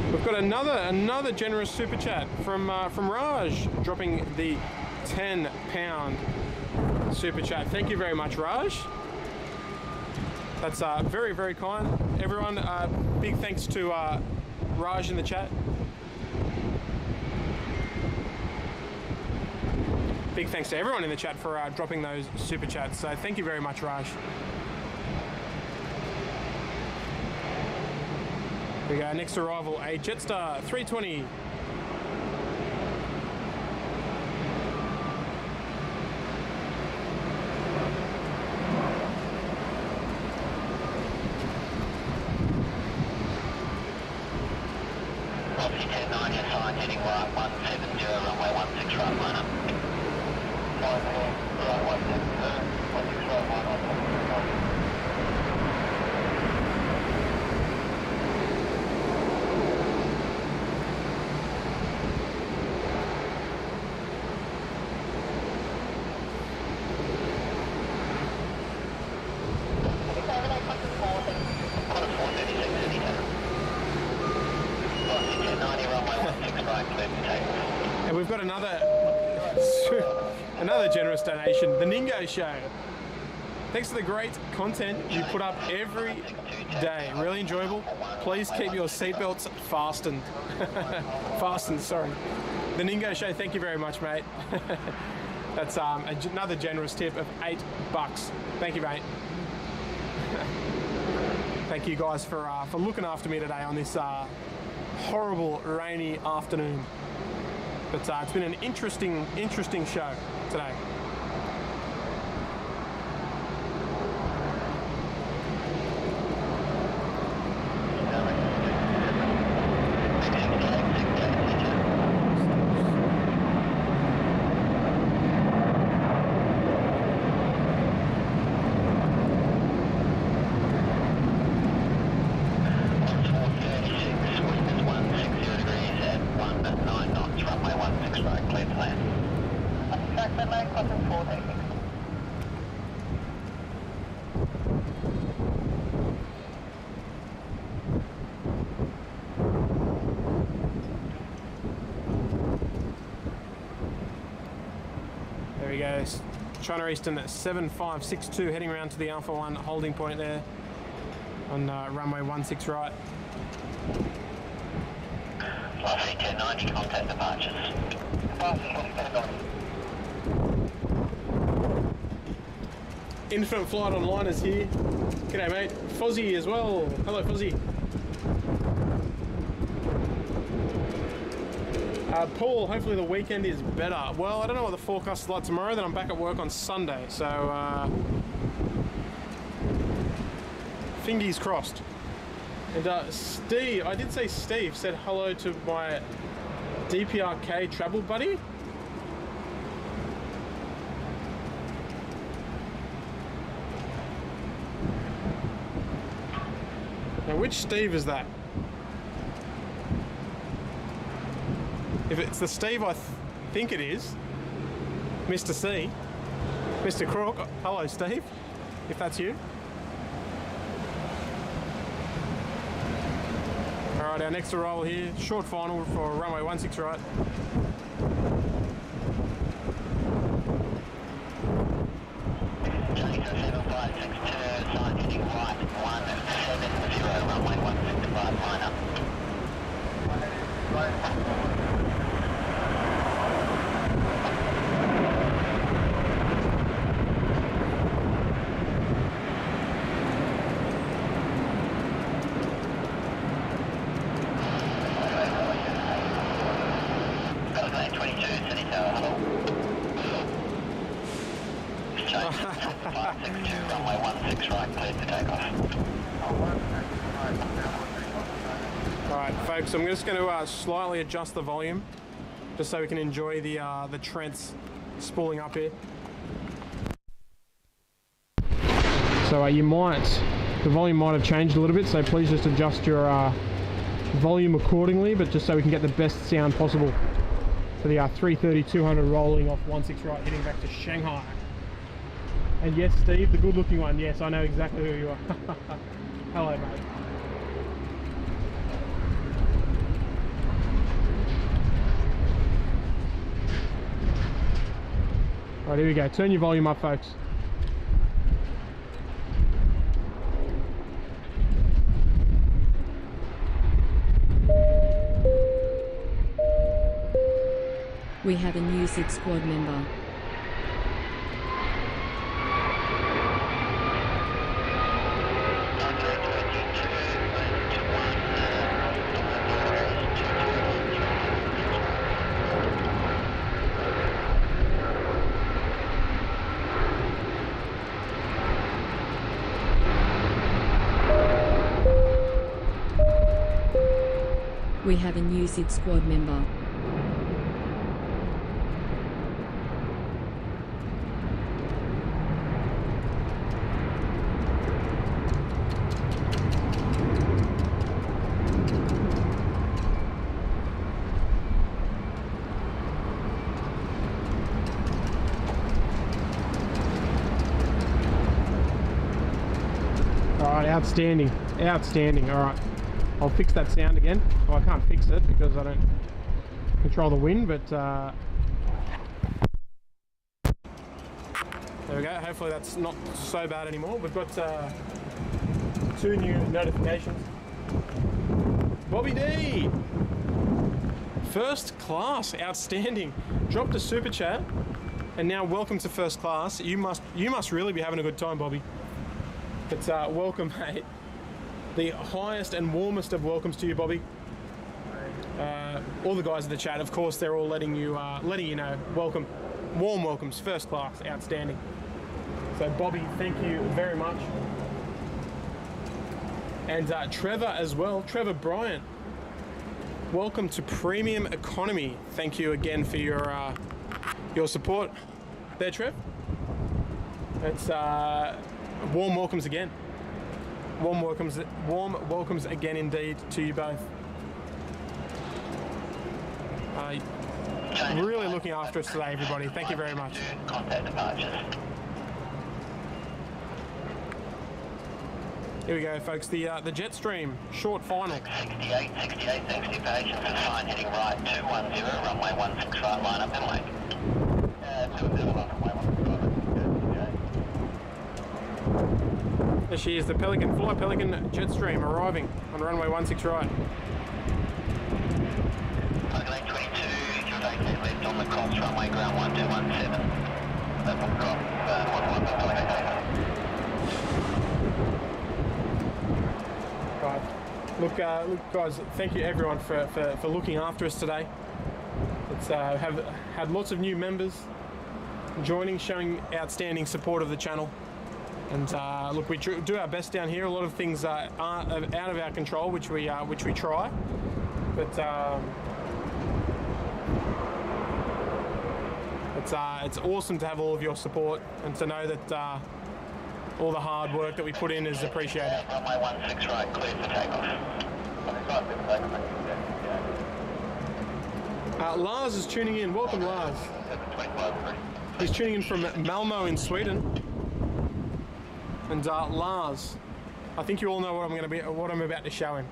We've got another generous super chat from Raj, dropping the £10 super chat. Thank you very much, Raj. That's very, very kind. Everyone, big thanks to Raj in the chat. Big thanks to everyone in the chat for dropping those super chats. So thank you very much, Raj. Here we go, next arrival, a Jetstar 320. Property 1090 assigned, heading right 170, runway 16 right, line up. Right 170, 16 right, line up. And we've got another generous donation, the Ningo Show. Thanks for the great content you put up every day. Really enjoyable. Please keep your seatbelts fastened. Fastened, sorry. The Ningo Show, thank you very much, mate. That's another generous tip of $8. Thank you, mate. Thank you guys for looking after me today on this horrible rainy afternoon. But it's been an interesting show today. go. China Eastern 7562 heading around to the Alpha 1 holding point there on runway 16 right. Flight 1090, contact departures. Infinite Flight Online is here. G'day mate. Fozzie as well. Hello Fozzie. Paul, hopefully the weekend is better. Well, I don't know what the forecast is like tomorrow, then I'm back at work on Sunday, so fingers crossed. And Steve, I did say Steve said hello to my DPRK travel buddy. Now, which Steve is that? If it's the Steve I think it is, Mr. C, Mr. Crook, hello Steve, if that's you. Alright, our next arrival here, short final for runway 16 right. Charlie 7562, sign heading right 170, runway 165, line up. Alright folks, I'm just going to slightly adjust the volume just so we can enjoy the Trents spooling up here. So the volume might have changed a little bit, so please just adjust your volume accordingly, but just so we can get the best sound possible for the 330-200 rolling off 16 right heading back to Shanghai. And yes, Steve, the good looking one, yes, I know exactly who you are. Hello mate. Right, here we go. Turn your volume up, folks. We have a new SID squad member. We have a new SID squad member. Alright, outstanding. Outstanding, alright. I'll fix that sound again. Well, I can't fix it because I don't control the wind, but there we go. Hopefully that's not so bad anymore. We've got 2 new notifications. Bobby D! First class, outstanding. Dropped a super chat, and now welcome to first class. You must really be having a good time, Bobby. But welcome, mate. The highest and warmest of welcomes to you, Bobby. All the guys in the chat, of course, they're all letting you know. Welcome, warm welcomes, first class, outstanding. So, Bobby, thank you very much. And Trevor as well, Trevor Bryant. Welcome to Premium Economy. Thank you again for your support. There, Trev. It's warm welcomes again. Warm welcomes again indeed to you both. Really looking after us today, everybody. Thank you very much. Contact departures. Here we go, folks. The Jetstream short final. 68, thanks to your patience. Sign heading right 210, runway 16 right, line up and wait. 210, runway 16. There she is, the Pelican, Fly Pelican Jetstream arriving on runway 16 right. Target 822, you're taking left on the cross runway ground 1217. That's on cross, 11 Right. Look guys, thank you everyone for looking after us today. It's have had lots of new members joining, showing outstanding support of the channel. And look, we do our best down here. A lot of things are out of our control, which we try. But it's awesome to have all of your support and to know that all the hard work that we put in is appreciated. Runway 16 right, clear for takeoff. Lars is tuning in. Welcome, Lars. He's tuning in from Malmo in Sweden. And Lars, I think you all know what I'm about to show him.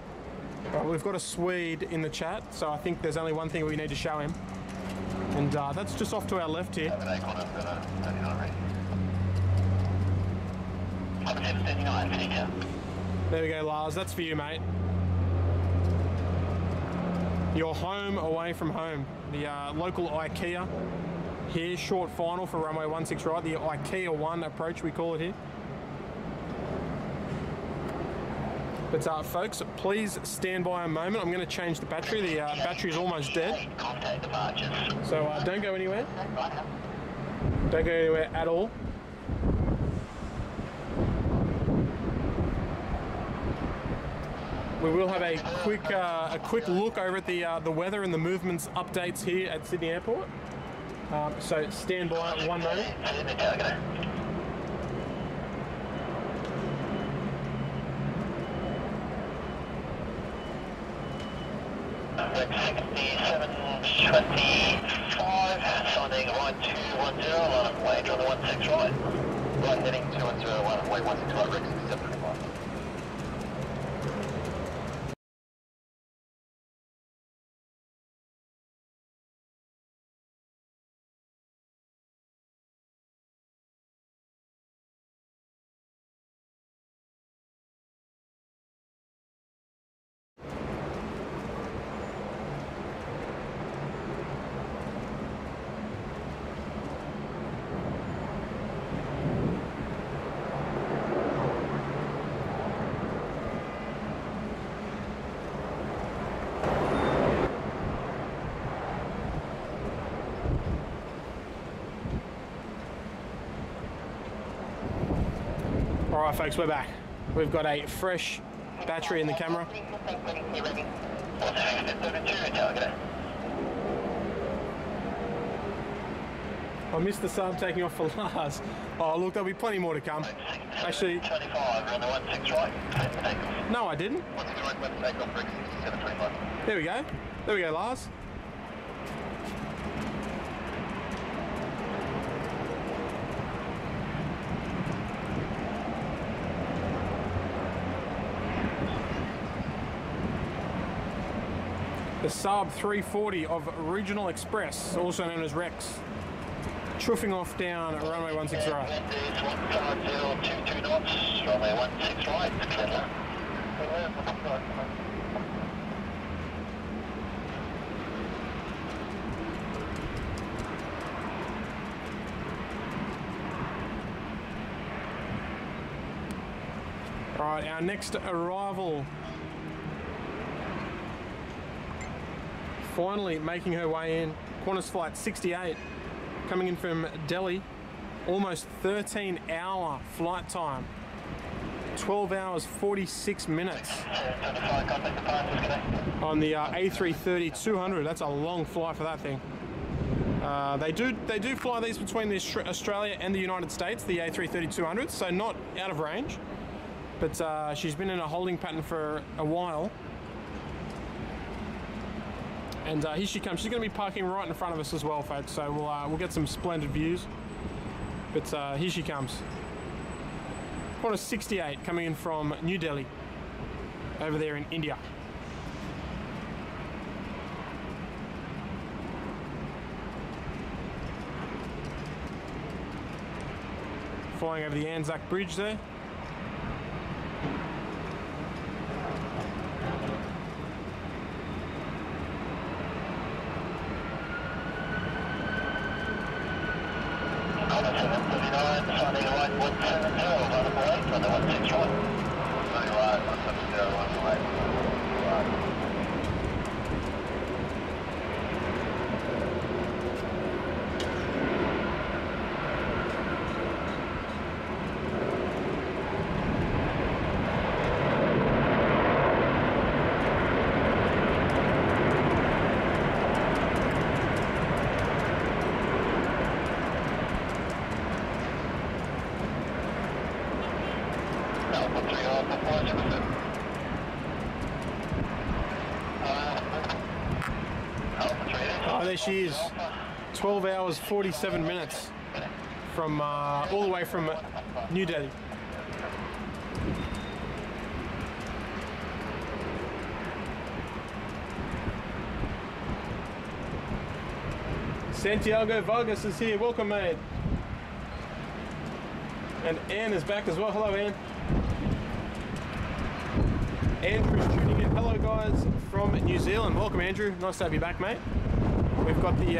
Right, we've got a Swede in the chat, so I think there's only one thing we need to show him. And that's just off to our left here. There we go, Lars. That's for you, mate. You're home away from home. The local IKEA here, short final for runway 16 right. The IKEA 1 approach, we call it here. But folks, please stand by a moment. I'm going to change the battery. The battery is almost dead. So don't go anywhere. Don't go anywhere at all. We will have a quick look over at the weather and the movements updates here at Sydney Airport. So stand by 1 moment. Break 6725, sounding right 210, line up wage on the 16 right. Right heading 210, line up way 16 right, Break 6725. Alright folks, we're back. We've got a fresh battery in the camera. I missed the sub taking off for Lars. Oh look, there'll be plenty more to come. Actually, 25 around the 16 right, no I didn't. 16 right, left takeoff, Break 6725. There we go. There we go, Lars. The Saab 340 of Regional Express, also known as Rex, chuffing off down runway 16 right. 150, 22 knots, runway 16 right, clear. Alright, our next arrival, finally making her way in, Qantas Flight 68, coming in from Delhi, almost 13-hour flight time, 12 hours 46 minutes on the A330-200. That's a long flight for that thing. They do fly these between Australia and the United States, the A330-200, so not out of range, but she's been in a holding pattern for a while. And here she comes. She's going to be parking right in front of us as well, folks. So we'll get some splendid views. But here she comes. Qantas 68 coming in from New Delhi, over there in India. Flying over the Anzac Bridge there. on the 16 right. Running right, 170, right. Oh, there she is. 12 hours 47 minutes from all the way from New Delhi. Santiago Vargas is here. Welcome, mate. And Anne is back as well. Hello, Anne. Andrew's tuning in. Hello, guys from New Zealand. Welcome, Andrew. Nice to have you back, mate. We've got the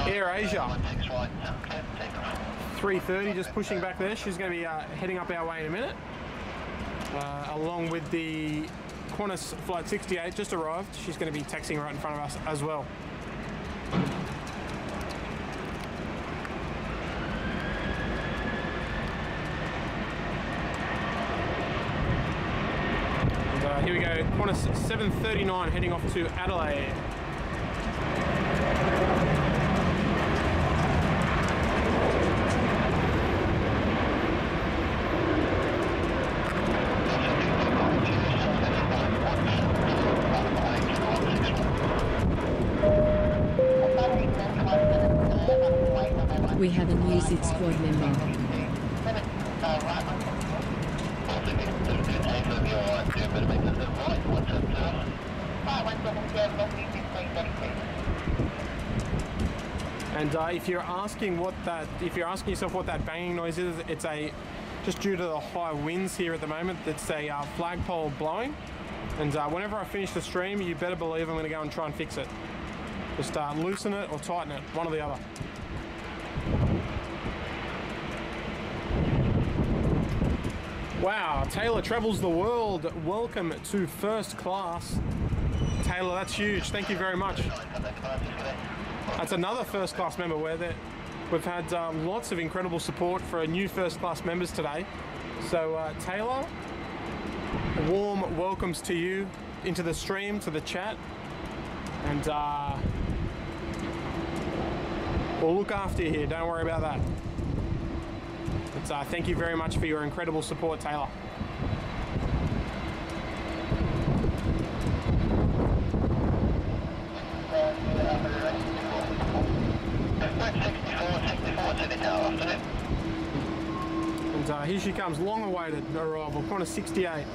Air Asia 330 just pushing back there. She's going to be heading up our way in a minute. Along with the Qantas Flight 68 just arrived. She's going to be taxiing right in front of us as well. Here we go, Qantas 739 heading off to Adelaide. We have a new ZID squad member. And if you're asking yourself what that banging noise is, it's just due to the high winds here at the moment. It's a flagpole blowing. And whenever I finish the stream, you better believe I'm going to go and try and fix it. Just loosen it or tighten it, one or the other. Wow, Taylor travels the world. Welcome to first class. Taylor, that's huge. Thank you very much. That's another first class member we've had lots of incredible support for new first class members today. So Taylor, warm welcomes to you into the stream, to the chat. And we'll look after you here, don't worry about that. But thank you very much for your incredible support, Taylor. And here she comes, long awaited arrival, Qantas 68.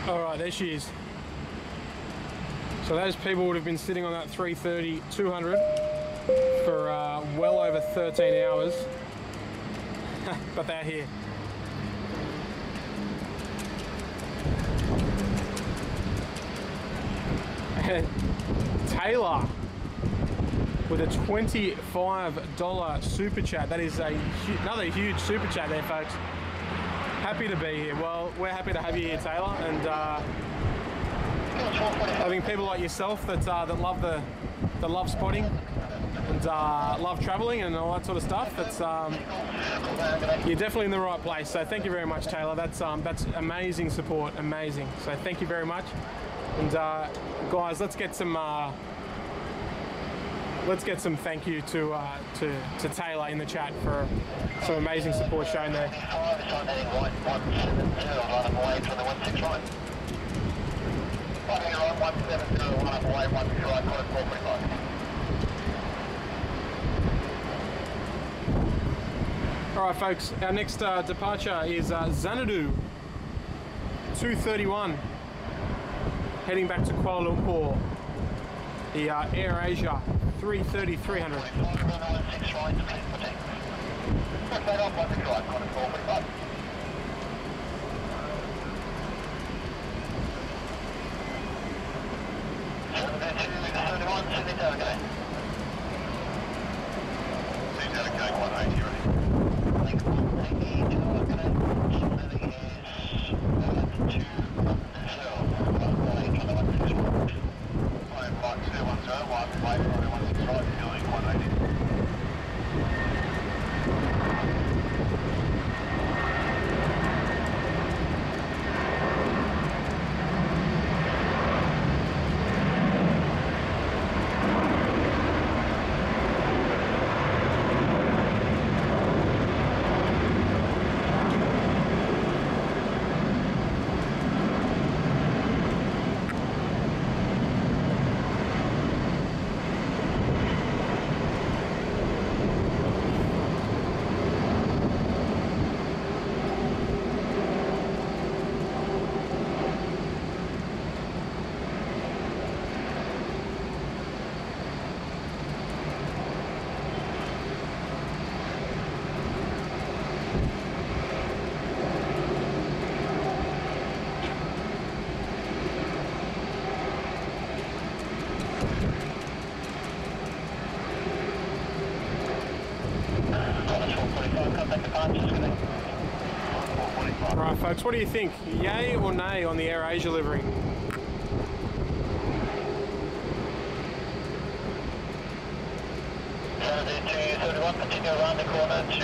Alright, there she is. So those people would have been sitting on that 330-200 for well over 13 hours. But they're here. And Taylor with a $25 super chat. That is another huge super chat there, folks. Happy to be here. Well, we're happy to have you here, Taylor, and having people like yourself that love spotting and love travelling and all that sort of stuff. It's you're definitely in the right place. So thank you very much, Taylor. That's amazing support, amazing. So thank you very much. And guys, let's get some thank you to Taylor in the chat for some amazing support shown there. Alright folks, our next departure is Xanadu 231, heading back to Kuala Lumpur, the AirAsia 330-300. Alright folks, what do you think? Yay or nay on the AirAsia livery? Continue around the corner to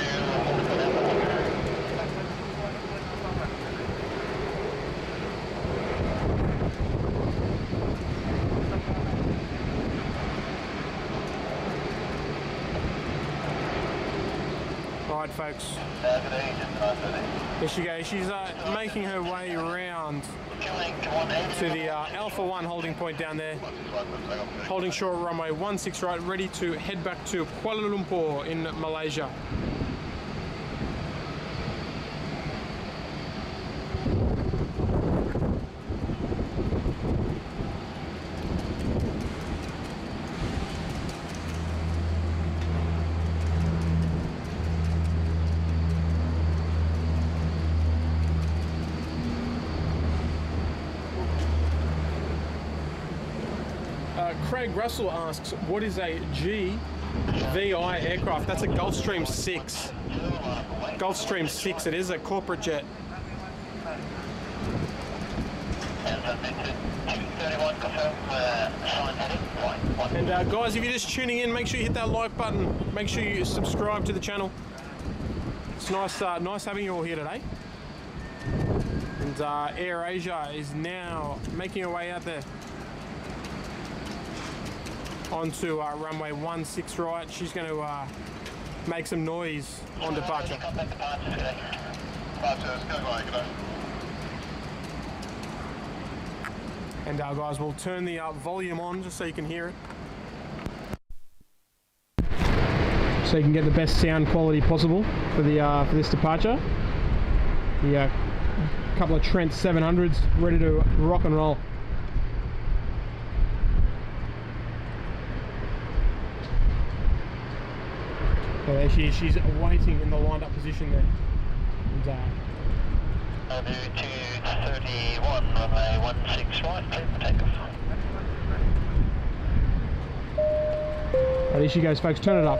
Alright folks, there she goes. She's making her way around to the Alpha 1 holding point down there, holding short runway 16 right, ready to head back to Kuala Lumpur in Malaysia. Craig Russell asks, what is a GVI aircraft? That's a Gulfstream 6. Gulfstream 6, it is a corporate jet. And guys, if you're just tuning in, make sure you hit that like button. Make sure you subscribe to the channel. It's nice having you all here today. And AirAsia is now making her way out there onto runway 16 right. She's going to make some noise on departure. And guys, we'll turn the volume on just so you can hear it, so you can get the best sound quality possible for the for this departure. The couple of Trent 700s ready to rock and roll. So there she is, she's waiting in the lined up position there. And, Over to 31, runway 16 right, clear for takeoff. there she goes, folks, turn it up.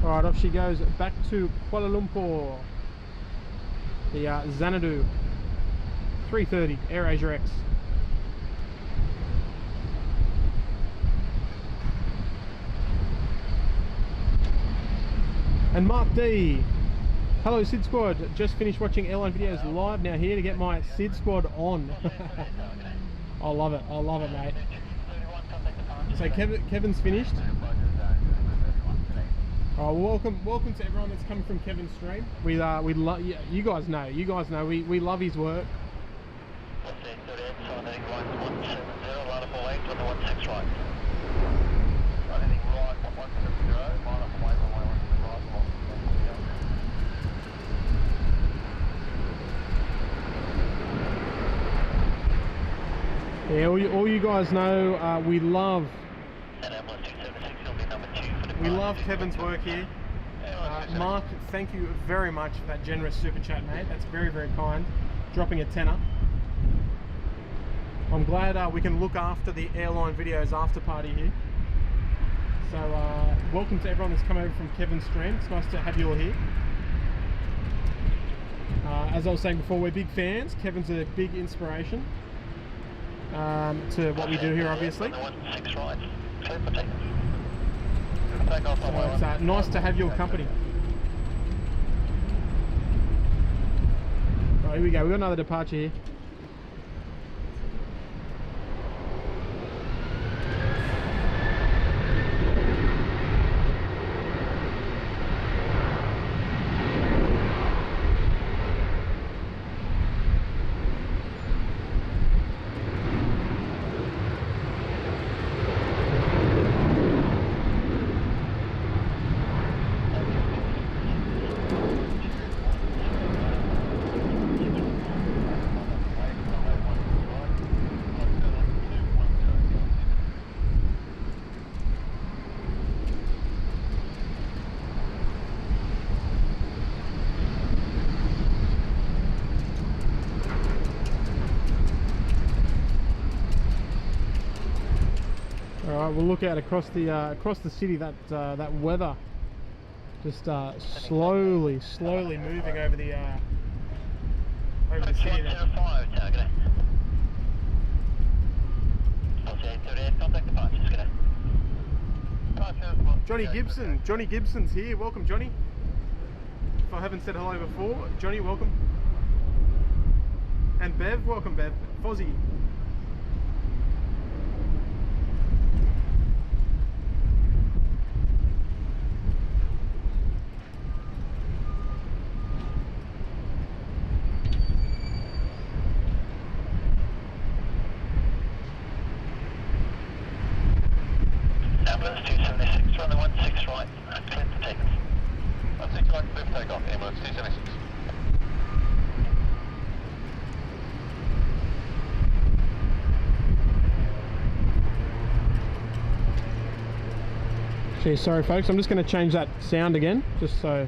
Alright, off she goes back to Kuala Lumpur. The Xanadu 330 AirAsia X. And Mark D. Hello Sid Squad, just finished watching airline videos live, now here to get my Sid Squad on. I love it mate. So Kevin's finished. Oh, welcome to everyone that's coming from Kevin's stream. We love you guys know we love his work. Yeah, all you guys know we love Kevin's work here. Mark, thank you very much for that generous super chat, mate. That's very, very kind. Dropping a tenner. I'm glad we can look after the airline videos after party here. So welcome to everyone that's come over from Kevin's stream. It's nice to have you all here. As I was saying before, we're big fans. Kevin's a big inspiration to what we do here, obviously. So it's nice to have your company. Right, here we go. We've got another departure here. We'll look out across the city. That weather just slowly moving over the city there. Johnny Gibson's here. Welcome, Johnny. If I haven't said hello before, Johnny, welcome. And Bev, welcome, Bev. Fozzie. Sorry folks, I'm just going to change that sound again, just so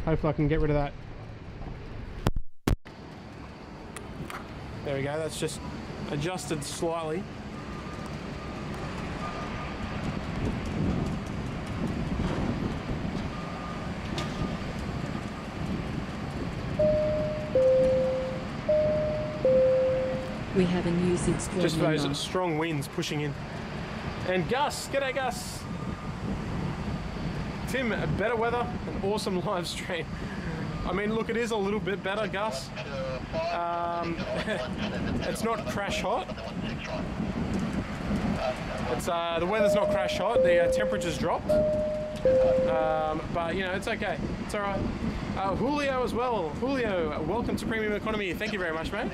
hopefully I can get rid of that There we go, that's just adjusted slightly. We have a new SID squad Just member. those strong winds pushing in. And Gus, g'day Gus. Tim, better weather, an awesome live stream. I mean, look, it is a little bit better, Gus. It's not crash hot. It's the weather's not crash hot. The temperature's dropped, but you know, it's okay. It's all right. Julio as well. Julio, welcome to Premium Economy. Thank you very much, mate.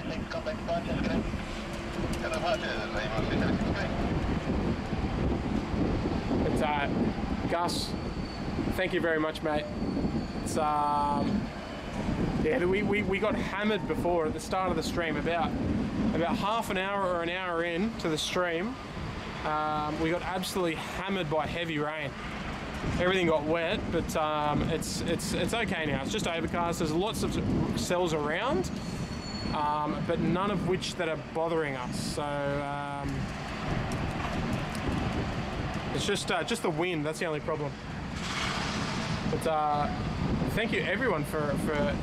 It's Gus. Thank you very much, mate. It's yeah, we got hammered before at the start of the stream. About half an hour or an hour in to the stream, we got absolutely hammered by heavy rain. Everything got wet, but it's okay now. It's just overcast. There's lots of cells around, but none of which that are bothering us. So it's just the wind. That's the only problem. But thank you everyone for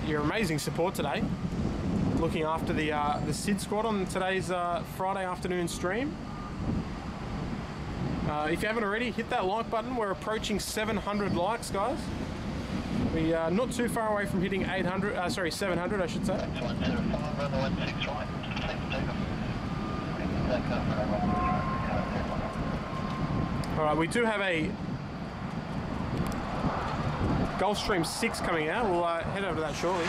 your amazing support today. Looking after the SID squad on today's Friday afternoon stream. If you haven't already, hit that like button. We're approaching 700 likes, guys. We are not too far away from hitting 700, I should say. All right, we do have a Gulfstream 6 coming out. We'll head over to that shortly.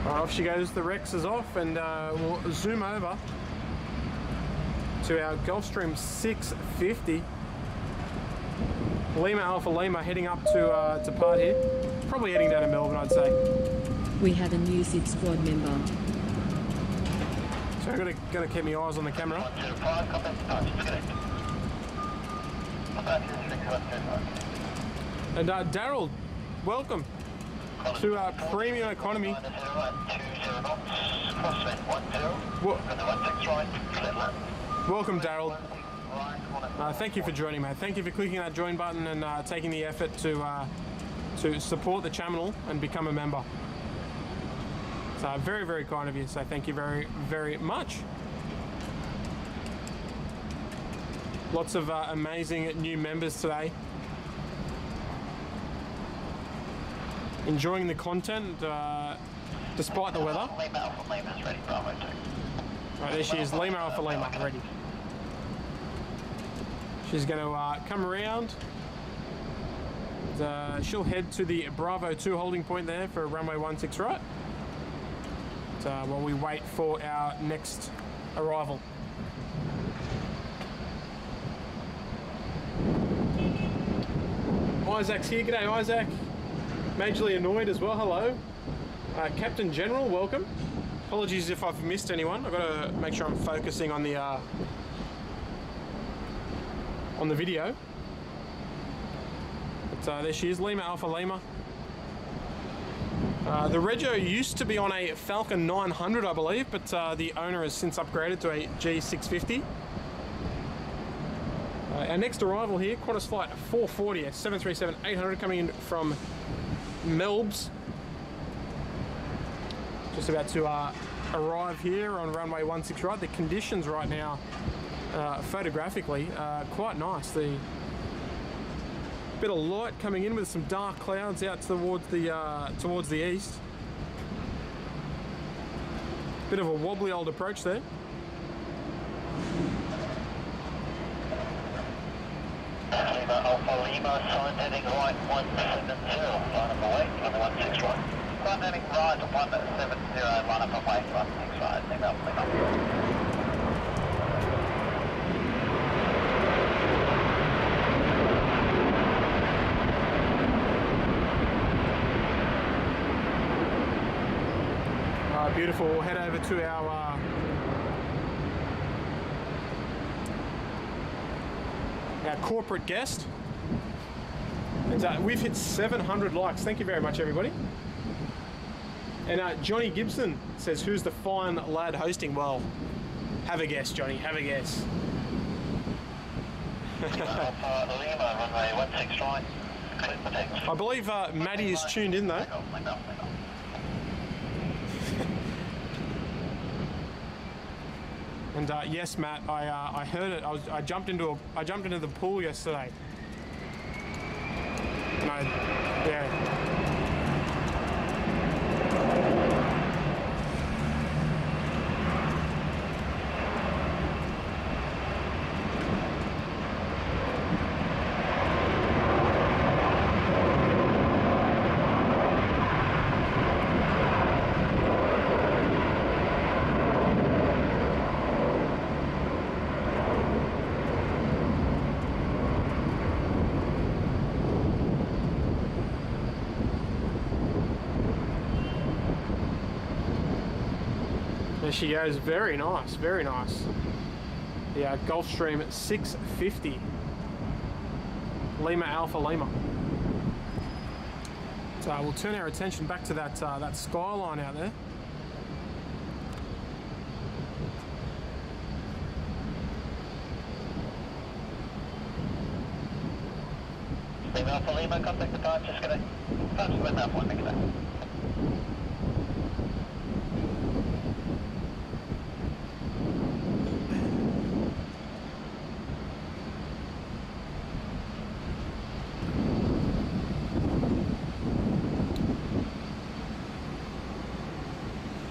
Off she goes, the Rex is off, and we'll zoom over to our Gulfstream 650. Lima Alpha Lima heading up to Part here. Probably heading down to Melbourne, I'd say. We have a new SID squad member. So I've got to keep my eyes on the camera. And Daryl, welcome to Premium Economy. Welcome, Daryl. Thank you for joining, mate. Thank you for clicking that join button and taking the effort to support the channel and become a member. So very, very kind of you. So thank you very, very much. Lots of amazing new members today. Enjoying the content despite the weather. Right, there she is, Lima Alpha Lima, ready. She's going to come around. She'll head to the Bravo 2 holding point there for runway 16 right. While we wait for our next arrival. Isaac's here, g'day Isaac. Majorly annoyed as well, hello. Captain General, welcome. Apologies if I've missed anyone. I've got to make sure I'm focusing on the video. But there she is, Lima Alpha Lima. The Rego used to be on a Falcon 900, I believe, but the owner has since upgraded to a G650. Our next arrival here, Qantas Flight 440, a 737-800 coming in from Melbs. Just about to arrive here on runway 16 right. The conditions right now, photographically, quite nice. The bit of light coming in with some dark clouds out towards the east. Bit of a wobbly old approach there. Lima Alpha Lima, sign heading right 170, line up away, runway 16 right. Sign heading right 170, line up away, runway 6 right, email Lima. Beautiful. We'll head over to our corporate guest. And we've hit 700 likes. Thank you very much, everybody. And Johnny Gibson says, "Who's the fine lad hosting?" Well, have a guess, Johnny. Have a guess. Lima, runway 16 right. Clear for takeoff. I believe Maddie is tuned in though. And yes, Matt, I heard it. I jumped into the pool yesterday. No, yeah. There she goes, very nice, very nice. The Gulfstream 650, Lima Alpha Lima. So we'll turn our attention back to that that skyline out there. Lima Alpha Lima, contact the time, just gonna pass the map one, make that.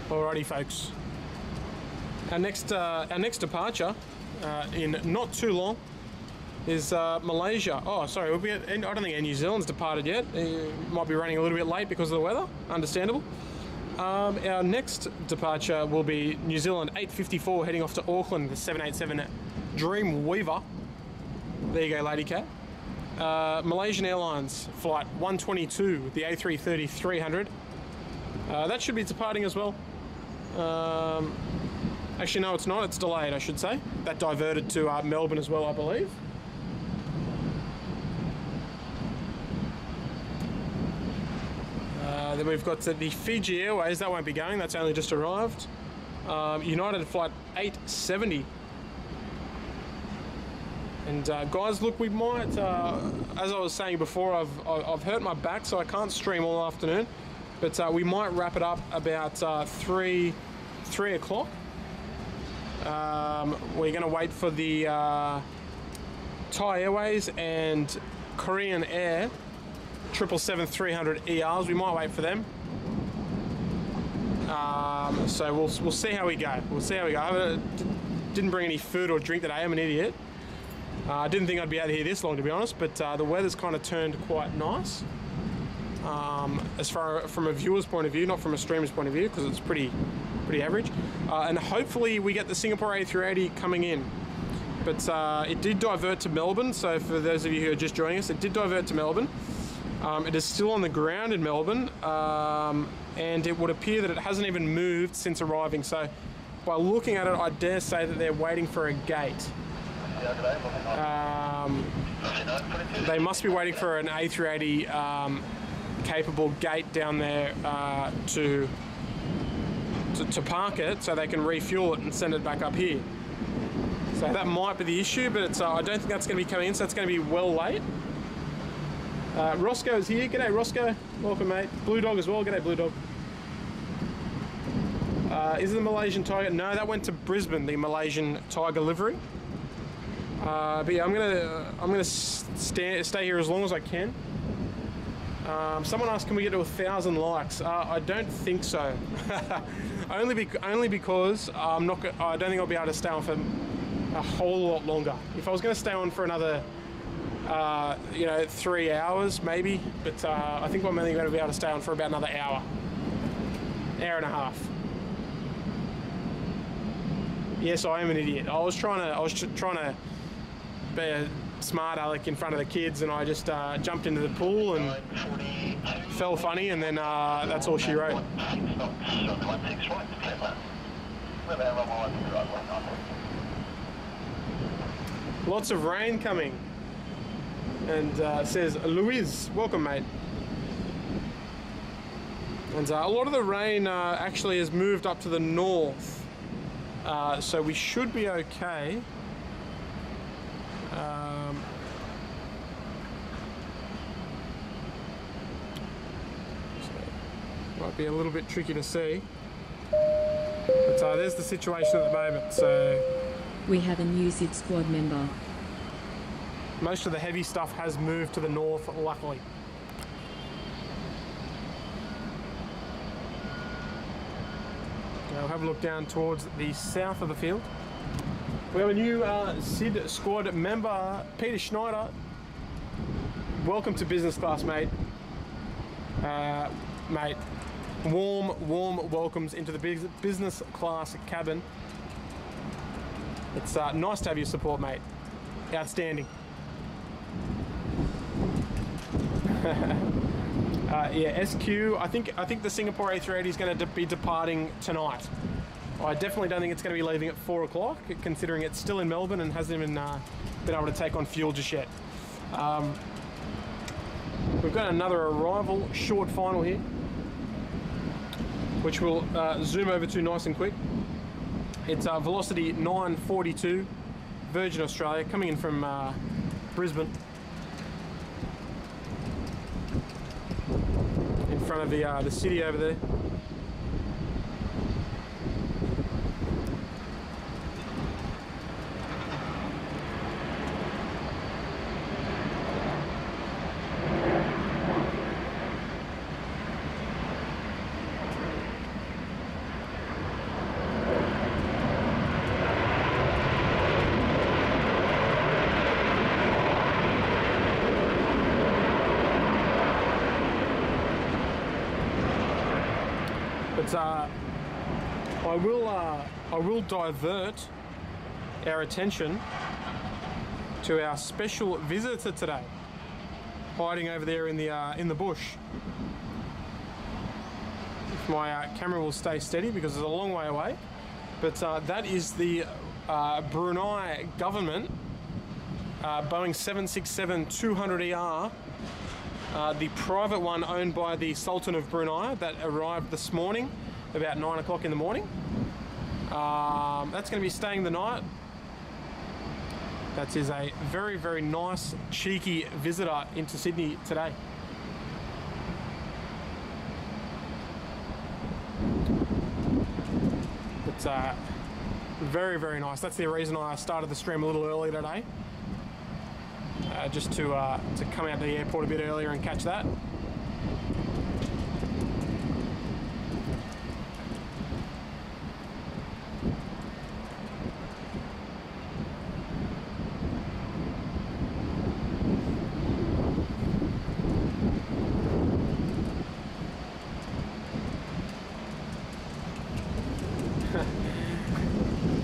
Alrighty, folks. Our next departure in not too long is Malaysia. Oh, sorry, I don't think Air New Zealand's departed yet. It might be running a little bit late because of the weather. Understandable. Our next departure will be New Zealand 854 heading off to Auckland, the 787 Dreamweaver. There you go, Lady Cat. Malaysian Airlines flight 122, the A330 300. That should be departing as well. Actually, no, it's not. It's delayed, I should say. That diverted to Melbourne as well, I believe. Then we've got the Fiji Airways. That won't be going. That's only just arrived. United flight 870. And guys, look, we might, as I was saying before, I've hurt my back, so I can't stream all afternoon. But we might wrap it up about 3 o'clock. We're going to wait for the Thai Airways and Korean Air 777-300 ERs. We might wait for them. So we'll see how we go. We'll see how we go. I didn't bring any food or drink today. I'm an idiot. I didn't think I'd be out here this long, to be honest. But the weather's kind of turned quite nice. As far from a viewer's point of view, not from a streamer's point of view, because it's pretty average. And hopefully we get the Singapore A380 coming in. But it did divert to Melbourne, so for those of you who are just joining us, it did divert to Melbourne. It is still on the ground in Melbourne, and it would appear that it hasn't even moved since arriving. So by looking at it, I dare say that they're waiting for a gate. They must be waiting for an A380 capable gate down there to park it so they can refuel it and send it back up here. So that might be the issue, but it's, I don't think that's going to be coming in, so it's going to be well late. Roscoe's here. G'day, Roscoe. Welcome, mate. Blue Dog as well. G'day, Blue Dog. Is it the Malaysian Tiger? No, that went to Brisbane, the Malaysian Tiger livery. But yeah, I'm gonna stay here as long as I can. Someone asked, can we get to 1,000 likes? I don't think so. only because I don't think I'll be able to stay on for a whole lot longer. If I was going to stay on for another you know, 3 hours maybe, but I think I'm only going to be able to stay on for about another hour and a half. Yes, I am an idiot. I was trying to be a smart aleck in front of the kids, and I just jumped into the pool and fell funny, and then that's all she wrote. Lots of rain coming, and says Louise, welcome mate. And a lot of the rain actually has moved up to the north, so we should be okay. Might be a little bit tricky to see, but there's the situation at the moment. So We have a new SID squad member. most of the heavy stuff has moved to the north, luckily. I'll have a look down towards the south of the field. We have a new SID squad member, Peter Schneider. Welcome to business class, mate. Mate, warm welcomes into the business class cabin. It's nice to have your support, mate. Outstanding. Yeah, SQ. I think the Singapore A380 is going to be departing tonight. I definitely don't think it's going to be leaving at 4 o'clock, considering it's still in Melbourne and hasn't even been able to take on fuel just yet. We've got another arrival, short final here, which we'll zoom over to nice and quick. It's Velocity 942, Virgin Australia, coming in from Brisbane. In front of the city over there. I will divert our attention to our special visitor today, hiding over there in the bush. If my camera will stay steady, because it's a long way away, but that is the Brunei government Boeing 767-200ER, the private one owned by the Sultan of Brunei, that arrived this morning about 9 o'clock in the morning. That's going to be staying the night. That is a very, very nice, cheeky visitor into Sydney today. It's very, very nice. That's the reason I started the stream a little early today. Just to come out to the airport a bit earlier and catch that.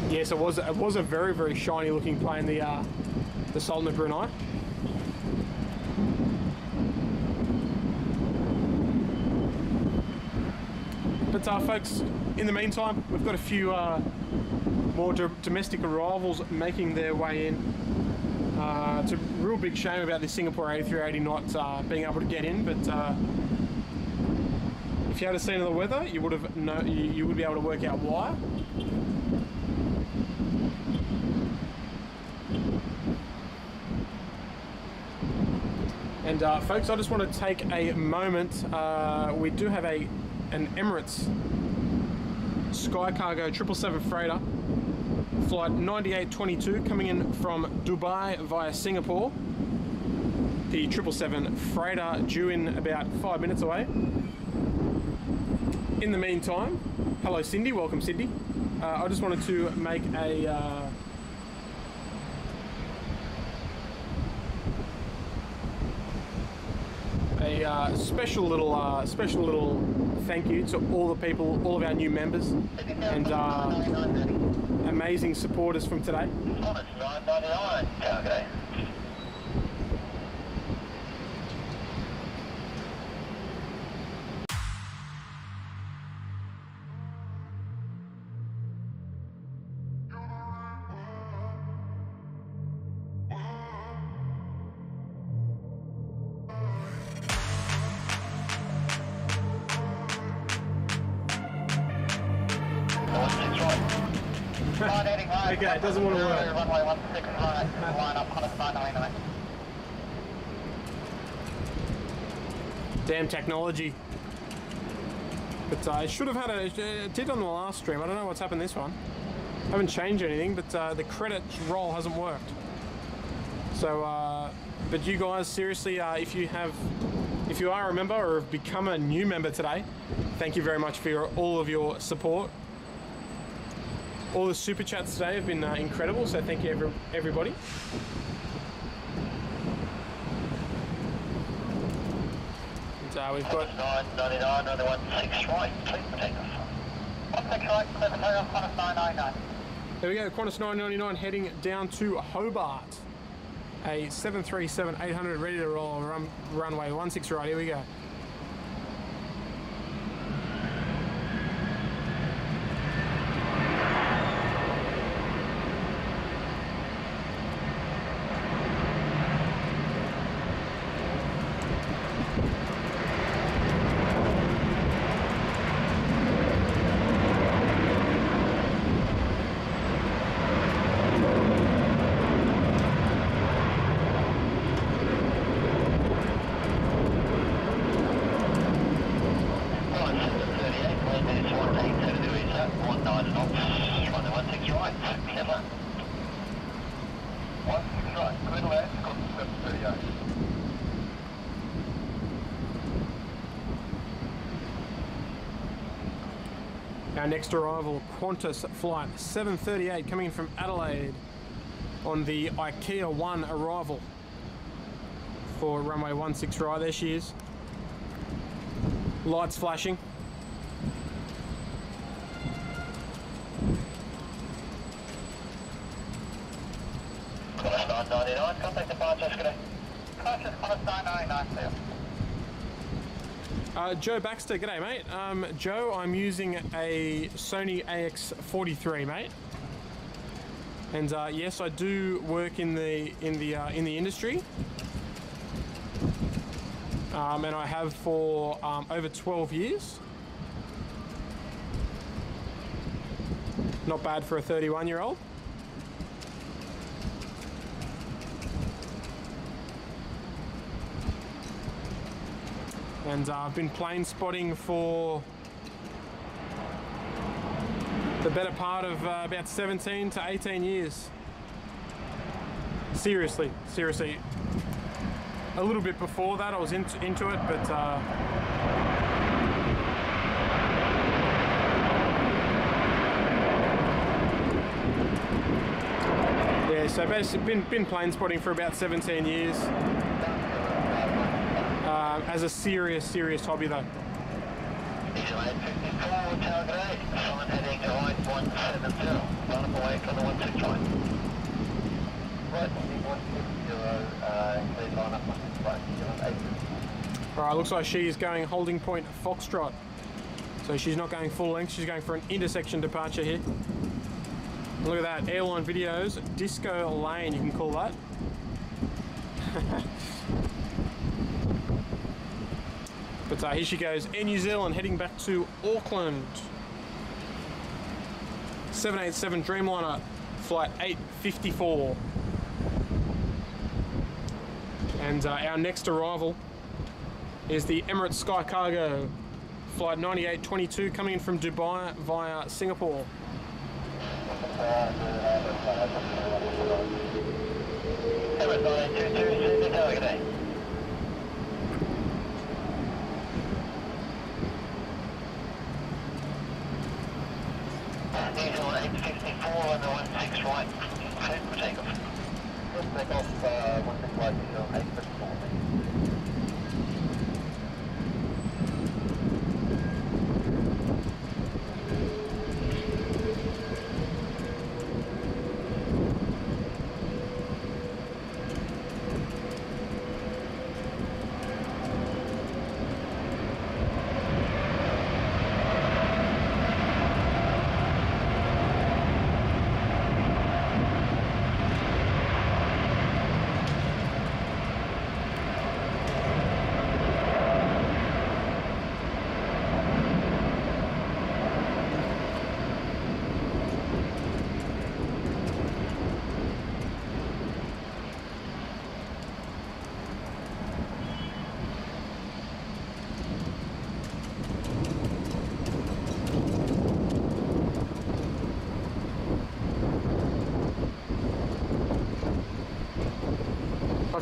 Yes, it was a very, very shiny looking plane, the Sultan of Brunei. But folks, in the meantime, we've got a few more domestic arrivals making their way in. It's a real big shame about this Singapore A380 not being able to get in, but if you had seen the weather, you would have you would be able to work out why. And folks, I just want to take a moment. We do have an Emirates Sky Cargo 777 freighter, flight 9822, coming in from Dubai via Singapore. The 777 freighter due in about 5 minutes away. In the meantime, hello Cindy, welcome Cindy. I just wanted to make a a special little thank you to all the people, all of our new members and amazing supporters from today. Qantas 999, okay. Okay, it doesn't want to work. Runway 16 right, line up, Qantas 999. Damn technology. But I should have had it did on the last stream. I don't know what's happened this one. I haven't changed anything, but the credits roll hasn't worked. So, but you guys, seriously, if you are a member or have become a new member today, thank you very much for all of your support. All the super chats today have been incredible, so thank you everybody. And we've got 999, another 16 right, please for takeoff. 16 right, clear for takeoff, Qantas 999. There we go, Qantas 999 heading down to Hobart. A 737-800 ready to roll on runway 16 right, here we go. Our next arrival, Qantas flight 738 coming in from Adelaide on the IKEA 1 arrival for runway 16 right. There she is. Lights flashing. Qantas 999, contact departure, today. Qantas 999, clear. Joe Baxter, g'day mate. Joe, I'm using a Sony AX43, mate. And yes, I do work in the industry. And I have for over 12 years. Not bad for a 31-year-old. And I've been plane spotting for the better part of about 17 to 18 years. Seriously. A little bit before that I was into it, but yeah, so basically been plane spotting for about 17 years. As a serious hobby though. Diesel 854, target 8, sign heading to right 170, run up away from the 16 right. Right, 160, clear line up 165, 8. Alright, looks like she's going holding point Foxtrot. So she's not going full length, she's going for an intersection departure here. Look at that, airline videos, disco lane you can call that. But here she goes, Air New Zealand heading back to Auckland. 787 Dreamliner, flight 854. And our next arrival is the Emirates Sky Cargo, flight 9822, coming in from Dubai via Singapore. Emirates 9822, target 8. Diesel 854 on the 16 right, clear for takeoff. Let's take off 16 right, diesel 854.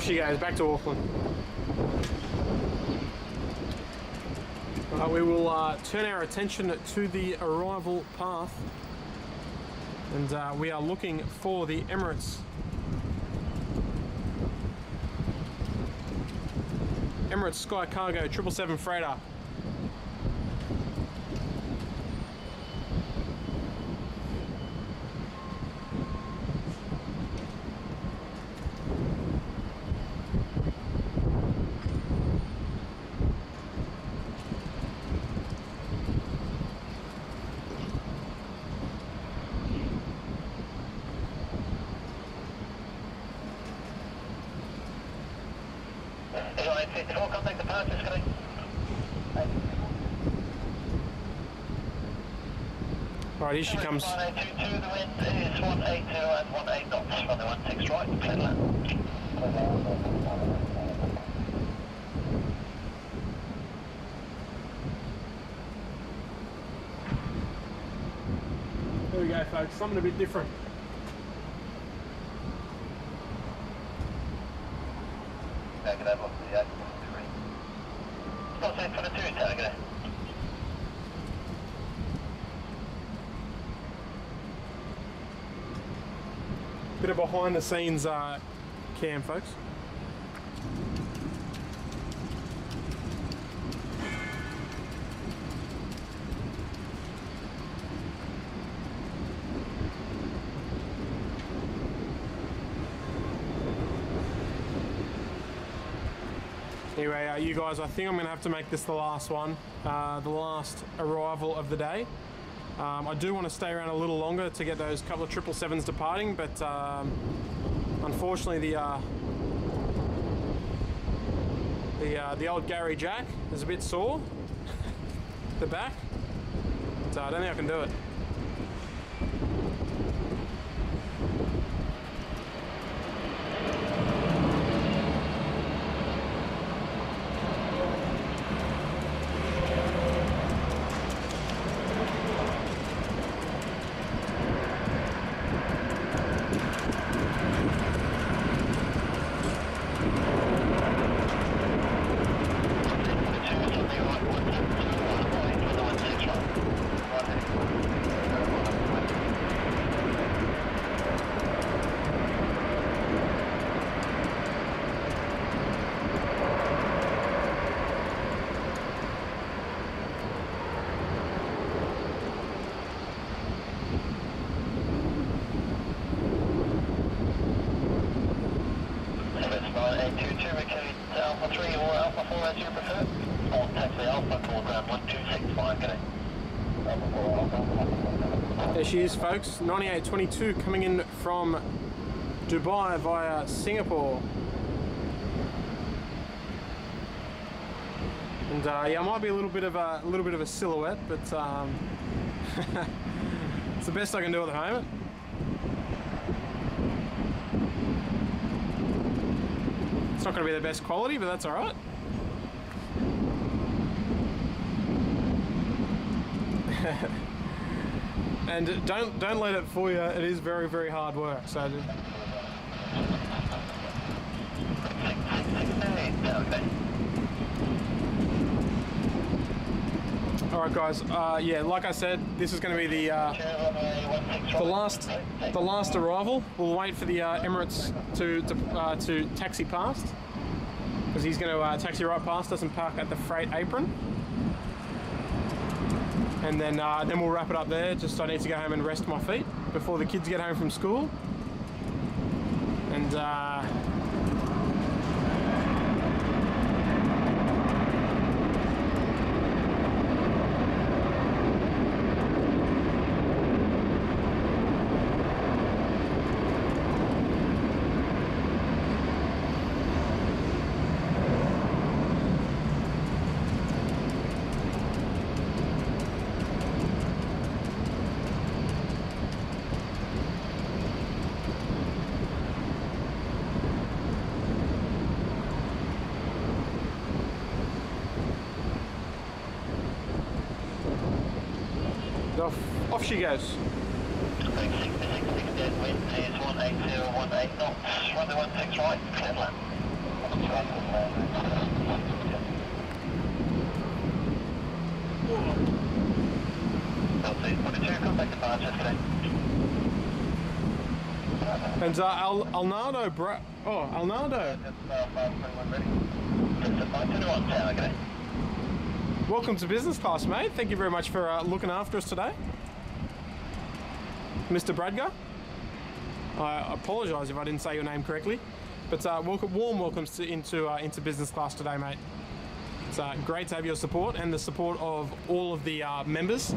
Off she goes, back to Auckland. We will turn our attention to the arrival path, and we are looking for the Emirates Sky Cargo 777 freighter. Is it 854, contact departures, can Right, here she comes. 1822, the wind is 180 and 18 knots from the 16 right, clear land. There we go, folks, something a bit different. Yeah, get over to the 843. Stop saying for the 2 tower, get it. Bit of behind the scenes cam, folks. Anyway, you guys, I think I'm going to have to make this the last one, the last arrival of the day. I do want to stay around a little longer to get those couple of 777s departing, but unfortunately the old Gary Jack is a bit sore, the back, so I don't think I can do it. Alpha 3 or Alpha 4 as you prefer. On taxi Alpha, call ground 1265, get it. There she is, folks, 9822 coming in from Dubai via Singapore. And yeah, it might be a little bit of a silhouette, but it's the best I can do at the moment. It's not going to be the best quality, but that's all right. And don't let it fool you. It is very, very hard work. So. Alright guys, yeah, like I said, this is going to be the last arrival. We'll wait for the Emirates to taxi past, because he's going to taxi right past us and park at the freight apron, and then we'll wrap it up there. Just I need to go home and rest my feet before the kids get home from school, and off she goes. 66 dead wind is 180, 18 knots, runway 16 right, clear land. Contact departure today. And Alnardo, Alnardo. Welcome to business class, mate. Thank you very much for looking after us today. Mr. Bradgar. I apologise if I didn't say your name correctly, but warm welcomes into business class today, mate. It's great to have your support and the support of all of the members.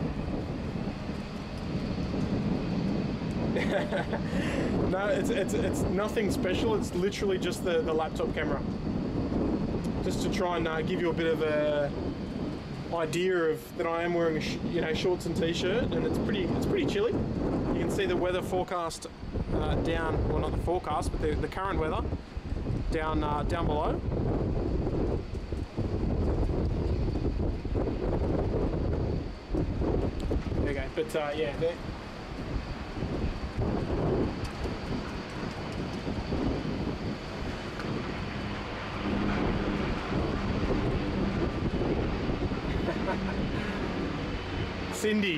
No, it's nothing special. It's literally just the laptop camera, just to try and give you a bit of a idea of that I am wearing shorts and t-shirt, and it's pretty chilly. You can see the weather forecast down, well, not the forecast, but the current weather down below. There you go. But yeah, there.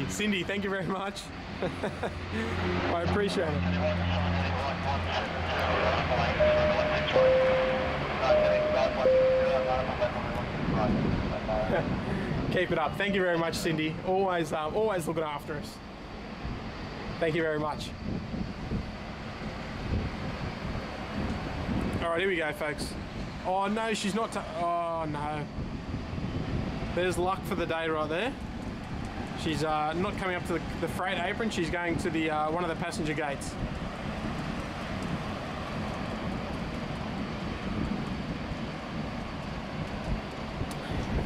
Cindy, thank you very much. I appreciate it. Keep it up. Thank you very much, Cindy. Always looking after us. Thank you very much. All right, here we go, folks. Oh no, she's not. Oh no. There's luck for the day right there. She's not coming up to the freight apron. She's going to the one of the passenger gates.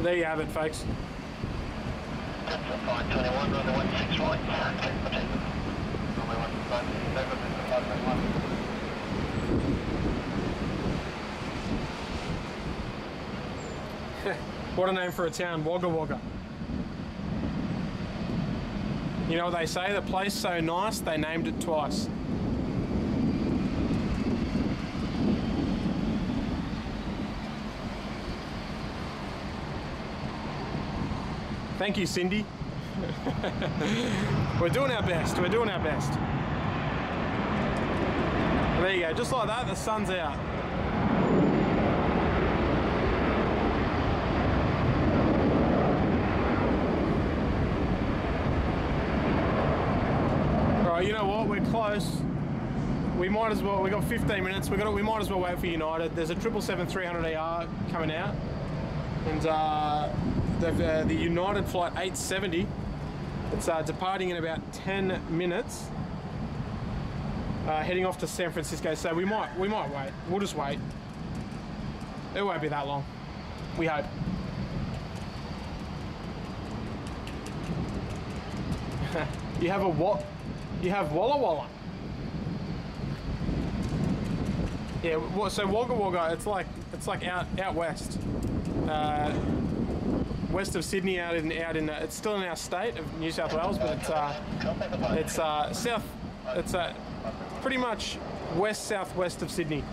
There you have it, folks. What a name for a town, Wagga Wagga. You know what they say, the place so nice, they named it twice. Thank you, Cindy. We're doing our best, There you go, just like that, the sun's out. You know what? We're close. We might as well. We got 15 minutes. We might as well wait for United. There's a 777-300ER coming out, and the United flight 870. It's departing in about 10 minutes, heading off to San Francisco. So we might wait. We'll just wait. It won't be that long. We hope. You have a what? You have Walla Walla. Yeah, so Wagga Wagga, it's like out west, west of Sydney, out in it's still in our state of New South Wales, but it's south. It's pretty much west southwest of Sydney.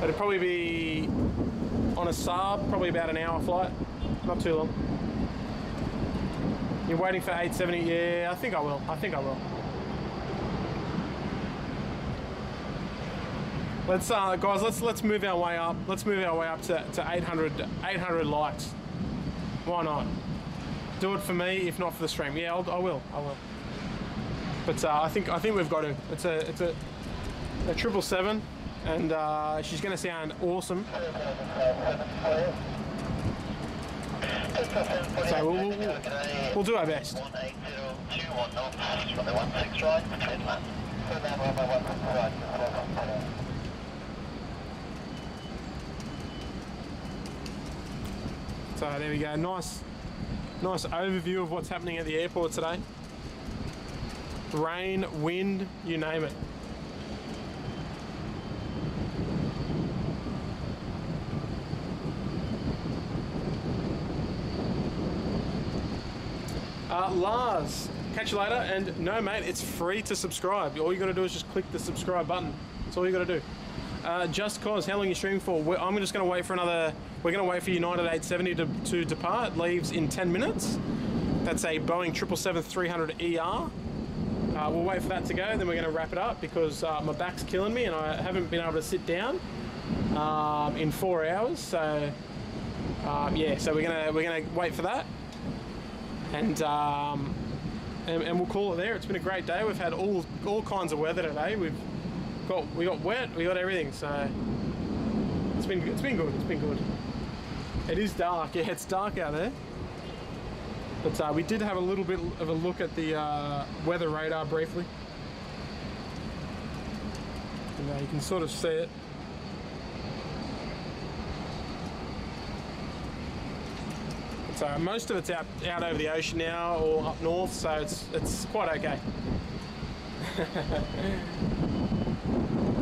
It'd probably be on a Saab, probably about an hour flight, not too long. You're waiting for 870? Yeah, I think I will. Let's guys, let's move our way up. Let's move our way up to 800 likes. Why not? Do it for me, if not for the stream. Yeah, I will. But I think we've got to. It's a 777, and she's going to sound awesome. So we'll do our best. So there we go. Nice overview of what's happening at the airport today. Rain, wind, you name it. Lars, catch you later. And no, mate, it's free to subscribe. All you got to do is just click the subscribe button. That's all you got to do. Just cause, how long are you streaming for? I'm just going to wait for another. We're going to wait for United 870 to depart. Leaves in 10 minutes. That's a Boeing 777-300ER. We'll wait for that to go. Then we're going to wrap it up because my back's killing me and I haven't been able to sit down in 4 hours. So yeah, so we're gonna wait for that, and we'll call it there. It's been a great day. We've had all kinds of weather today. We got wet, we got everything. So it's been good. It's been good. It is dark. Yeah, it's dark out there. But we did have a little bit of a look at the weather radar briefly. And, you can sort of see it. So most of it's out over the ocean now or up north, so it's quite okay.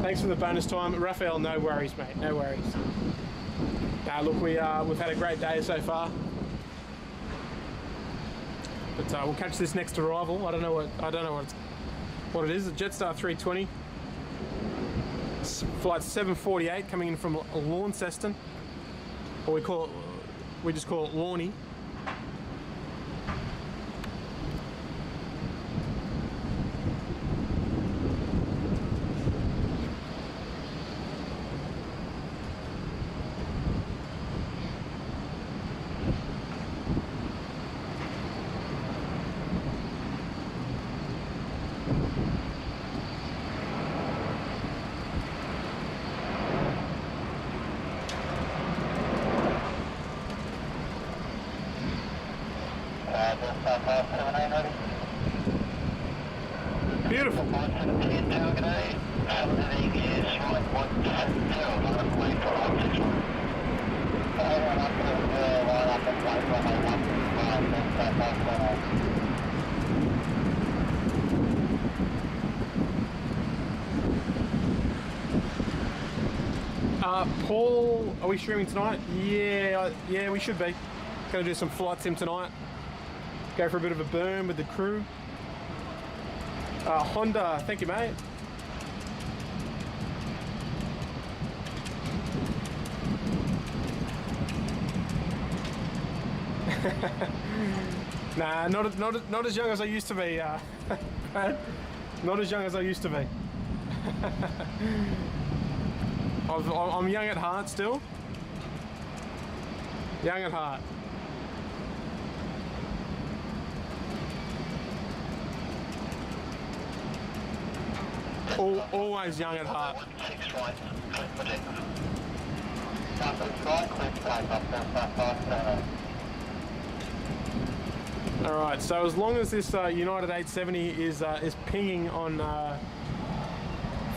Thanks for the bonus time, Raphael. No worries, mate. No worries. Look, we've had a great day so far. But we'll catch this next arrival. I don't know what it is. A Jetstar 320. Flight 748 coming in from Launceston, or we just call it Lornie. Beautiful. Paul, are we streaming tonight? Yeah, we should be. Gonna do some flight sim tonight. Go for a bit of a burn with the crew. Honda, thank you, mate. Nah, not as young as I used to be. Not as young as I used to be. I'm young at heart still. Young at heart. Always young at heart. Alright, so as long as this United 870 is pinging on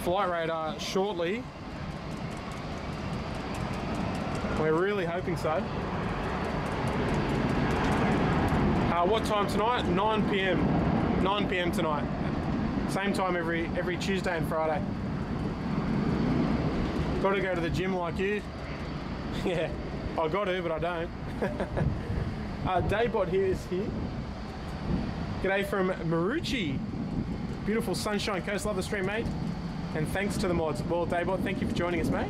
flight radar shortly, we're really hoping so. What time tonight? 9 p.m. 9 p.m. tonight. Same time every Tuesday and Friday. Got to go to the gym like you. Yeah, I got to, but I don't. Daybot here is here. G'day from Marucci. Beautiful Sunshine Coast. Love the stream, mate. And thanks to the mods. Well, Daybot, thank you for joining us, mate.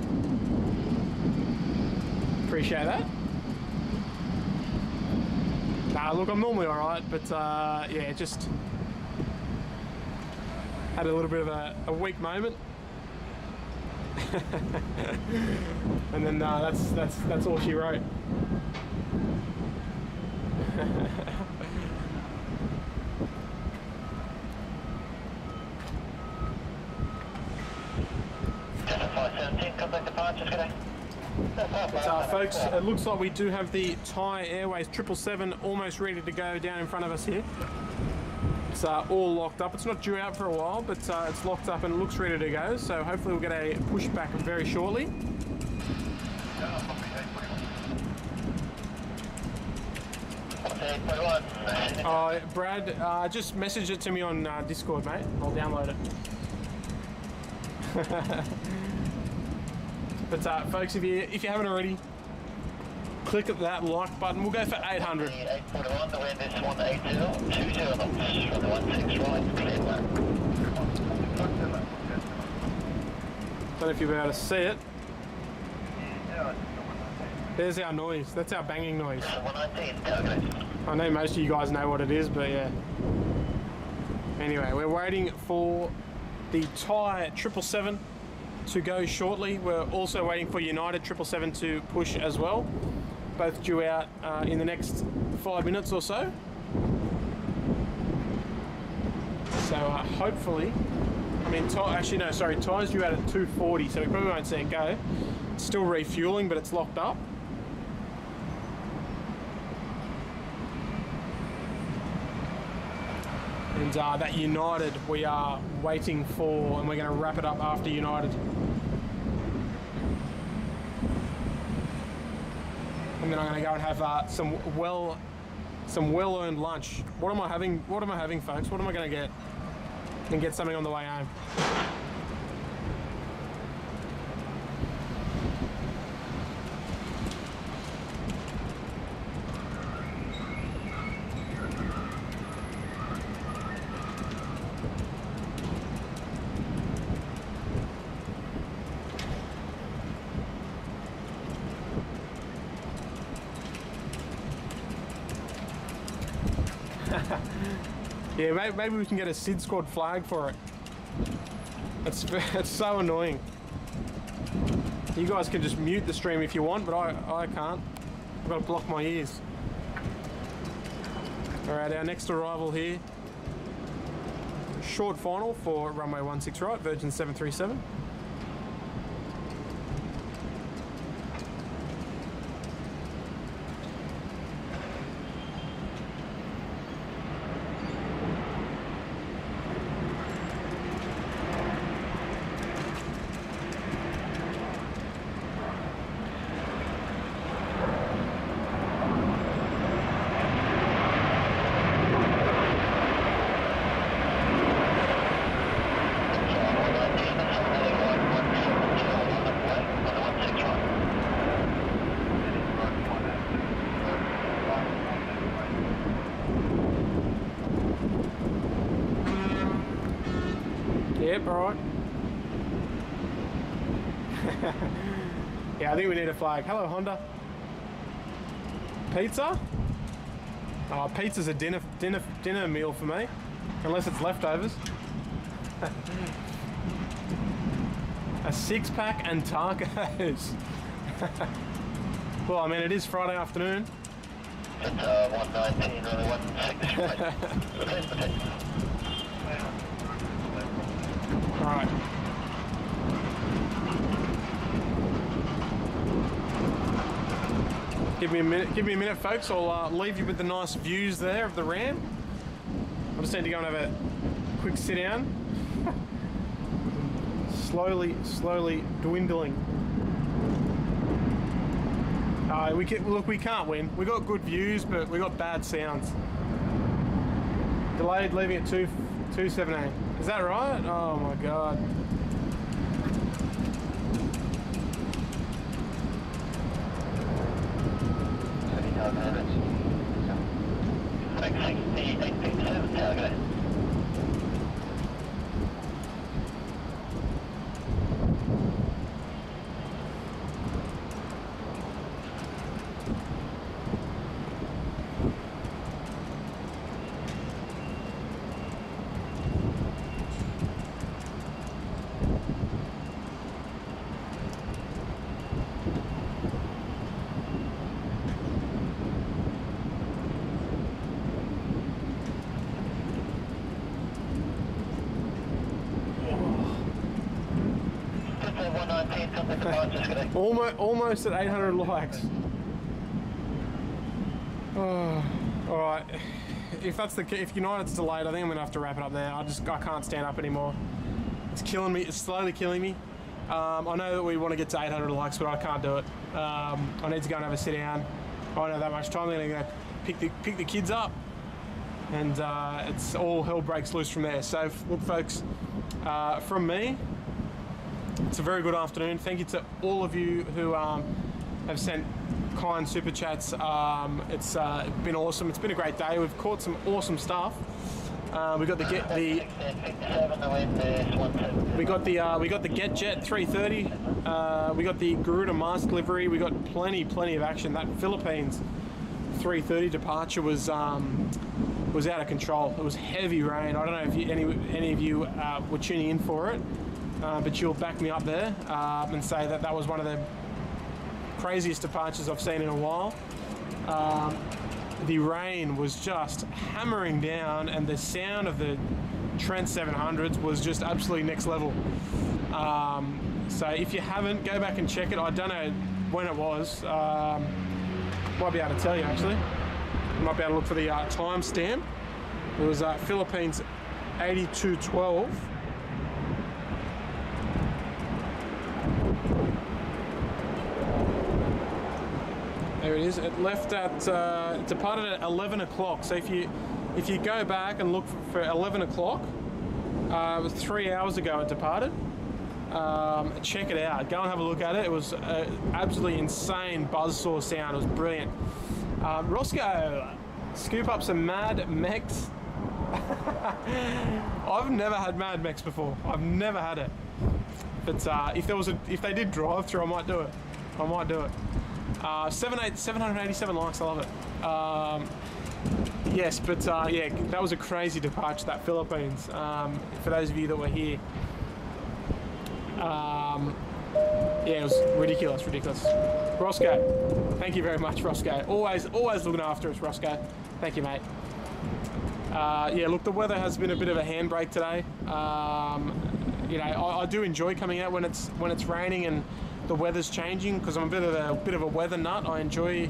Appreciate that. Look, I'm normally alright, but yeah, just had a little bit of a weak moment. And then that's all she wrote. Folks, it looks like we do have the Thai Airways 777 almost ready to go down in front of us here. It's all locked up. It's not due out for a while, but it's locked up and it looks ready to go. So hopefully we'll get a pushback very shortly. Brad, just message it to me on Discord, mate. I'll download it. But folks, if you haven't already, click that like button. We'll go for 800. 841, the wind is 180, 20 knots from the 16 right, clear one. Don't know if you'll be able to see it. There's our noise. That's our banging noise. 119, target. I know most of you guys know what it is, but yeah. Anyway, we're waiting for the Thai 777 to go shortly. We're also waiting for United 777 to push as well. Both due out in the next 5 minutes or so. So hopefully, I mean, actually no, sorry, Thai's due out at 2:40, so we probably won't see it go. It's still refueling, but it's locked up. And that United we are waiting for, and we're going to wrap it up after United. And then I'm going to go and have some well-earned lunch. What am I having? What am I having, folks? What am I going to get? And get something on the way home. Yeah, maybe we can get a SID squad flag for it. It's so annoying. You guys can just mute the stream if you want, but I can't. I've got to block my ears. Alright, our next arrival here. Short final for runway 16 right, Virgin 737. Yep, alright. Yeah, I think we need a flag. Hello, Honda. Pizza? Oh, pizza's a dinner meal for me. Unless it's leftovers. A 6-pack and tacos. Well, I mean, it is Friday afternoon. It's 119, really 16. Alright. Give me a minute, folks. I'll leave you with the nice views there of the ramp. I just need to go and have a quick sit down. slowly dwindling. We can't win. We got good views, but we got bad sounds. Delayed, leaving at 278. Is that right? Oh my god. Almost at 800 likes. Oh, all right. If United's delayed, I think I'm gonna have to wrap it up there. I can't stand up anymore. It's killing me. It's slowly killing me. I know that we want to get to 800 likes, but I can't do it. I need to go and have a sit down. I don't have that much time. I'm gonna go pick the kids up, and it's all hell breaks loose from there. So look, folks, from me, it's a very good afternoon. Thank you to all of you who have sent kind super chats. It's been awesome. It's been a great day. We've caught some awesome stuff. We got the Get Jet 330. We got the Garuda mask livery. We got plenty of action. That Philippines 330 departure was out of control. It was heavy rain. I don't know if any of you were tuning in for it, but you'll back me up there and say that was one of the craziest departures I've seen in a while. The rain was just hammering down, and the sound of the Trent 700s was just absolutely next level. So if you haven't, go back and check it. I don't know when it was. Might be able to tell you actually. Might be able to look for the timestamp. It was Philippines 8212. There it is. It left at it departed at 11 o'clock. So if you go back and look for 11 o'clock, it was 3 hours ago it departed. Check it out. Go and have a look at it. It was absolutely insane buzzsaw sound. It was brilliant. Roscoe, scoop up some Mad Mex. I've never had Mad Mex before. I've never had it. But if they did drive through, I might do it. 787 likes. I love it. Yes, but yeah, that was a crazy departure, that Philippines. For those of you that were here, yeah, it was ridiculous. Roscoe, thank you very much, Roscoe. Always looking after us, Roscoe. Thank you, mate. Yeah, look, the weather has been a bit of a handbrake today. You know, I do enjoy coming out when it's raining and the weather's changing, because I'm a bit of a weather nut. I enjoy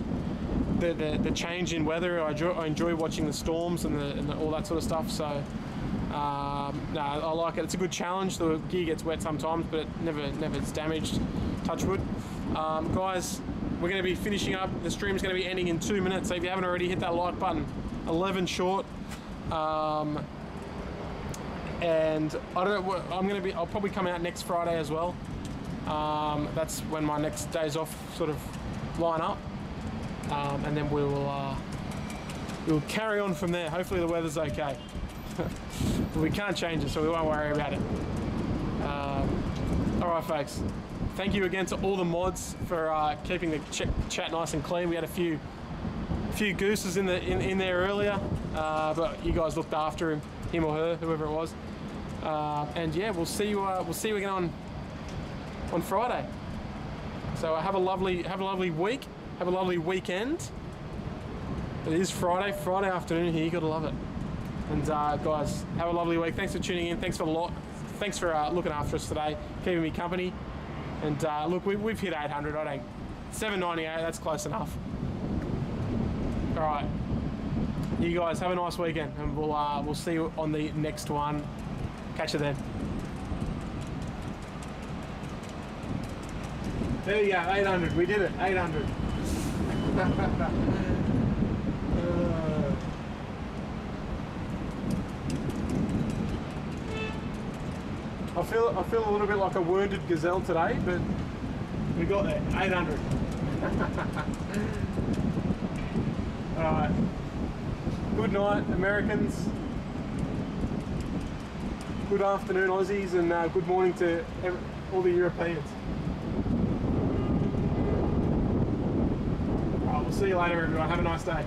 the change in weather. I enjoy watching the storms and all that sort of stuff. So no, I like it. It's a good challenge. The gear gets wet sometimes, but it never is damaged. Touch wood. Guys, we're going to be finishing up. The stream's going to be ending in 2 minutes. So if you haven't already, hit that like button. 11 short. And I don't know. I'll probably come out next Friday as well. That's when my next days off sort of line up, and then we'll carry on from there. Hopefully the weather's okay. But we can't change it, so we won't worry about it. All right, folks. Thank you again to all the mods for keeping the chat nice and clean. We had a few gooses in there earlier, but you guys looked after him or her, whoever it was. And yeah, we'll see you again on Friday. So have a lovely week. Have a lovely weekend. It is Friday afternoon here. You gotta love it. And guys, have a lovely week. Thanks for tuning in. Thanks for looking after us today, keeping me company. And look, we've hit 800. I think 798. That's close enough. All right, you guys have a nice weekend, and we'll see you on the next one. Catch you then. There you go, 800. We did it, 800. I feel a little bit like a wounded gazelle today, but we got there, 800. All right. Good night, Americans. Good afternoon, Aussies, and good morning to all the Europeans. All right, we'll see you later, everyone. Have a nice day.